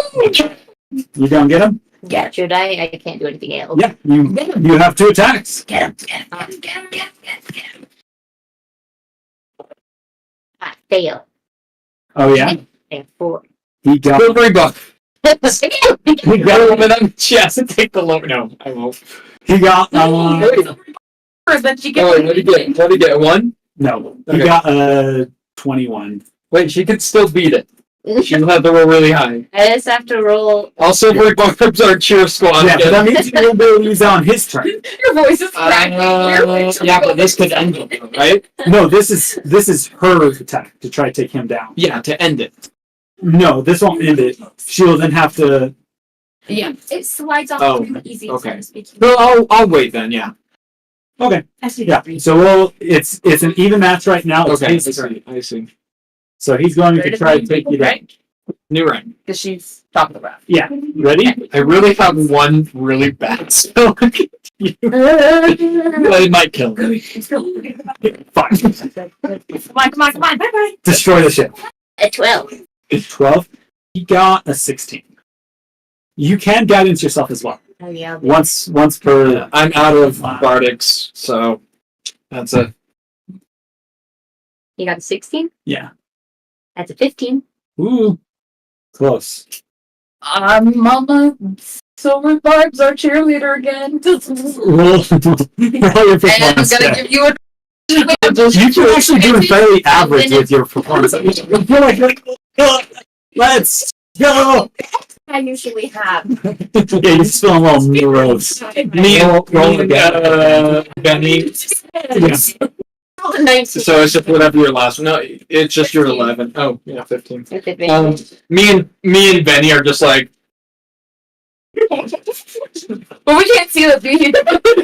B: You gonna get him?
I: Yeah, should I? I can't do anything else.
B: Yeah. You have 2 attacks.
I: Get him. I fail.
B: Oh yeah.
I: I have 4.
B: He got.
H: Silvery buff.
B: He
H: Got a
B: got.
H: little bit on the chest and take the low. No, I won't.
B: He got.
F: Then she
H: Oh, what did he get? What did he get? 1?
B: No. He
H: Okay.
B: got 21.
H: Wait, she could still beat it. She'll have to roll really high.
I: I just have to roll.
H: All silvery barbs are cheer squad.
B: Yeah, but that means you won't be able to use that on his turn.
F: Your voice is cracking.
H: Yeah, but this could end it, right?
B: No, this is her attack to try to take him down.
H: Yeah, to end it.
B: No, this won't end it. She'll then have to.
F: Yeah.
G: It slides off
H: Oh,
G: really easy.
H: okay.
G: Speaking.
H: No, I'll wait then. Yeah.
B: Okay.
G: I see.
B: Yeah. So it's an even match right now. It's
H: Okay.
B: his turn.
H: I see.
B: So he's going to try to take you down.
H: New rank.
F: Because she's top of the round.
B: Yeah. Ready?
H: I really have one really bad spell. Well, it might kill me.
B: Fine.
F: Come on. Bye.
B: Destroy the ship.
I: A 12.
B: 12. He got a 16. You can guidance yourself as well.
I: Oh yeah.
B: Once per.
H: I'm out of bardics, so that's a
I: You got a 16?
B: Yeah.
I: That's a 15.
B: Ooh. Close.
F: Mama Silver Barb's our cheerleader again.
B: Roll your
F: And I'm
B: performance
F: gonna
B: check.
F: give you a.
B: You're actually doing fairly average with your performance. I feel like, let's go.
I: I usually have.
B: Yeah, you're still a little neuros.
H: Benny.
B: Yes.
I: 19.
H: So it's just whatever your last one. No, it's just your 11. Oh, yeah, 15. Me and Benny are just like,
F: But we can't see the view.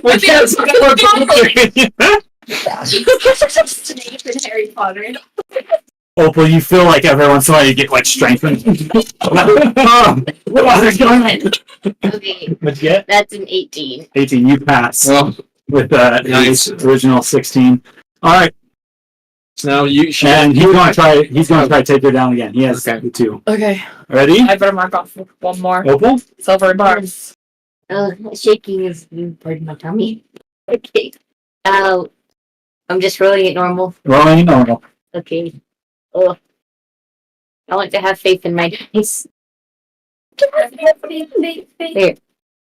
H: we can't
G: Snape and Harry Potter.
B: Opal, you feel like every once in a while you get like strengthened. What's going on?
I: Okay,
B: What'd you get?
I: that's an 18.
B: 18, you pass
H: well,
B: with
H: Nice.
B: his original 16. All right,
H: now you should.
B: and he's going to try. He's going to try to take her down again. He has
H: Okay.
B: the 2.
F: Okay,
B: Ready?
F: I better mark off one more.
B: Opal.
F: Silver Barbs.
I: Shaking is part of my tummy. Okay. I'm just rolling it normal.
B: Rolling normal.
I: Okay. Oh. I like to have faith in my dice. Here.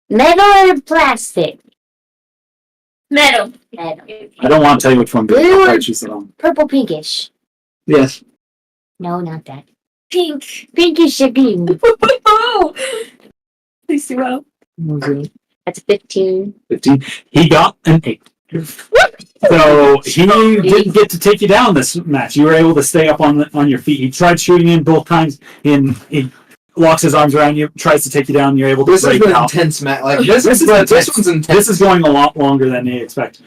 I: Metal or plastic?
G: Metal.
I: Metal.
B: I don't want to tell you which one. But
I: Blue or-
B: I'll choose it on.
I: Purple pinkish.
H: Yes.
I: No, not that.
G: Pink.
I: Pinkish green.
G: Please do well.
I: That's a 15.
B: 15. He got an 8. So he didn't get to take you down this match. You were able to stay up on your feet. He tried shooting in both times. He locks his arms around you, tries to take you down. You're able to
H: This is
B: break
H: an
B: out.
H: intense match. Like this
B: This
H: one's intense.
B: This is going a lot longer than they expect.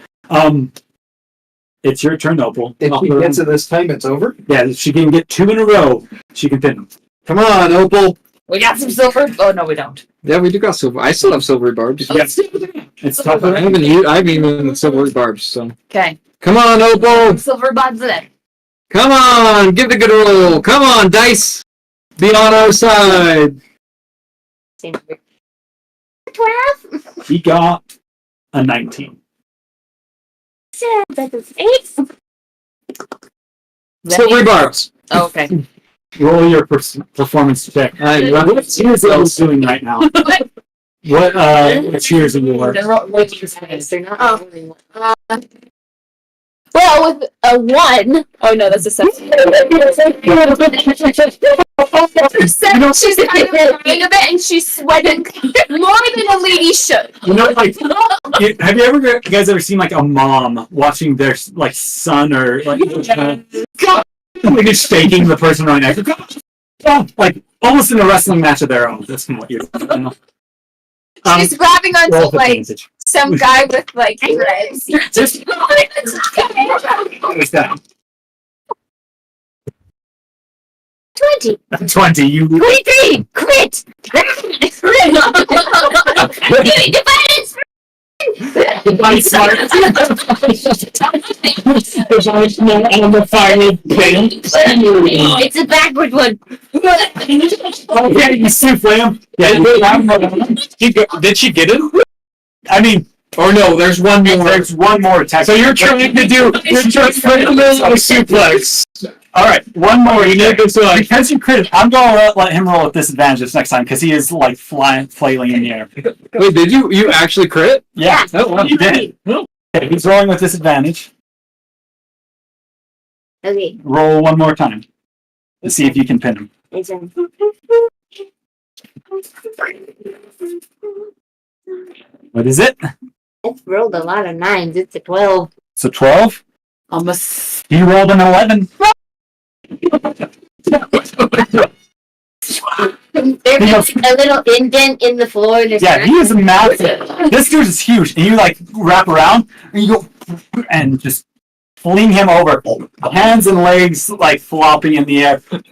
B: It's your turn, Opal.
H: If he gets it this time, it's over.
B: Yeah, if she can get 2 in a row, she can pin him.
H: Come on, Opal.
F: We got some silver. Oh no, we don't.
H: Yeah, we do got silver. I still have silvery barbs.
B: Yes. It's tough.
H: I haven't even silvery barbs. So
F: Okay,
H: come on, Opal.
F: Silver Barbs in.
H: Come on, give it a good roll. Come on, dice. Be on our side.
I: 12?
B: He got a 19.
I: That's an 8.
H: Silvery barbs.
F: Oh, okay.
B: Roll your performance check. What cheers are you doing right now? What cheers are you working?
I: They're not.
E: Well, with a 1. Oh no, that's a 7.
G: She's kind of crying a bit and she's sweating more than a lady should.
B: You know, like, have you guys ever seen like a mom watching their like son or like like just shaking the person right next to them? Like almost in a wrestling match of their own. That's what you're doing.
G: She's grabbing
B: Roll
G: onto
B: for
G: like
B: advantage.
G: some guy with like dreads.
B: Just what's that?
I: 20.
B: 20. You
I: 23! Crit!
B: Divine smart. On the final pin.
I: It's a backward one.
B: Okay, you souffle him. Yeah, did she get it? I mean,
H: Or no, there's one more.
B: there's one more attack.
H: So you're trying to do. You're trying to do a suplex.
B: All right, one more. You need this one. Because you crit, I'm gonna let him roll at disadvantage this next time because he is like flailing in the air.
H: Wait, did you actually crit?
B: Yeah, you did. Okay, he's rolling with disadvantage.
I: Okay.
B: Roll one more time to see if you can pin him.
I: It's a...
B: What is it?
I: It's rolled a lot of 9s. It's a 12.
B: It's a 12.
F: Almost.
B: He rolled an 11.
I: There's a little indent in the floor.
B: Yeah, he is massive. This dude is huge. And you like wrap around and you go and just fling him over. Hands and legs like flopping in the air. Kind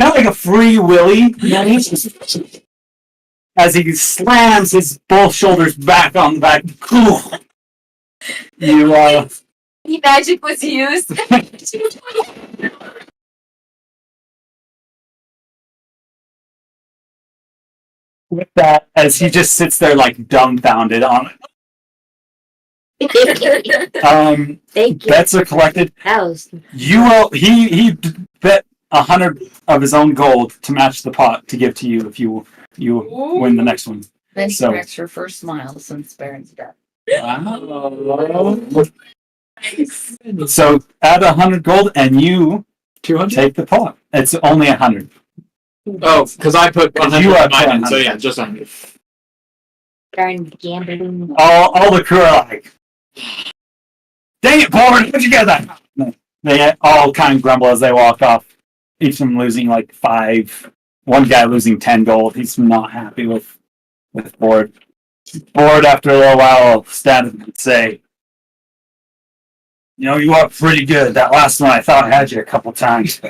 B: of like a free willy. As he slams his both shoulders back on the back. You
G: Magic was used.
B: with that, as he just sits there like dumbfounded on
I: Thank you.
B: bets are collected.
I: That was
B: You will he bet 100 of his own gold to match the pot to give to you if you win the next one.
F: Then
B: So-
F: corrects her first smile since Baron's death.
B: So add 100 gold and you
H: 200?
B: take the pot. It's only 100.
H: Oh, because I put 100
B: You are
H: in mine, in, so
B: 100.
H: yeah, just 100.
I: darn gambling.
B: All the crew are like, dang it, Board, how'd you get that? They all kind of grumble as they walk off. Each of them losing like 5. One guy losing 10 gold. He's not happy with Board. Board, after a little while, will stand up and say, you know, you are pretty good. That last one, I thought I had you a couple times.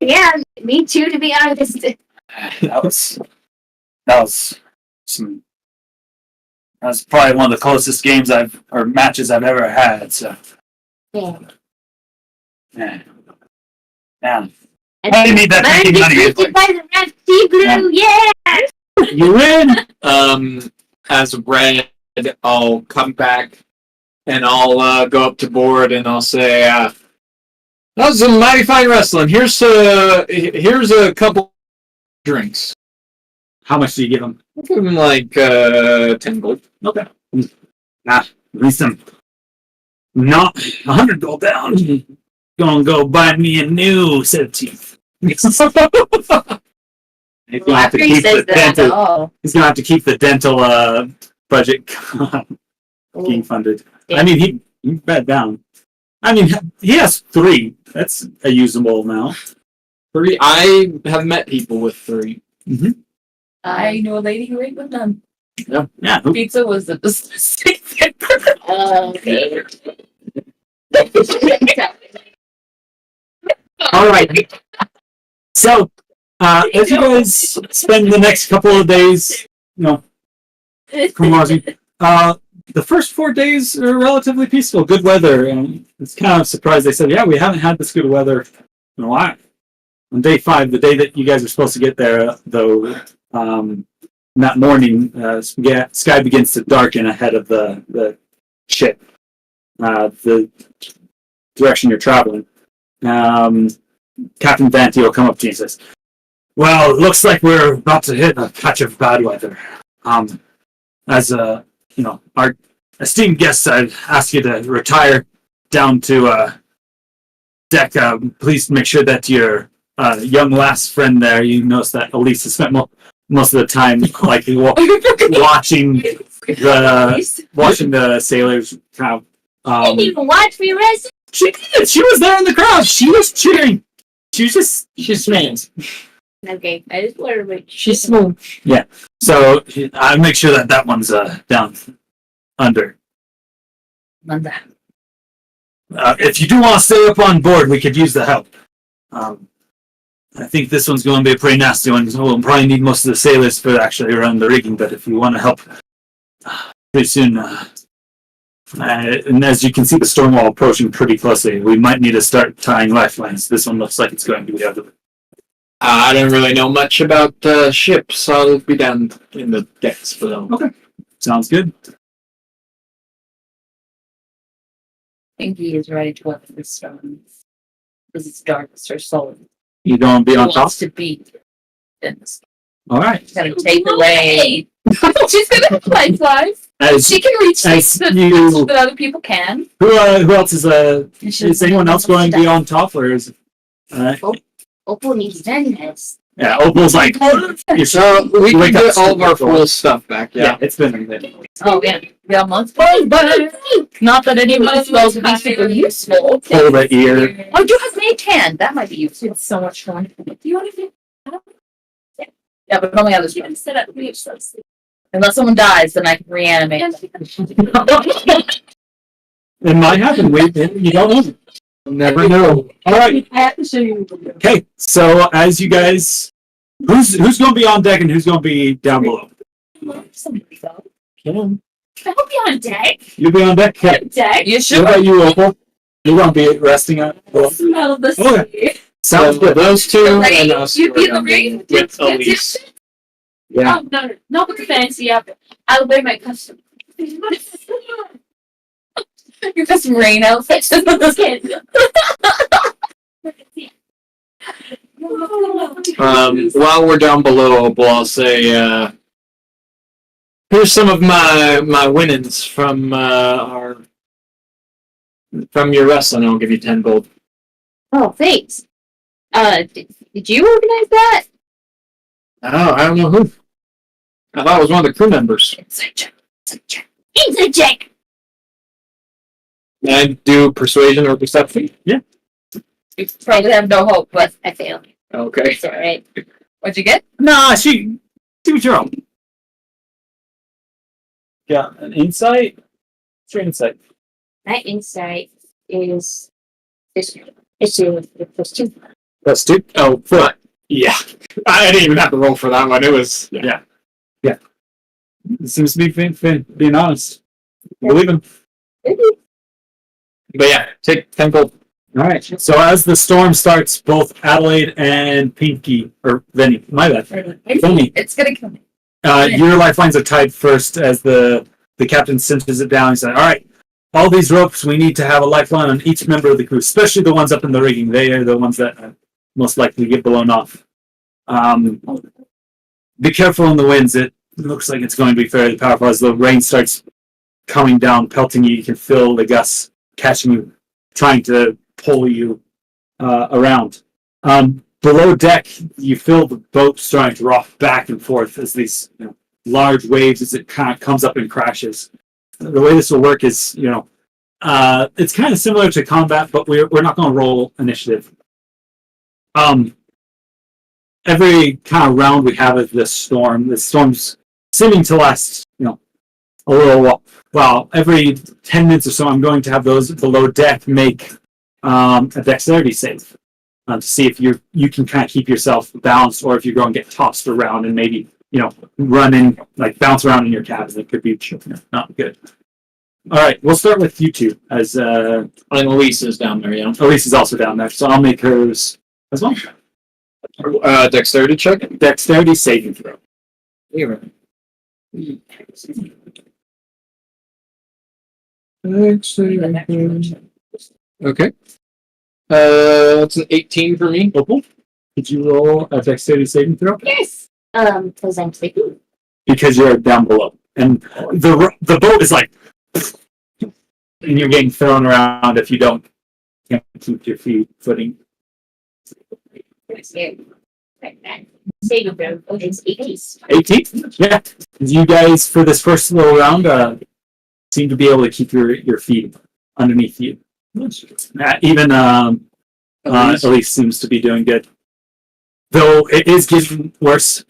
I: Yeah, me too, to be honest.
B: That was some. That was probably one of the closest games or matches I've ever had. So
I: Yeah.
B: yeah. I didn't need that
I: But
B: making money.
I: defeated by the red sea blue, yeah!
B: You win.
H: As Red, I'll come back and I'll go up to Board and I'll say, that was some mighty fine wrestling. Here's a couple drinks.
B: How much do you give him?
H: I'll give him like 10 gold.
B: Okay. At least I'm not 100 gold down. Gonna go buy me a new set of teeth. He's gonna have to keep the dental. He's gonna have to keep the dental budget being funded. I mean, he bet down. I mean, he has 3. That's a usable amount.
H: 3. I have met people with 3.
F: I know a lady who ate with none.
B: Yeah.
F: Pizza was the mistake.
I: Okay.
B: All right. So, as you guys spend the next couple of days, carousing, the first 4 days are relatively peaceful, good weather, and it's kind of surprised. They said, "Yeah, we haven't had this good weather in a while." On day 5, the day that you guys are supposed to get there, though, that morning, sky begins to darken ahead of the ship, the direction you're traveling. Captain Vanty will come up to you and says, "Well, it looks like we're about to hit a patch of bad weather. As our esteemed guests, I'd ask you to retire down to deck. Please make sure that your young lass friend there, you notice that Elise has spent most of the time like watching the sailors kind of.
I: Didn't even watch me wrestle.
B: She did. She was there in the crowd. She was cheering. She's smiles.
I: Okay, I just wanted to make
F: She's smooth.
B: So I make sure that one's down under. If you do want to stay up on board, we could use the help. I think this one's going to be a pretty nasty one. We'll probably need most of the sailors for actually around the rigging, but if you want to help pretty soon, and as you can see the storm wall approaching pretty closely, we might need to start tying lifelines. This one looks like it's going to be out of it.
H: I don't really know much about ships. I'll be down in the decks for them.
B: Okay. Sounds good.
F: I think he is ready to weather the storm. Because it's darkest or soul.
B: You don't be
F: He
B: on top?
F: wants to be in the storm.
B: All right.
F: He's gonna take away. She's gonna fly.
B: As,
F: She can reach
B: as
F: things
B: you,
F: that other people can.
B: who else is anyone else going to be on top, or is
I: Opal needs vengeance.
B: yeah, Opal's like,
H: So we can
B: Wake up
H: get all of our
B: super
H: full stuff back,
B: yeah, it's been a minute.
F: Oh yeah, we have months. But not that any of my spells would be super useful.
B: Pull the ear.
F: Oh, you have mage hand. That might be useful. It's so much fun. Do you want to? Yeah, but only others.
E: Set up mute so
F: Unless someone dies, then I can reanimate.
B: It might happen. You don't know. Never know. All right.
E: I have to show you.
B: Okay. So as you guys, who's going to be on deck and who's going to be down below?
E: Somebody go.
B: Kim.
E: I hope you're on deck.
B: You'll be on deck. Okay.
E: Deck.
F: You
B: What
F: should.
B: about you, Opal? You're going to be resting up.
E: Smell the
B: Okay.
E: sea.
B: Sounds good.
H: Those two
F: The
H: and
F: ring.
H: us
F: You'd be in the
H: were
F: ring.
H: with Elise.
B: Yeah.
E: Oh, no, not with the fancy up. I'll wear my custom.
F: Your custom rain outfit.
H: While we're down below, I'll say, here's some of my winnings from from your wrestling. I'll give you 10 gold.
I: Oh, thanks. Did you organize that?
H: Oh, I don't know who. I thought it was one of the crew members.
G: Inside check. Inside check.
H: Can I do persuasion or perception?
F: You probably have no hope, but
I: I failed.
H: Okay.
I: It's alright.
F: what'd you get?
B: Nah, she do your own. Yeah, an insight. What's your insight?
I: My insight is it's +2.
B: Plus 2. Oh, foot. Yeah. I didn't even have to roll for that one. It was yeah. It seems to be being honest. Believe him.
H: But yeah, take 10 gold.
B: All right. So as the storm starts, both Adelaide and Pinky, or Vinny, my bad, Vinny,
F: It's gonna kill me.
B: your lifelines are tied first as the captain cinches it down. He said, "All right, all these ropes, we need to have a lifeline on each member of the crew, especially the ones up in the rigging. They are the ones that most likely get blown off. Be careful in the winds. It looks like it's going to be fairly powerful as the rain starts coming down, pelting you. You can feel the gusts catching you, trying to pull you around. Below deck, you feel the boat starting to rock back and forth as these large waves as it kind of comes up and crashes. The way this will work is, it's kind of similar to combat, but we're not going to roll initiative. Every kind of round we have of this storm, the storm's seeming to last, a little while. Every 10 minutes or so, I'm going to have those below deck make a dexterity save to see if you can kind of keep yourself balanced, or if you're going to get tossed around and maybe run in, like bounce around in your cabin. It could be not good. All right, we'll start with you two, as
H: And Elise is down there, yeah.
B: Elise is also down there, so I'll make hers as well.
H: Dexterity check?
B: Dexterity saving throw.
H: Okay. That's an 18 for me.
B: Opal, could you roll a dexterity saving throw?
I: Yes. Because I'm sleeping.
B: Because you're down below, and the boat is like, and you're getting thrown around if you can't keep your footing.
I: Saving throw. Oh, it's 18.
B: 18? Yeah. You guys, for this first little round, seem to be able to keep your feet underneath you. Even Elise seems to be doing good. Though it is getting worse.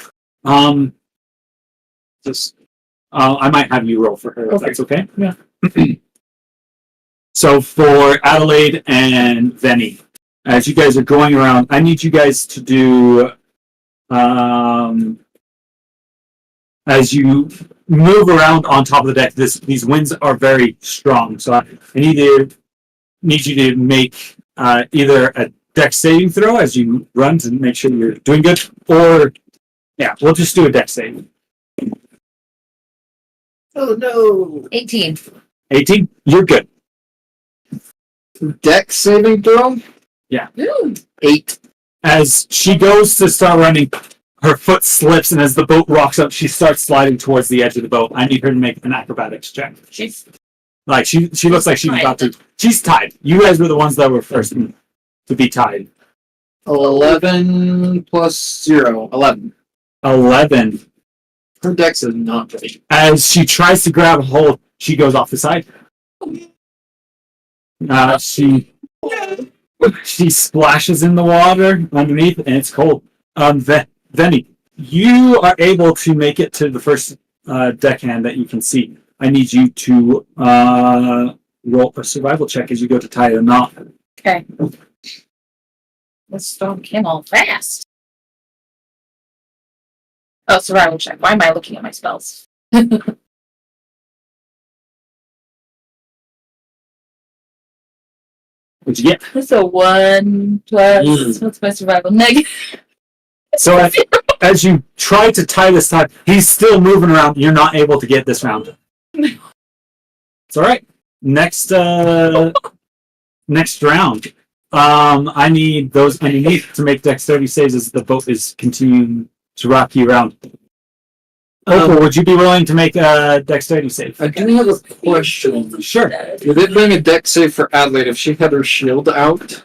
B: I might have you roll for her, if that's okay?
H: Yeah.
B: So for Adelaide and Venny, as you guys are going around, I need you guys to do, as you move around on top of the deck, these winds are very strong. So I need you to make either a dex saving throw as you run to make sure you're doing good, or we'll just do a dex saving.
H: Oh no!
F: 18.
B: 18? You're good.
H: Dex saving throw?
B: Yeah.
H: 8.
B: As she goes to start running, her foot slips, and as the boat rocks up, she starts sliding towards the edge of the boat. I need her to make an acrobatics check.
F: She's
B: Like she looks like she's about to. She's tied. You guys were the ones that were first to be tied.
H: 11 plus 0. 11.
B: 11.
H: Her dex is not great.
B: As she tries to grab a hold, she goes off the side. She splashes in the water underneath, and it's cold. Venny, you are able to make it to the first deckhand that you can see. I need you to roll a survival check as you go to tie the knot.
F: okay. This storm came all fast. Oh, survival check. Why am I looking at my spells?
B: What'd you get?
F: That's a 1 plus. What's my survival? Negative.
B: So as you try to tie this tie, he's still moving around. You're not able to get this round. It's all right. Next round. I need those underneath to make dexterity saves as the boat is continuing to rock you around. Opal, would you be willing to make a dexterity save?
H: I do have a question.
B: Sure.
H: Would it bring a dex save for Adelaide if she had her shield out?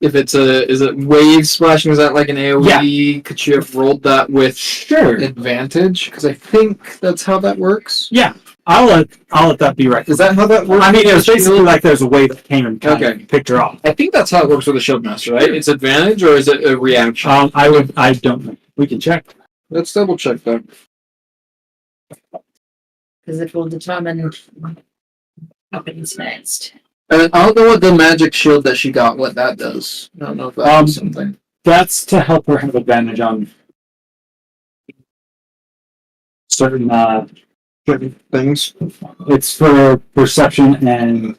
H: If it's is it wave splashing? Is that like an AoE? Could she have rolled that with advantage? Because I think that's how that works.
B: Yeah, I'll let that be right.
H: Is that how that works?
B: I mean, it was basically like there's a wave that came and kind
H: Okay.
B: of picked her off.
H: I think that's how it works with the shield master, right? It's advantage or is it a reaction?
B: I don't know. We can check.
H: Let's double check that.
F: Because it will determine what happens next.
H: And I don't know what the magic shield that she got, what that does. I don't know if that does something.
B: That's to help her have advantage on certain
H: Things.
B: It's for perception and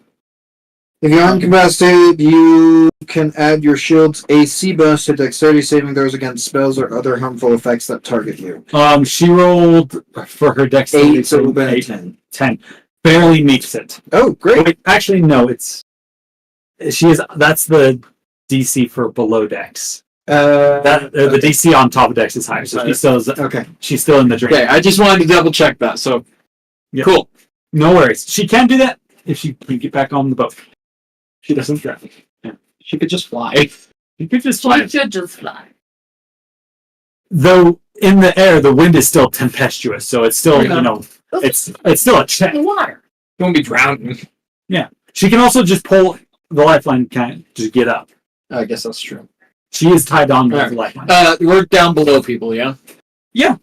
H: If you're incapacitated, you can add your shield's AC bonus to dexterity saving throws against spells or other harmful effects that target you.
B: she rolled for her dexterity
H: 8, so it would've been
B: save 10. Barely meets it.
H: Oh, great.
B: Wait, actually, no. That's the DC for below dex. The DC on top of dex is higher, so she's still in the drain.
H: Okay, I just wanted to double check that. So
B: Yep.
H: cool.
B: No worries. She can do that if she can get back on the boat. She doesn't drown. Yeah.
H: She could just fly.
B: She could just fly.
F: She should just fly.
B: Though in the air, the wind is still tempestuous, so it's still it's still a check.
F: The water.
H: You won't be drowning.
B: Yeah. She can also just pull the lifeline, to get up.
H: I guess that's true.
B: She is tied on to
H: Alright.
B: the lifeline.
H: We're down below people, yeah?
B: Yeah.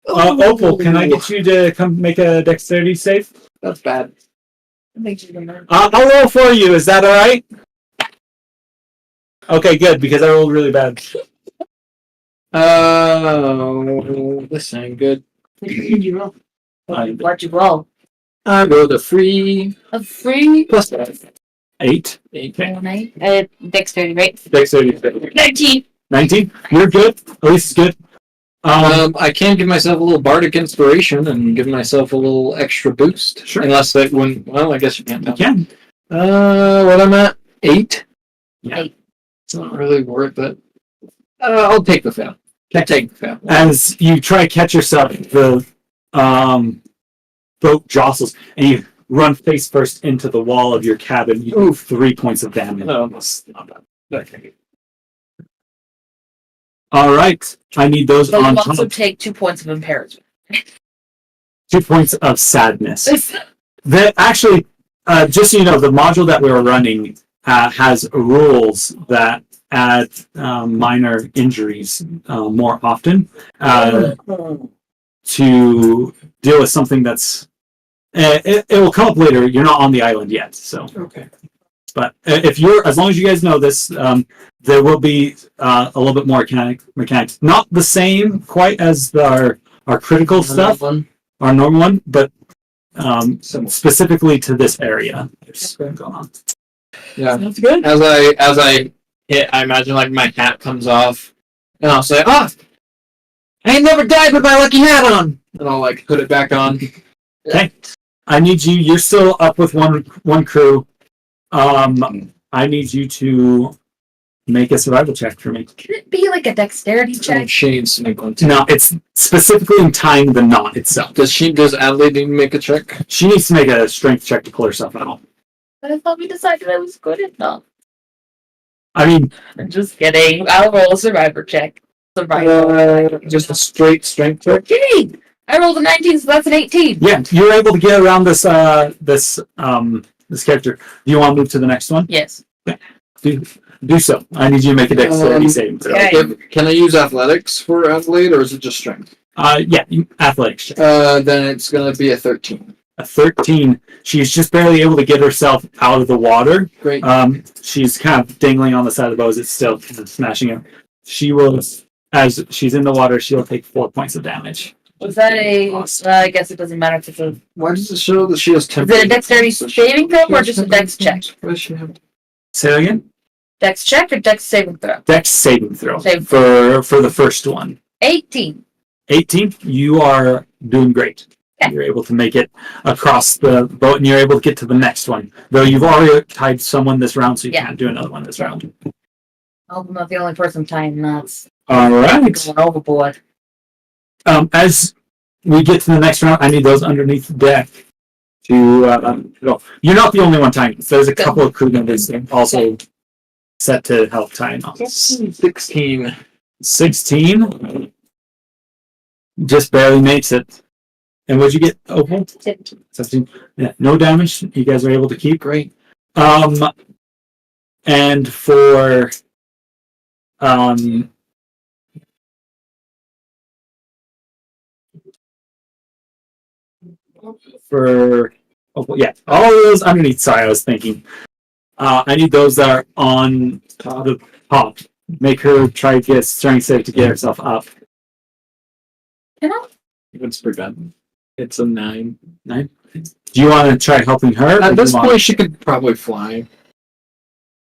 B: Opal, can I get you to come make a dexterity save?
H: That's bad.
B: I'll roll for you. Is that all right? Okay, good, because I rolled really bad.
H: This ain't good.
F: What did you roll?
B: Fine.
F: What'd you roll?
H: I rolled a free
F: A free
H: plus 5.
B: 8. Okay.
I: Dexterity, right?
B: Dexterity save.
F: 19.
B: 19. You're good. At least it's good.
H: I can give myself a little bardic inspiration and give myself a little extra boost.
B: Sure.
H: Unless that wouldn't. Well, I guess you can't.
B: You can.
H: What I'm at 8.
B: Yeah.
F: 8.
H: It's not really worth it. I'll take the fail.
B: Okay.
H: Take the fail.
B: As you try to catch yourself, the boat jostles, and you run face first into the wall of your cabin. You do 3 points of damage.
H: No, that's not bad. Okay.
B: All right. I need those
F: But
B: on
F: you also
B: top.
F: take 2 points of impairment.
B: 2 points of sadness. Actually, just so you know, the module that we were running has rules that add minor injuries more often to deal with something that's. It will come up later. You're not on the island yet, so.
H: Okay.
B: But if you're, as long as you guys know this, there will be a little bit more mechanics. Not the same quite as our critical stuff, our normal one, but specifically to this area. There's going on.
H: Yeah.
B: That's good.
H: As I hit, I imagine like my hat comes off, and I'll say, "Ah, I ain't never died with my lucky hat on," and I'll like put it back on.
B: Okay. I need you. You're still up with one crew. I need you to make a survival check for me.
F: Can it be like a dexterity check?
H: She needs to make one too.
B: No, it's specifically in tying the knot itself.
H: Does Adelaide need to make a check?
B: She needs to make a strength check to pull herself out.
F: But I thought we decided I was good enough.
B: I mean,
F: I'm just kidding. I'll roll a survivor check. Survival.
H: Just a straight strength check.
F: Kidding! I rolled a 19, so that's an 18.
B: yeah, you're able to get around this this character. Do you want to move to the next one?
F: Yes.
B: Do so. I need you to make a dexterity saving throw.
F: Okay.
H: Can I use athletics for Adelaide, or is it just strength?
B: Yeah, athletics check.
H: Then it's gonna be a 13.
B: A 13. She's just barely able to get herself out of the water.
H: Great.
B: She's kind of dangling on the side of the boat as it's still kind of smashing her. She will, as she's in the water, she'll take 4 points of damage.
F: Was that I guess it doesn't matter if it's a...
H: Why does it show that she has
F: Is it a dexterity saving throw or just a dex check?
H: What does she have?
B: Say that again?
F: Dex check or dex saving throw?
B: Dex saving throw
F: Save.
B: for the first one.
F: 18.
B: 18, you are doing great.
F: Okay.
B: You're able to make it across the boat, and you're able to get to the next one. Though you've already tied someone this round, so you
F: Yeah.
B: can't do another one this round.
F: I'm not the only person tying knots.
B: All right.
F: Going overboard.
B: As we get to the next round, I need those underneath the deck to go. You're not the only one tying. So there's a couple of crew members also set to help tie knots.
H: 16.
B: 16 just barely makes it. And what'd you get? Okay. 17. Yeah, no damage. You guys are able to keep.
H: Great.
B: And for all of those underneath. Sorry, I was thinking. I need those that are on the top. Make her try to get a strength save to get herself up.
F: Can I?
H: It's prevent. It's a 9.
B: 9. Do you want to try helping her?
H: At this point, she could probably fly.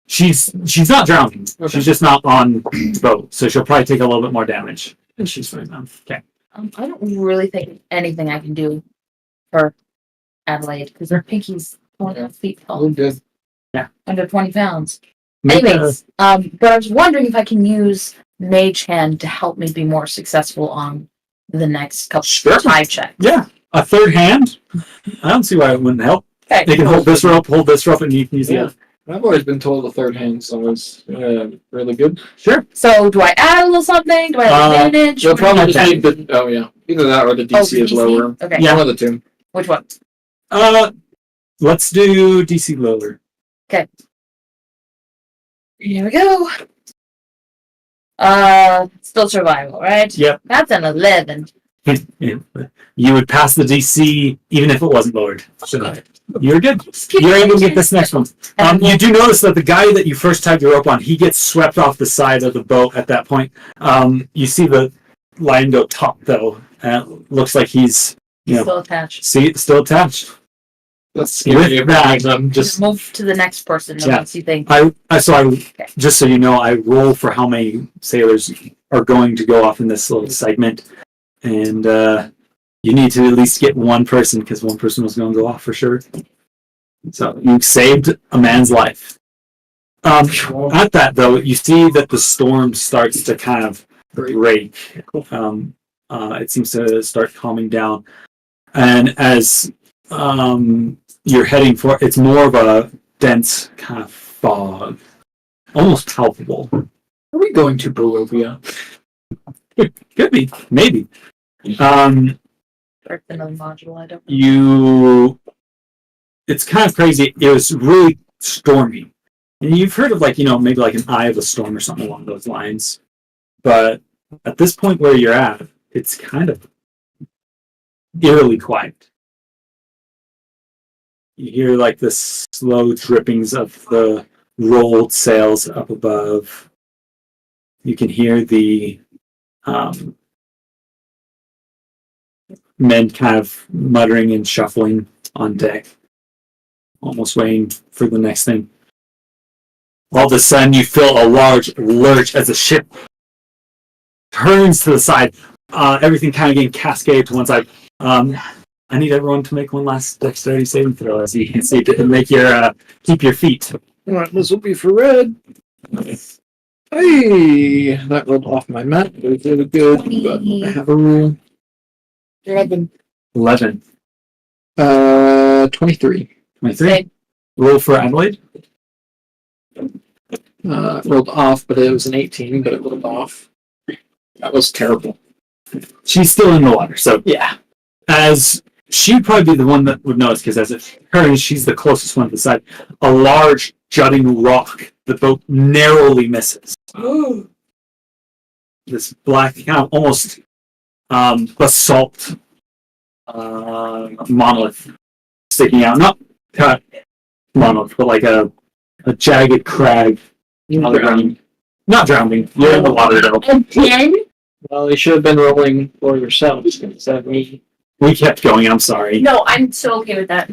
B: She's not drowning.
H: Okay.
B: She's just not on the boat, so she'll probably take a little bit more damage. And she's fine now. Okay.
F: I don't really think anything I can do for Adelaide because her pinky's 20 feet tall.
H: Good.
F: Under 20 pounds.
B: Make
F: Anyways, but I was wondering if I can use Mage Hand to help me be more successful on the next couple
B: Sure.
F: tie checks.
B: Yeah, a third hand. I don't see why it wouldn't help.
F: Okay.
B: They can hold this rope, and you can use the
H: Yeah.
B: other.
H: I've always been told the third hand's always really good.
B: Sure.
F: So do I add a little something? Do I have advantage?
H: You'll
F: What do you
H: probably
F: think?
H: just need the. Oh, yeah. Either that or the DC
F: Oh,
H: is
F: DC?
H: lower.
F: Okay.
B: Yeah.
H: One of the two.
F: Which one?
B: Let's do DC lower.
F: Here we go. Still survival, right?
B: Yep.
F: That's an 11.
B: You would pass the DC even if it wasn't lowered. So you're good.
F: Keep
B: You're able to
F: going.
B: get this next one.
F: And
B: You do notice that the guy that you first tied your rope on, he gets swept off the side of the boat at that point. You see the line go top though. Looks like he's
F: still attached.
B: still attached.
H: That's scary.
B: With that,
H: I'm
F: Just
H: just.
F: move to the next person
B: Yeah.
F: once you think.
B: Just so you know, I roll for how many sailors are going to go off in this little segment, and you need to at least get one person because one person was going to go off for sure. So you saved a man's life. At that though, you see that the storm starts to kind of break. It seems to start calming down, and as you're heading for, it's more of a dense kind of fog, almost palpable.
H: Are we going to Barovia?
B: Could be, maybe.
F: Start another module. I don't know.
B: It's kind of crazy. It was really stormy, and you've heard of maybe like an eye of a storm or something along those lines. But at this point where you're at, it's kind of eerily quiet. You hear like the slow drippings of the rolled sails up above. You can hear the men kind of muttering and shuffling on deck, almost waiting for the next thing. All of a sudden, you feel a large lurch as the ship turns to the side. Everything kind of getting cascaded to one side. I need everyone to make one last dexterity saving throw, as you can see, to make your keep your feet.
H: Alright, this will be for red. Hey, that rolled off my mat. It was really good, but I have a rule.
I: 11.
B: 11.
H: 23.
B: 23. Roll for Adelaide.
H: Rolled off, but it was an 18, but it rolled off. That was terrible.
B: She's still in the water, so
H: Yeah.
B: as she'd probably be the one that would notice, because as it turns, she's the closest one to the side. A large jutting rock the boat narrowly misses. This black, kind of almost basalt monolith sticking out. Not monolith, but like a jagged crag.
H: Not drowning.
B: Not drowning. You're in the water though.
I: A 10?
H: Well, you should have been rolling for yourselves instead of me.
B: We kept going, I'm sorry.
E: No, I'm so okay with that.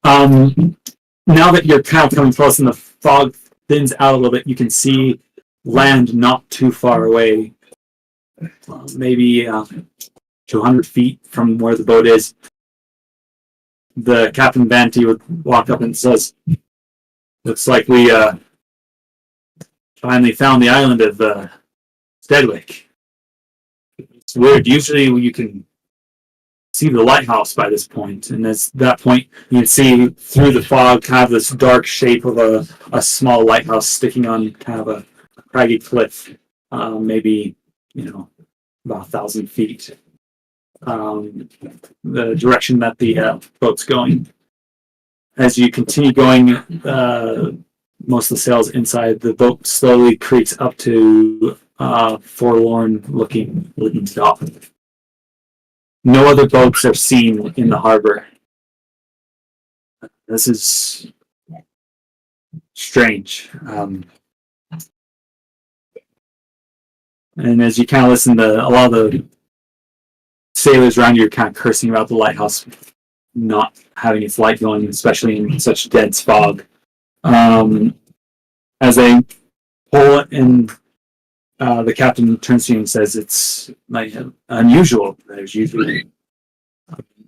B: Now that you're kind of coming close and the fog thins out a little bit, you can see land not too far away, maybe 200 feet from where the boat is. The Captain Banty would walk up and says, "Looks like we finally found the island of Steadwick. It's weird. Usually you can see the lighthouse by this point, and at that point you can see through the fog kind of this dark shape of a small lighthouse sticking on kind of a craggy cliff, maybe about 1,000 feet. The direction that the boat's going. As you continue going, most of the sails inside the boat slowly creaks up to forlorn looking dock. No other boats are seen in the harbor. This is strange. And as you kind of listen to a lot of the sailors around you are kind of cursing about the lighthouse not having its light going, especially in such dense fog. As they pull it in, the captain turns to you and says, "It's like unusual. There's usually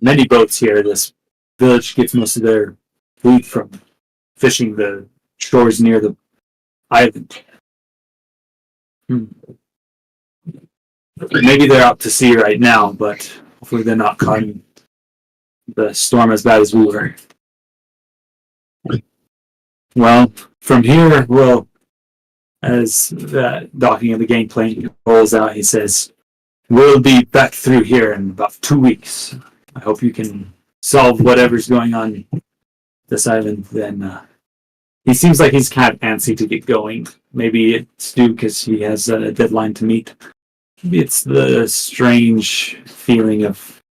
B: many boats here. This village gets most of their food from fishing the shores near the island. Maybe they're out to sea right now, but hopefully they're not caught in the storm as bad as we were." Well, from here, as the docking of the gangplank rolls out, he says, "We'll be back through here in about 2 weeks. I hope you can solve whatever's going on this island." Then he seems like he's kind of antsy to get going. Maybe it's due because he has a deadline to meet. Maybe it's the strange feeling of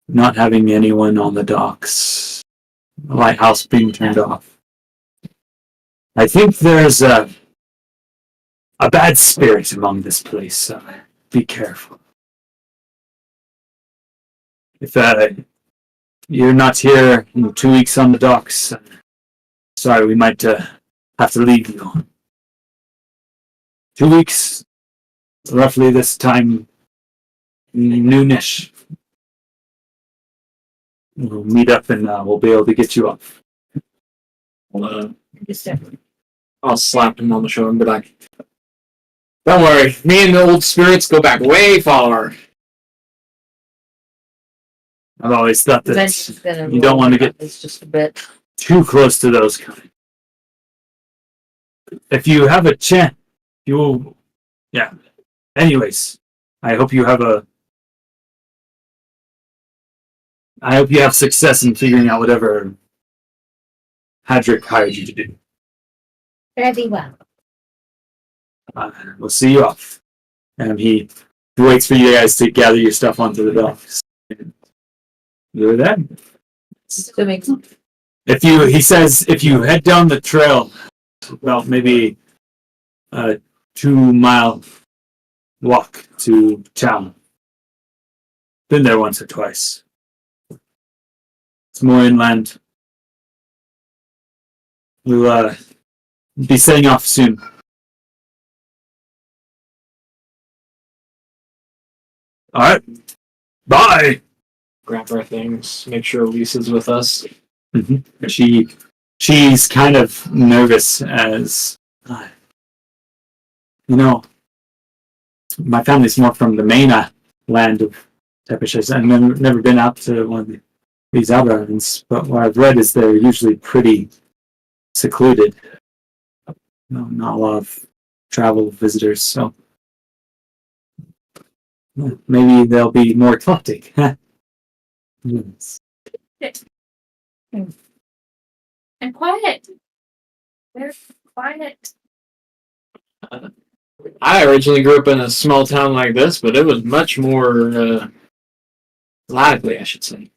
B: not having anyone on the docks, the lighthouse being turned off. "I think there's a bad spirit among this place, so be careful. If you're not here in 2 weeks on the docks, sorry, we might have to leave you. 2 weeks, roughly this time, noonish. We'll meet up and we'll be able to get you off."
H: I'll slap him on the shoulder and be like, "Don't worry, me and the old spirits go back way far."
B: I've always thought that
F: Eventually it's gonna
B: you don't want to get
F: it's just a bit.
B: too close to those kind. If you have a chance, you will. Yeah. Anyways, I hope you have success in figuring out whatever Hadrick hired you to do.
I: Very well.
B: We'll see you off. And he waits for you guys to gather your stuff onto the docks. You're there.
F: That makes sense.
B: He says, if you head down the trail, about maybe a 2-mile walk to town. Been there once or twice. It's more inland. We'll be setting off soon. All right. Bye.
H: Grab our things, make sure Lisa's with us.
B: Mm-hmm. She's kind of nervous as my family's more from the main land of Tepishes. I've never been out to one of these outer islands, but what I've read is they're usually pretty secluded. Not a lot of travel visitors, so maybe they'll be more eclectic. Yes.
G: And quiet. They're quiet.
H: I originally grew up in a small town like this, but it was much more lively, I should say.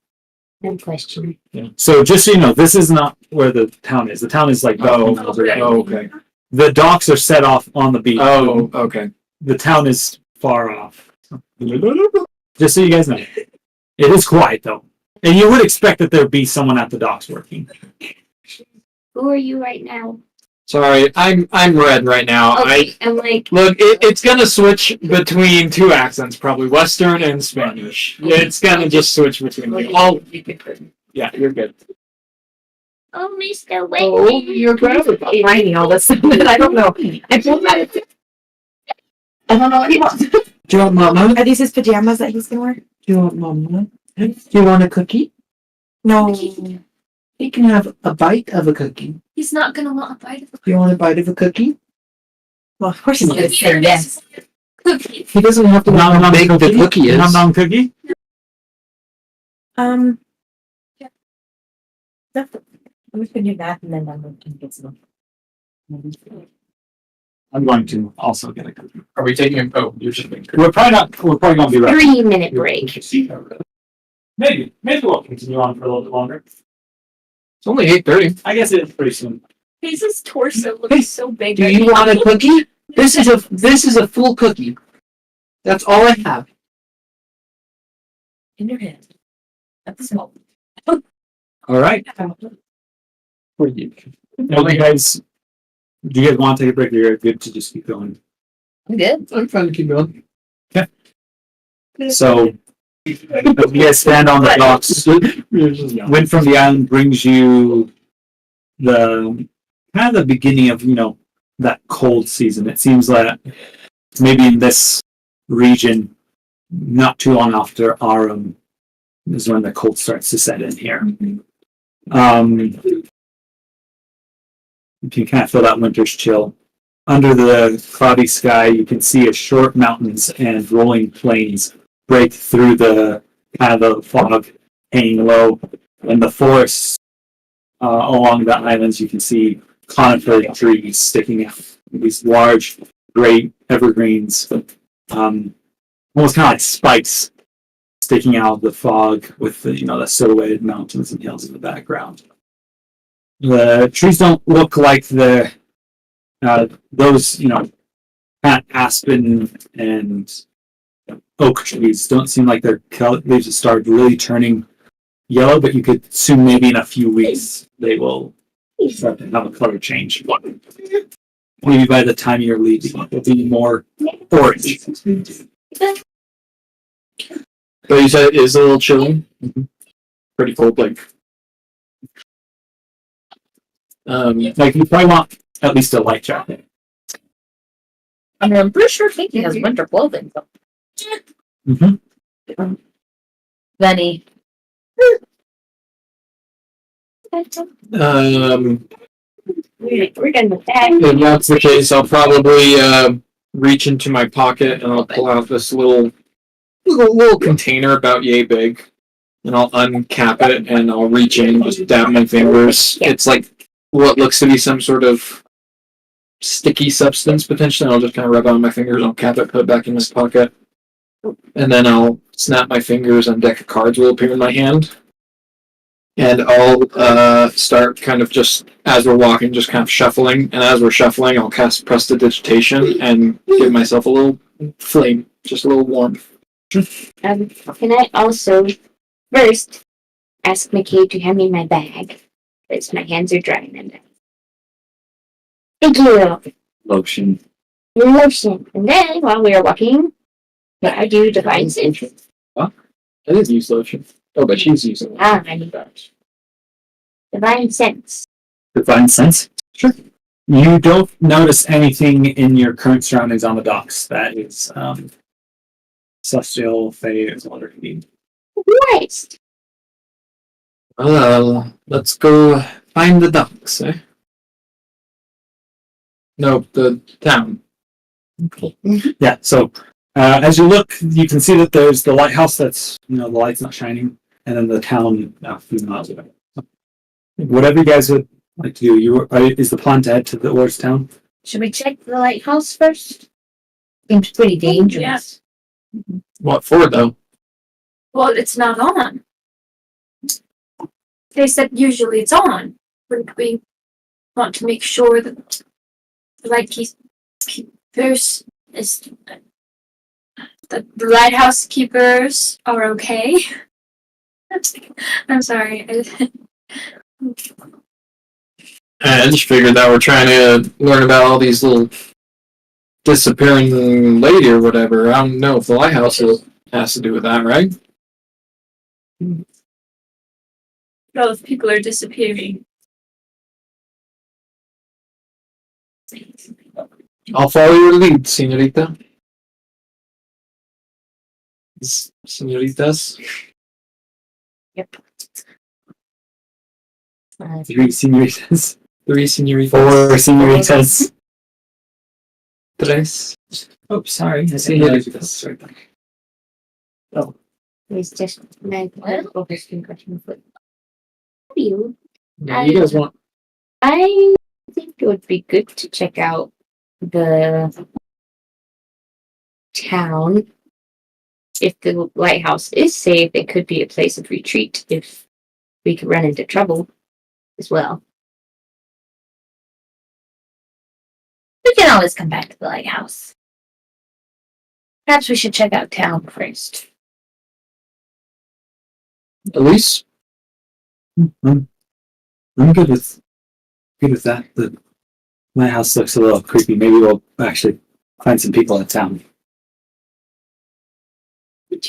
I: No question.
H: Yeah.
B: So just so you know, this is not where the town is. The town is like
H: Okay.
B: The docks are set off on the beach.
H: Oh, okay.
B: The town is far off. Just so you guys know. It is quiet though. And you would expect that there'd be someone at the docks working.
G: Who are you right now?
H: Sorry, I'm red right now.
I: Okay, I'm like,
H: Look, it's gonna switch between two accents, probably Western and Spanish. It's gonna just switch between them. Oh, yeah, you're good.
I: oh, Mr.
C: Oh,
I: Wait.
C: you're grabbing. Writing all this. I don't know. I don't know what he wants.
D: Do you want mama?
J: Are these his pajamas that he's gonna wear?
D: Do you want mama? Do you want a cookie?
J: No.
D: You can have a bite of a cookie.
G: He's not gonna want a bite of
D: Do you want a bite of a cookie?
J: Well, of course he's gonna
G: the
J: say yes.
G: cookie.
D: He doesn't have to know how big the cookie is.
B: Nom nom cookie?
J: Yeah. I'm just gonna do that and then I'm going to get some.
B: I'm going to also get a cookie.
H: Are we taking a you're shipping?
B: We're probably going to be ready.
I: 3-minute break.
B: Maybe we'll continue on for a little bit longer.
H: It's only 8:30.
B: I guess it's pretty soon.
G: His torso looks so big.
D: Do you want a cookie? This is a full cookie. That's all I have.
J: In your hand. That's small.
B: All right. For you. Well, you guys, do you guys want to take a break? Or you're good to just keep going.
F: I'm good.
D: I'm fine to keep going.
B: So, you guys stand on the docks. Wind from the island brings you the kind of the beginning of that cold season. It seems that maybe in this region, not too long after Arum is when the cold starts to set in here. You can kind of feel that winter's chill. Under the cloudy sky, you can see as short mountains and rolling plains break through the kind of the fog hanging low. And the forests along the islands, you can see conifer trees sticking out. These large, great evergreens, almost kind of like spikes sticking out of the fog with the silhouetted mountains and hills in the background. The trees don't look like those kind of aspen and oak trees don't seem like their leaves have started really turning yellow, but you could assume maybe in a few weeks they will start to have a color change. Maybe by the time you're leaving, it'll be more orange.
H: But you said it is a little chilly. Pretty cold, like.
B: Like you probably want at least a light jacket.
F: I mean, I'm pretty sure Pinky has winter clothing.
B: Mm-hmm.
F: Benny.
G: We're gonna back.
H: If that's the case, I'll probably reach into my pocket and I'll pull out this little container about yay big, and I'll uncap it and I'll reach in, just dab my fingers. It's like what looks to be some sort of sticky substance potentially. I'll just kind of rub it on my fingers. I'll cap it, put it back in my pocket, and then I'll snap my fingers and a deck of cards will appear in my hand. And I'll start kind of just, as we're walking, just kind of shuffling. And as we're shuffling, I'll cast Prestidigitation and give myself a little flame, just a little warmth.
I: Can I also first ask McKay to hand me my bag? Because my hands are dry and thank you.
B: Lotion.
I: Lotion. And then while we are walking, I do divine sense.
H: I didn't use lotion. Oh, but she's using it.
I: I need divine sense.
B: Divine sense? Sure. You don't notice anything in your current surroundings on the docks that is celestial, fey, or wonderful.
I: Nice.
H: Well, let's go find the ducks, eh? No, the town.
B: Yeah, so as you look, you can see that there's the lighthouse that's, the light's not shining, and then the town a few miles away. Whatever you guys would like to do, is the plan to head towards town?
I: Should we check the lighthouse first? Seems pretty dangerous.
H: What for, though?
G: Well, it's not on. They said usually it's on. Wouldn't we want to make sure that the lightkeepers the lighthouse keepers are okay? I'm sorry.
H: I just figured that we're trying to learn about all these little disappearing lady or whatever. I don't know if the lighthouse has to do with that, right?
E: Those people are disappearing.
H: I'll follow your lead, senorita. Senoritas?
I: Yep.
B: Three senoritas.
H: Three senoritas.
B: Four senoritas.
H: Tres.
B: Oh, sorry.
H: Senoritas. Right there.
I: It's just my focus concussion foot. You.
H: You guys want?
I: I think it would be good to check out the town. If the lighthouse is safe, it could be a place of retreat if we could run into trouble as well. We can always come back to the lighthouse. Perhaps we should check out town first.
H: Elise?
B: I'm good with that. My house looks a little creepy. Maybe we'll actually find some people in town.
I: What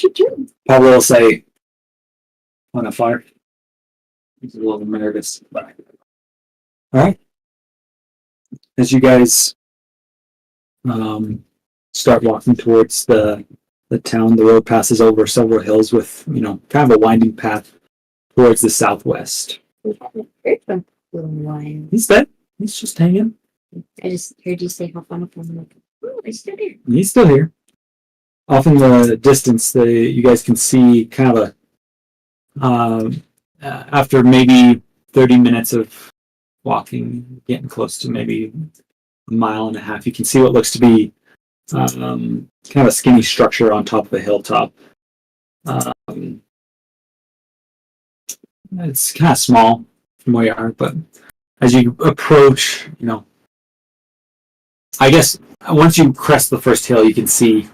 I: you do?
B: Pablo will say on a fire. He's a little nervous. All right. As you guys start walking towards the town, the road passes over several hills with, kind of a winding path towards the southwest.
I: We haven't heard from little while.
B: He's dead. He's just hanging.
I: I just heard you say hop on a phone. I'm like, oh, he's still here.
B: He's still here. Off in the distance, you guys can see kind of after maybe 30 minutes of walking, getting close to maybe a mile and a half, you can see what looks to be kind of a skinny structure on top of a hilltop. It's kind of small from where you are, but as you approach, I guess once you crest the first hill, you can see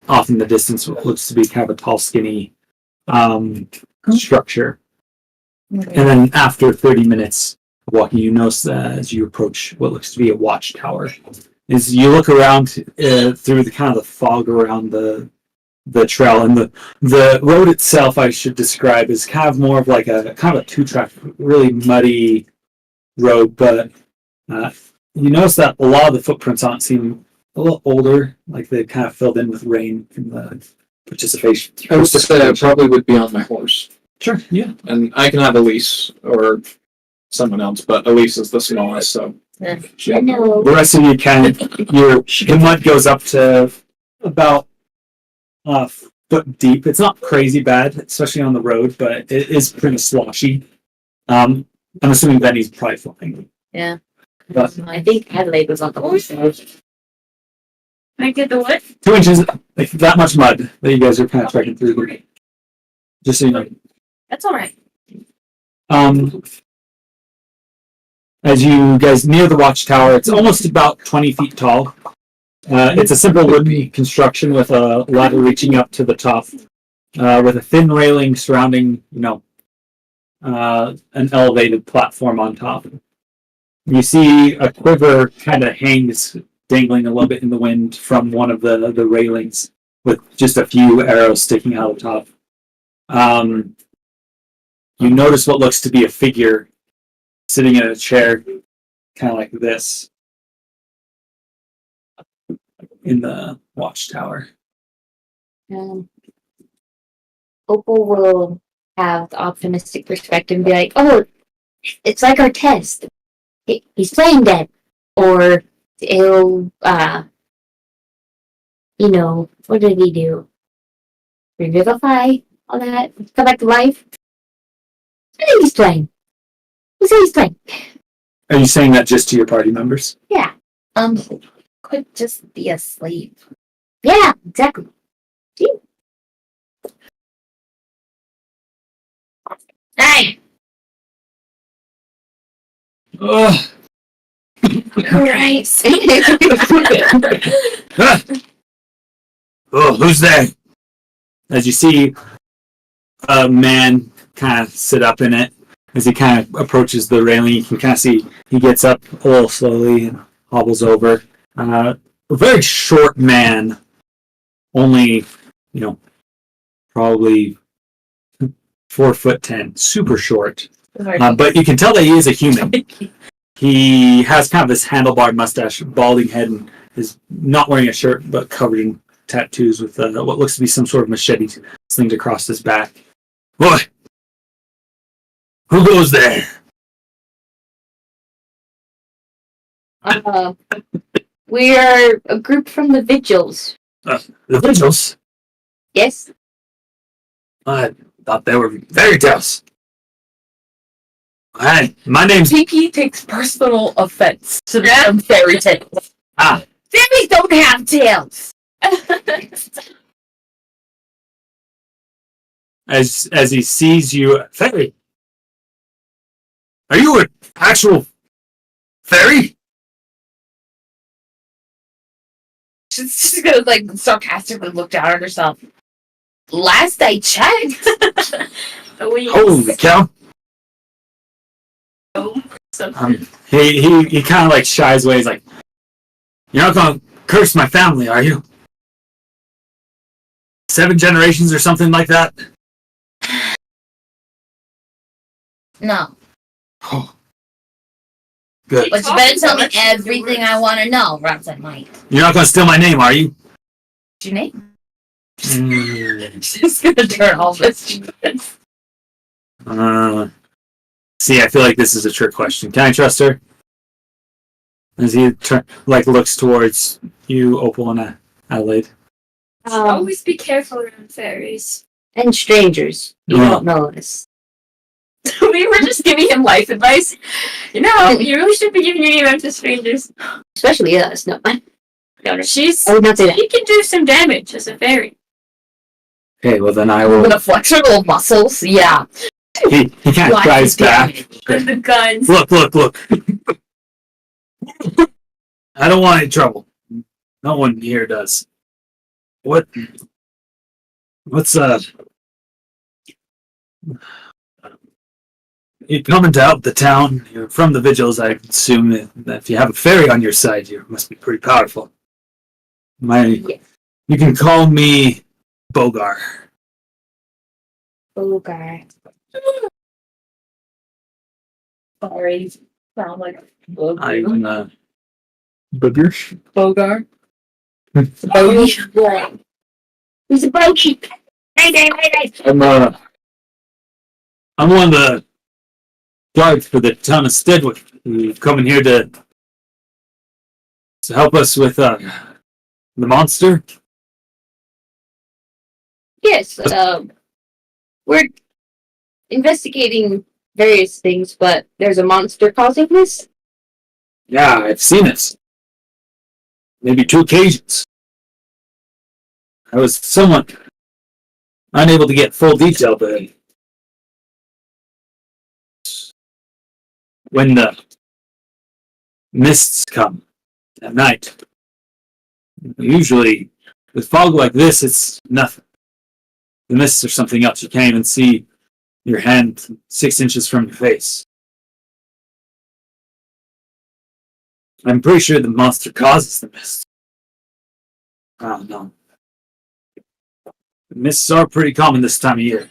B: off in the distance what looks to be kind of a tall, skinny structure. And then after 30 minutes of walking, you notice as you approach what looks to be a watchtower. Is you look around through the kind of the fog around the trail, and the road itself, I should describe, is kind of more of like a kind of a 2-track, really muddy road. But you notice that a lot of the footprints seem a little older, like they kind of filled in with rain from the participation.
H: I would say I probably would be on my horse.
B: Sure, yeah.
H: And I can have Elise or someone else, but Elise is the smallest, so.
I: Hello.
B: The rest of you can. The mud goes up to about a foot deep. It's not crazy bad, especially on the road, but it is pretty sloshy. I'm assuming Benny's probably flying.
I: Yeah.
B: But
I: I think Adelaide was on the horse.
E: I get the what?
B: 2 inches, like that much mud that you guys are kind of trekking through. Just so you know.
E: That's all right.
B: As you guys near the watchtower, it's almost about 20 feet tall. It's a simple wooden construction with a ladder reaching up to the top, with a thin railing surrounding, an elevated platform on top. You see a quiver kind of hangs dangling a little bit in the wind from one of the railings, with just a few arrows sticking out of the top. You notice what looks to be a figure sitting in a chair, kind of like this, in the watchtower.
I: Opal will have the optimistic perspective and be like, oh, it's like our test. He's playing dead. Or he'll, what did he do? Revivify all that? Come back to life? I think he's playing. He said he's playing.
B: Are you saying that just to your party members?
I: Yeah.
F: Could just be asleep.
I: Yeah, exactly.
F: Hey!
B: Ugh.
F: Right.
B: Oh, who's there? As you see a man kind of sit up in it, As he kind of approaches the railing, you can kind of see he gets up a little slowly and hobbles over. A very short man, only, probably 4'10", super short. But you can tell that he is a human. He has kind of this handlebar mustache, balding head, and is not wearing a shirt, but covered in tattoos with what looks to be some sort of machete slinged across his back. Boy, who goes there?
I: We're a group from the Vigils.
B: The Vigils?
I: Yes?
B: I thought they were fairy tales. Hi, my name's...
F: Pinky takes personal offense to them fairy tales.
I: Fairies don't have tails!
B: As he sees you... Fairy? Are you an actual fairy?
F: She's gonna sarcastically look down at herself. Last I checked.
B: Holy cow. He kind of shies away. He's like, "You're not gonna curse my family, are you? 7 generations or something like that?"
I: No.
B: Oh. Good.
I: But you better tell me everything I want to know, or else I might.
B: You're not gonna steal my name, are you?
I: What's your name?
F: She's gonna turn all this.
B: See, I feel like this is a trick question. Can I trust her? As he looks towards you, Opal and Adelaide.
G: Always be careful around fairies.
I: And strangers. You don't know us.
E: We were just giving him life advice. You really should be giving your name out to strangers.
I: Especially us. No.
E: No,
I: I would not say that.
E: He can do some damage as a fairy.
B: Okay, well then I will...
F: I'm gonna flex her little muscles. Yeah.
B: He kind of cries back.
E: With the guns.
B: Look. I don't want any trouble. No one here does. What's you're coming to help the town. You're from the Vigils. I assume that if you have a fairy on your side, you must be pretty powerful. You can call me Bogar.
I: Bogar.
F: Sorry. Sound like
B: I'm
H: Booger?
F: Bogar.
I: Bogey. He's a bogey. Hey.
B: I'm one of the guards for the town of Steadwick. We've come in here to help us with the monster.
I: Yes, we're investigating various things, but there's a monster causing this?
B: Yeah, I've seen it. Maybe 2 occasions. I was somewhat unable to get full detail, but when the mists come at night, usually with fog like this, it's nothing. The mists are something else. You can't even see your hand 6 inches from your face. I'm pretty sure the monster causes the mist. Oh, no. The mists are pretty common this time of year.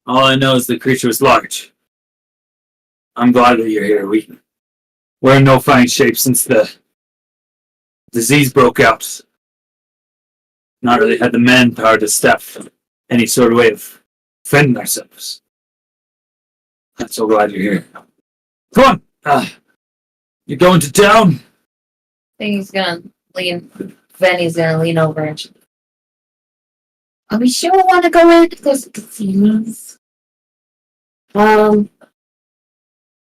B: All I know is the creature was large. I'm glad that you're here. We're in no fine shape since the disease broke out. Not really had the manpower to staff any sort of way of defending ourselves. I'm so glad you're here. Come on! You're going to town?
F: I think he's gonna lean. Venny's gonna lean over and.
I: Are we sure we want to go in? There's casinos.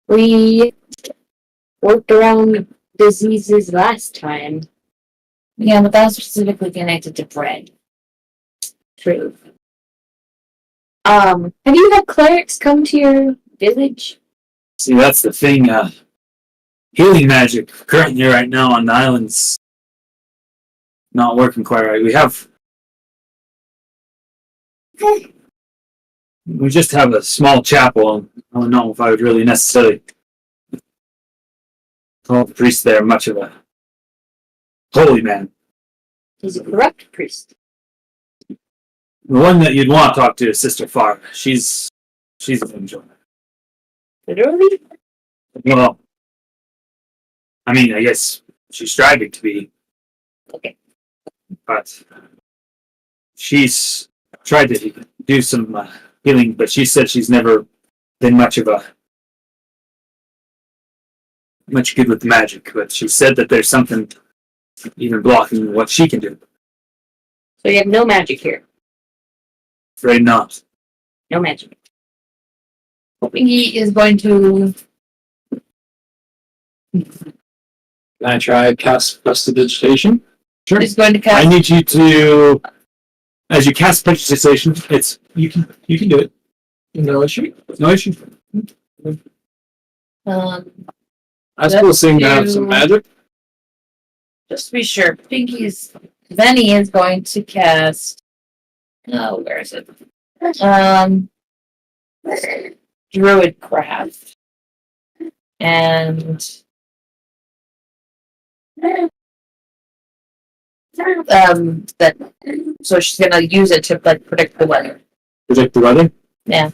I: We worked around diseases last time.
F: Yeah, but that was specifically connected to bread.
I: True. Have you had clerics come to your village?
B: See, that's the thing. Healing magic currently right now on the island's not working quite right. We have We just have a small chapel, and I don't know if I would really necessarily call the priest there much of a holy man.
I: He's a corrupt priest.
B: The one that you'd want to talk to is Sister Farr. She's an angel.
I: Literally?
B: Well, I mean, I guess she's striving to be.
I: Okay.
B: But she's tried to do some healing, but she said she's never been much good with magic. But she said that there's something even blocking what she can do.
I: So you have no magic here.
B: Afraid not.
I: No magic.
F: He is going to.
H: Can I try cast prestidigitation?
B: Sure.
F: He's going to
B: I
F: cast.
B: need you to, as you cast prestidigitation, it's you can do it.
H: No issue.
B: No issue.
H: I still seem to have some magic.
F: Just to be sure, Pinky's. Then he is going to cast. Oh, where is it? Druidcraft. And. That. So she's gonna use it to like predict the weather.
B: Predict the weather.
F: Yeah.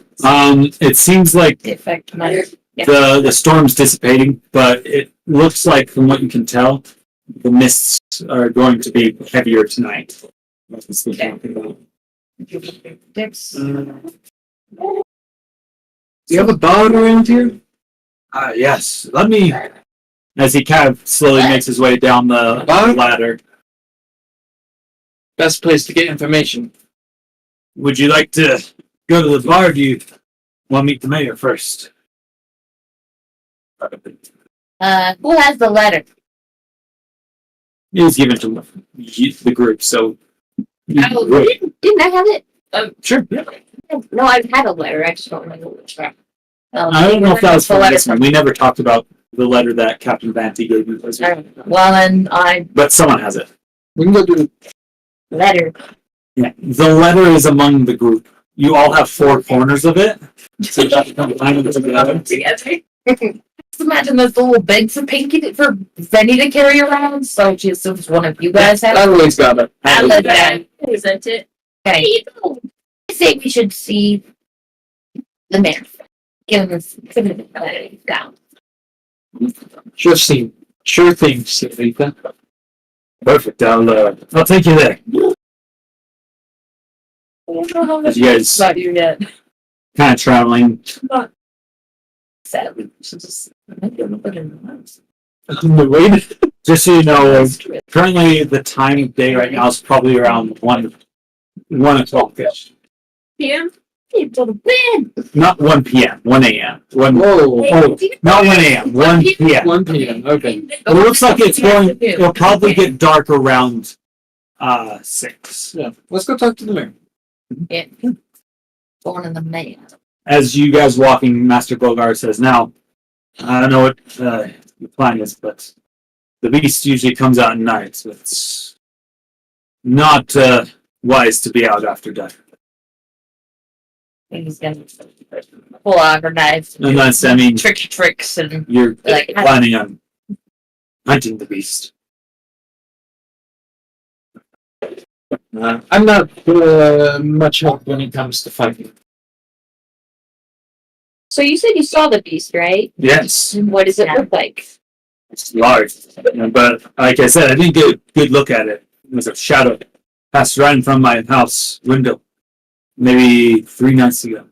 B: It seems like
F: The effect might. Yeah.
B: the storm's dissipating, but it looks like, from what you can tell, the mists are going to be heavier tonight. That's what we're talking about.
F: Dicks.
H: Do you have a bard around here?
B: Yes. Let me. As he kind of slowly makes his way down the ladder.
H: Best place to get information.
B: Would you like to go to the bar? Or do you want to meet the mayor first?
I: Who has the letter?
B: It was given to the group, so.
I: Didn't I have it?
B: Sure. Yeah.
I: No, I've had a letter. I just don't remember which one.
B: I don't know if that was from this one. We never talked about the letter that Captain Vanty gave you.
F: Well, then
B: But someone has it.
H: We can go do.
I: Letter.
B: Yeah. The letter is among the group. You all have 4 corners of it. So you have to combine them together.
F: Just imagine this little bag for Pinky for Benny to carry around. So she assumes one of you guys have it.
H: Everyone's got it.
F: I love that.
I: Isn't it?
F: Okay. I say we should see the mayor. Give him the down.
H: Sure thing, Sarita.
B: Perfect. I'll take you there. As you guys
F: Not you yet.
B: kind of traveling.
F: Sadly, she'll just put it in the house.
B: Just so you know, currently the time of day right now is probably around 1 o'clock-ish.
I: PM? To the bed.
B: Not 1 p.m. 1 a.m.
H: Whoa.
B: Not 1 a.m. 1 p.m.
H: 1 p.m. Okay.
B: It looks like it'll probably get dark around 6.
H: Yeah. Let's go talk to the mayor.
F: Yeah. Born in the May.
B: As you guys walking, Master Bogar says, "Now, I don't know what your plan is, but the beast usually comes out at night, so it's not wise to be out after dark.
F: He's gonna pull out her knives,
B: Unless, I mean,
F: tricky tricks, and
B: you're
F: like
B: planning on hunting the beast."
H: I'm not much help when it comes to fighting.
I: So you said you saw the beast, right?
B: Yes,
I: And what does it look like?
B: it's large, but like I said, I didn't get a good look at it. It was a shadow passed right in front of my house window, maybe 3 nights ago,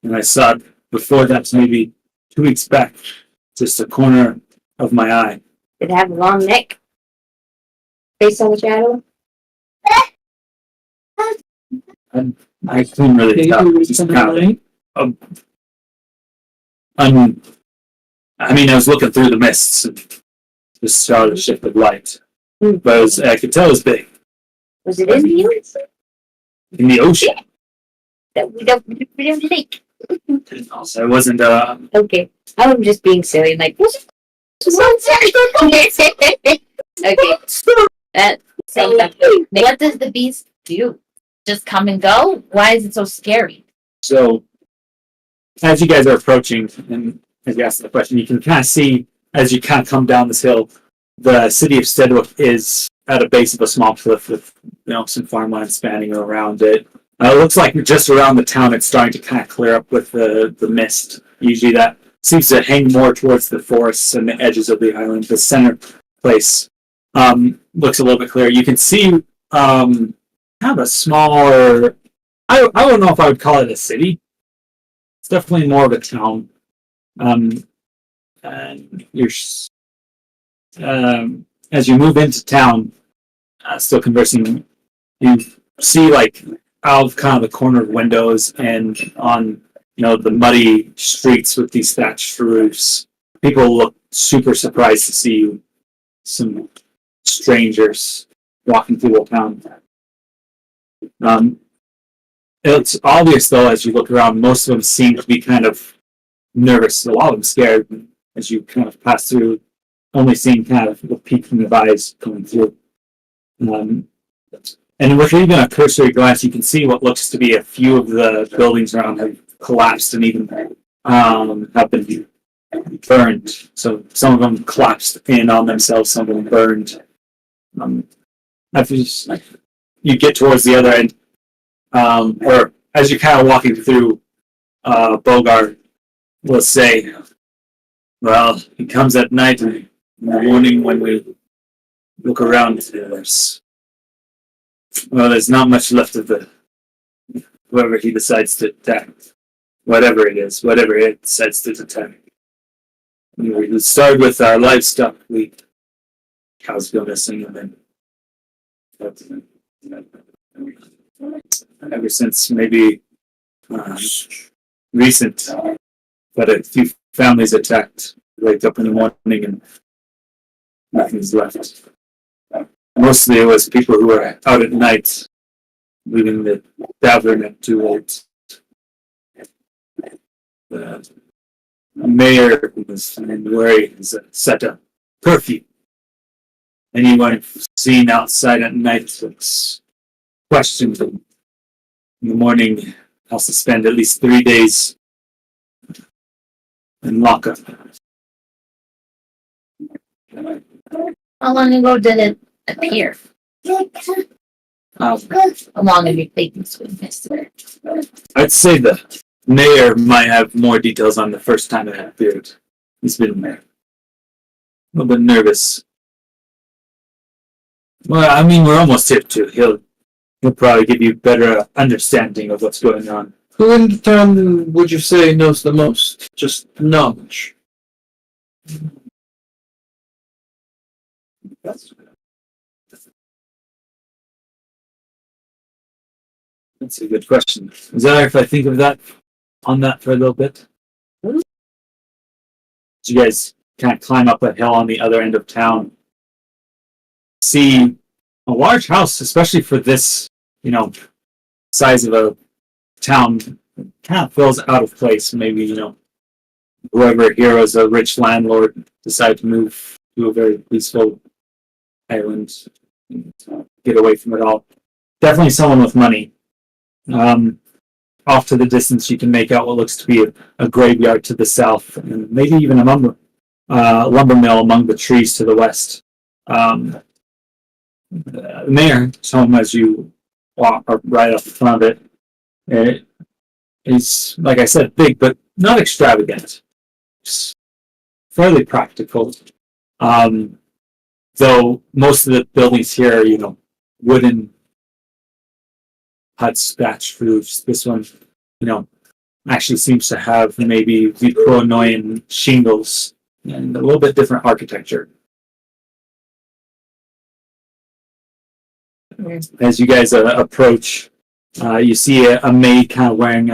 B: and I saw it before that, maybe 2 weeks back, just a corner of my eye.
I: Did it have a long neck? Based on the shadow?
B: I couldn't really tell. It was just kind of, I mean, I was looking through the mists and just saw a shift of light, but I could tell it was big
I: Was it in the ocean?
B: in the ocean.
I: That we don't think.
B: So it wasn't.
I: Okay. I'm just being silly. Like, what's it? Okay. That sounds like
F: what does the beast do? Just come and go? Why is it so scary?
B: So, as you guys are approaching, and as you ask the question, you can kind of see as you kind of come down this hill, the city of Steadwick is at a base of a small cliff with some farmland spanning around it. It looks like just around the town it's starting to kind of clear up with the mist. Usually that seems to hang more towards the forests and the edges of the island. The center place looks a little bit clearer. You can see kind of a smaller, I don't know if I would call it a city. It's definitely more of a town. And you're as you move into town, still conversing, you see like out of kind of the corner of windows and on the muddy streets with these thatched roofs, people look super surprised to see you. Some strangers walking through the town. It's obvious though as you look around, most of them seem to be kind of nervous, a lot of them scared as you kind of pass through, only seeing kind of the peeking of eyes coming through. And with even a cursory glance, you can see what looks to be a few of the buildings around have collapsed and even have been burned. So some of them collapsed in on themselves, some of them burned. After you get towards the other end, or as you're kind of walking through, Bogart will say, well, he comes at night and in the morning when we look around, there's not much left of whoever he decides to attack. Whatever it is, whatever it decides to attack. We started with our livestock. Cows go missing, and then ever since maybe recent, but a few families attacked. Wake up in the morning and nothing's left. Mostly it was people who were out at night, leaving the tavern at too late. The mayor was worried, has set a curfew. Anyone seen outside at night looks questioned. In the morning, has to spend at least 3 days in lockup.
F: How long ago did it appear? How long have you taken to investigate?
B: I'd say the mayor might have more details on the first time it appeared. He's been a little bit nervous. Well, I mean, we're almost here too. He'll probably give you a better understanding of what's going on.
D: Who in the town would you say knows the most? Just knowledge.
B: That's a good question. Is that all right if I think of that for a little bit? So you guys kind of climb up a hill on the other end of town. See a large house, especially for this, size of a town, kind of feels out of place. Maybe, whoever here was a rich landlord decided to move to a very peaceful island and get away from it all. Definitely someone with money. Off to the distance, you can make out what looks to be a graveyard to the south, and maybe even a lumber mill among the trees to the west. The mayor's home, as you walk right up the front of it, is, like I said, big, but not extravagant. It's fairly practical. Though most of the buildings here are, wooden huts, thatched roofs. This one, actually seems to have maybe Vicoroinoan shingles and a little bit different architecture. As you guys approach, you see a maid kind of wearing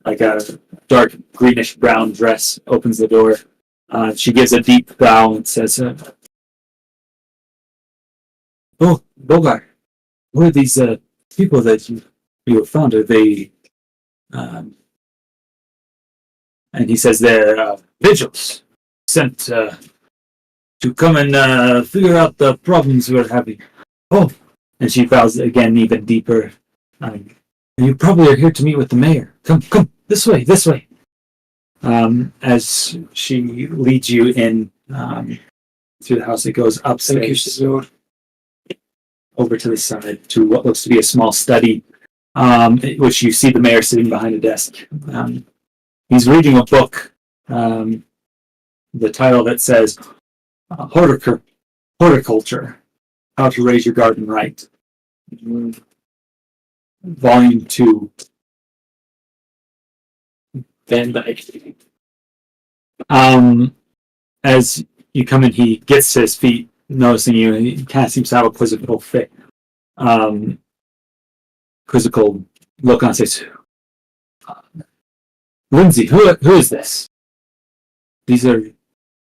B: like a dark greenish brown dress opens the door. She gives a deep bow and says, "Oh, Bogart, who are these people that you found? Are they?" And he says they're vigils sent to come and figure out the problems we're having. Oh. And she bows again even deeper. You probably are here to meet with the mayor. Come, this way, this way. As she leads you in through the house, it goes upstairs over to the side to what looks to be a small study, which you see the mayor sitting behind a desk. He's reading a book, the title that says Horticulture, How to Raise Your Garden Right. Volume 2.
H: Van Dyke.
B: As you come in, he gets to his feet, noticing you, and he kind of seems to have a quizzical look on his face. Lindsay, who is this? These are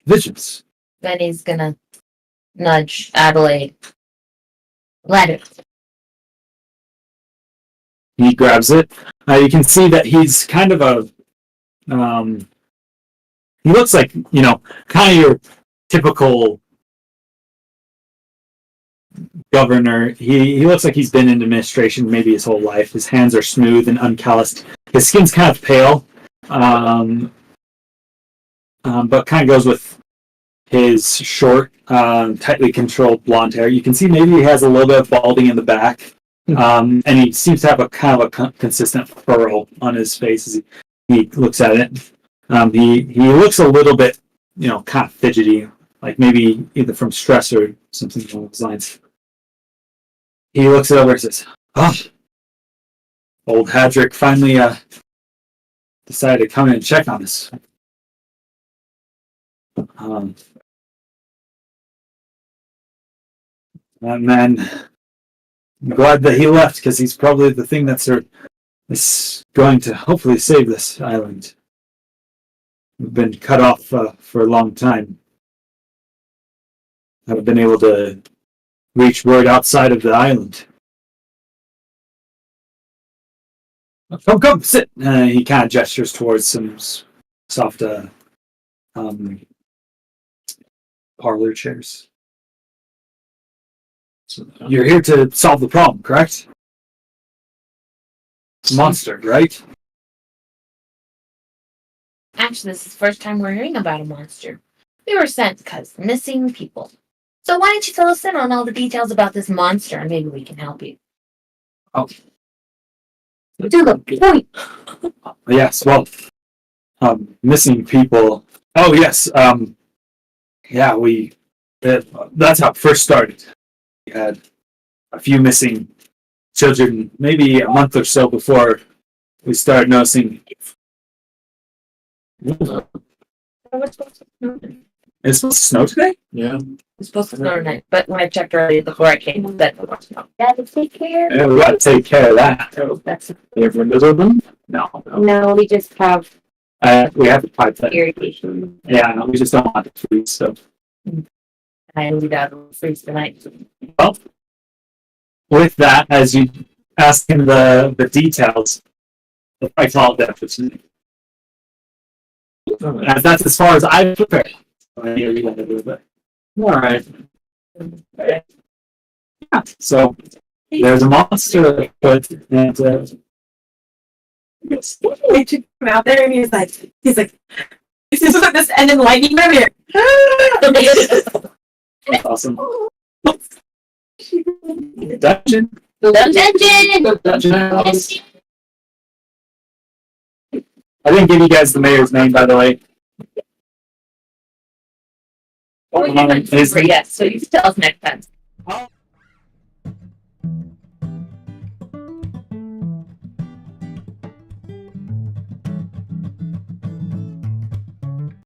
B: visions.
I: Then he's gonna nudge Adelaide. Letter.
B: He grabs it. You can see that he's kind of a he looks like, kind of your typical governor. He looks like he's been in administration maybe his whole life. His hands are smooth and uncalloused. His skin's kind of pale, but kind of goes with his short, tightly controlled blonde hair. You can see maybe he has a little bit of balding in the back, and he seems to have a kind of a consistent furrow on his face as he looks at it. He looks a little bit, kind of fidgety, like maybe either from stress or something along those lines. He looks it over and says, old Hadrick finally decided to come in and check on us. And then I'm glad that he left, because he's probably the thing that's going to hopefully save this island. We've been cut off for a long time. Haven't been able to reach word outside of the island. Come, sit. He kind of gestures towards some soft parlor chairs. So you're here to solve the problem, correct? Monster, right?
I: Actually, this is the first time we're hearing about a monster. We were sent because missing people. So why don't you fill us in on all the details about this monster, and maybe we can help you.
B: Oh.
I: To the point.
B: Yes, well, missing people. Oh, yes. Yeah, that's how it first started. We had a few missing children, maybe a month or so before we started noticing. It's supposed to snow today?
H: Yeah.
I: It's supposed to snow tonight, but when I checked earlier before I came, it said it was snow.
G: Gotta take care.
B: Yeah, we gotta take care of that.
I: So that's
B: You have windows open? No.
I: no, we just have
B: We have to pipe that.
I: irrigation.
B: Yeah, no, we just don't want it to freeze, so.
I: I leave out the freeze tonight.
B: Well, with that, as you ask him the details, I call it that for tonight. And that's as far as I've prepared. I hear you want to do it. All right. Yeah, so there's a monster, but and
J: He took him out there and he's like, this is like this end in lightning right here.
B: awesome. Dungeon.
I: Dungeon!
B: House. I didn't give you guys the mayor's name, by the way.
I: Yes, so you can tell us next time.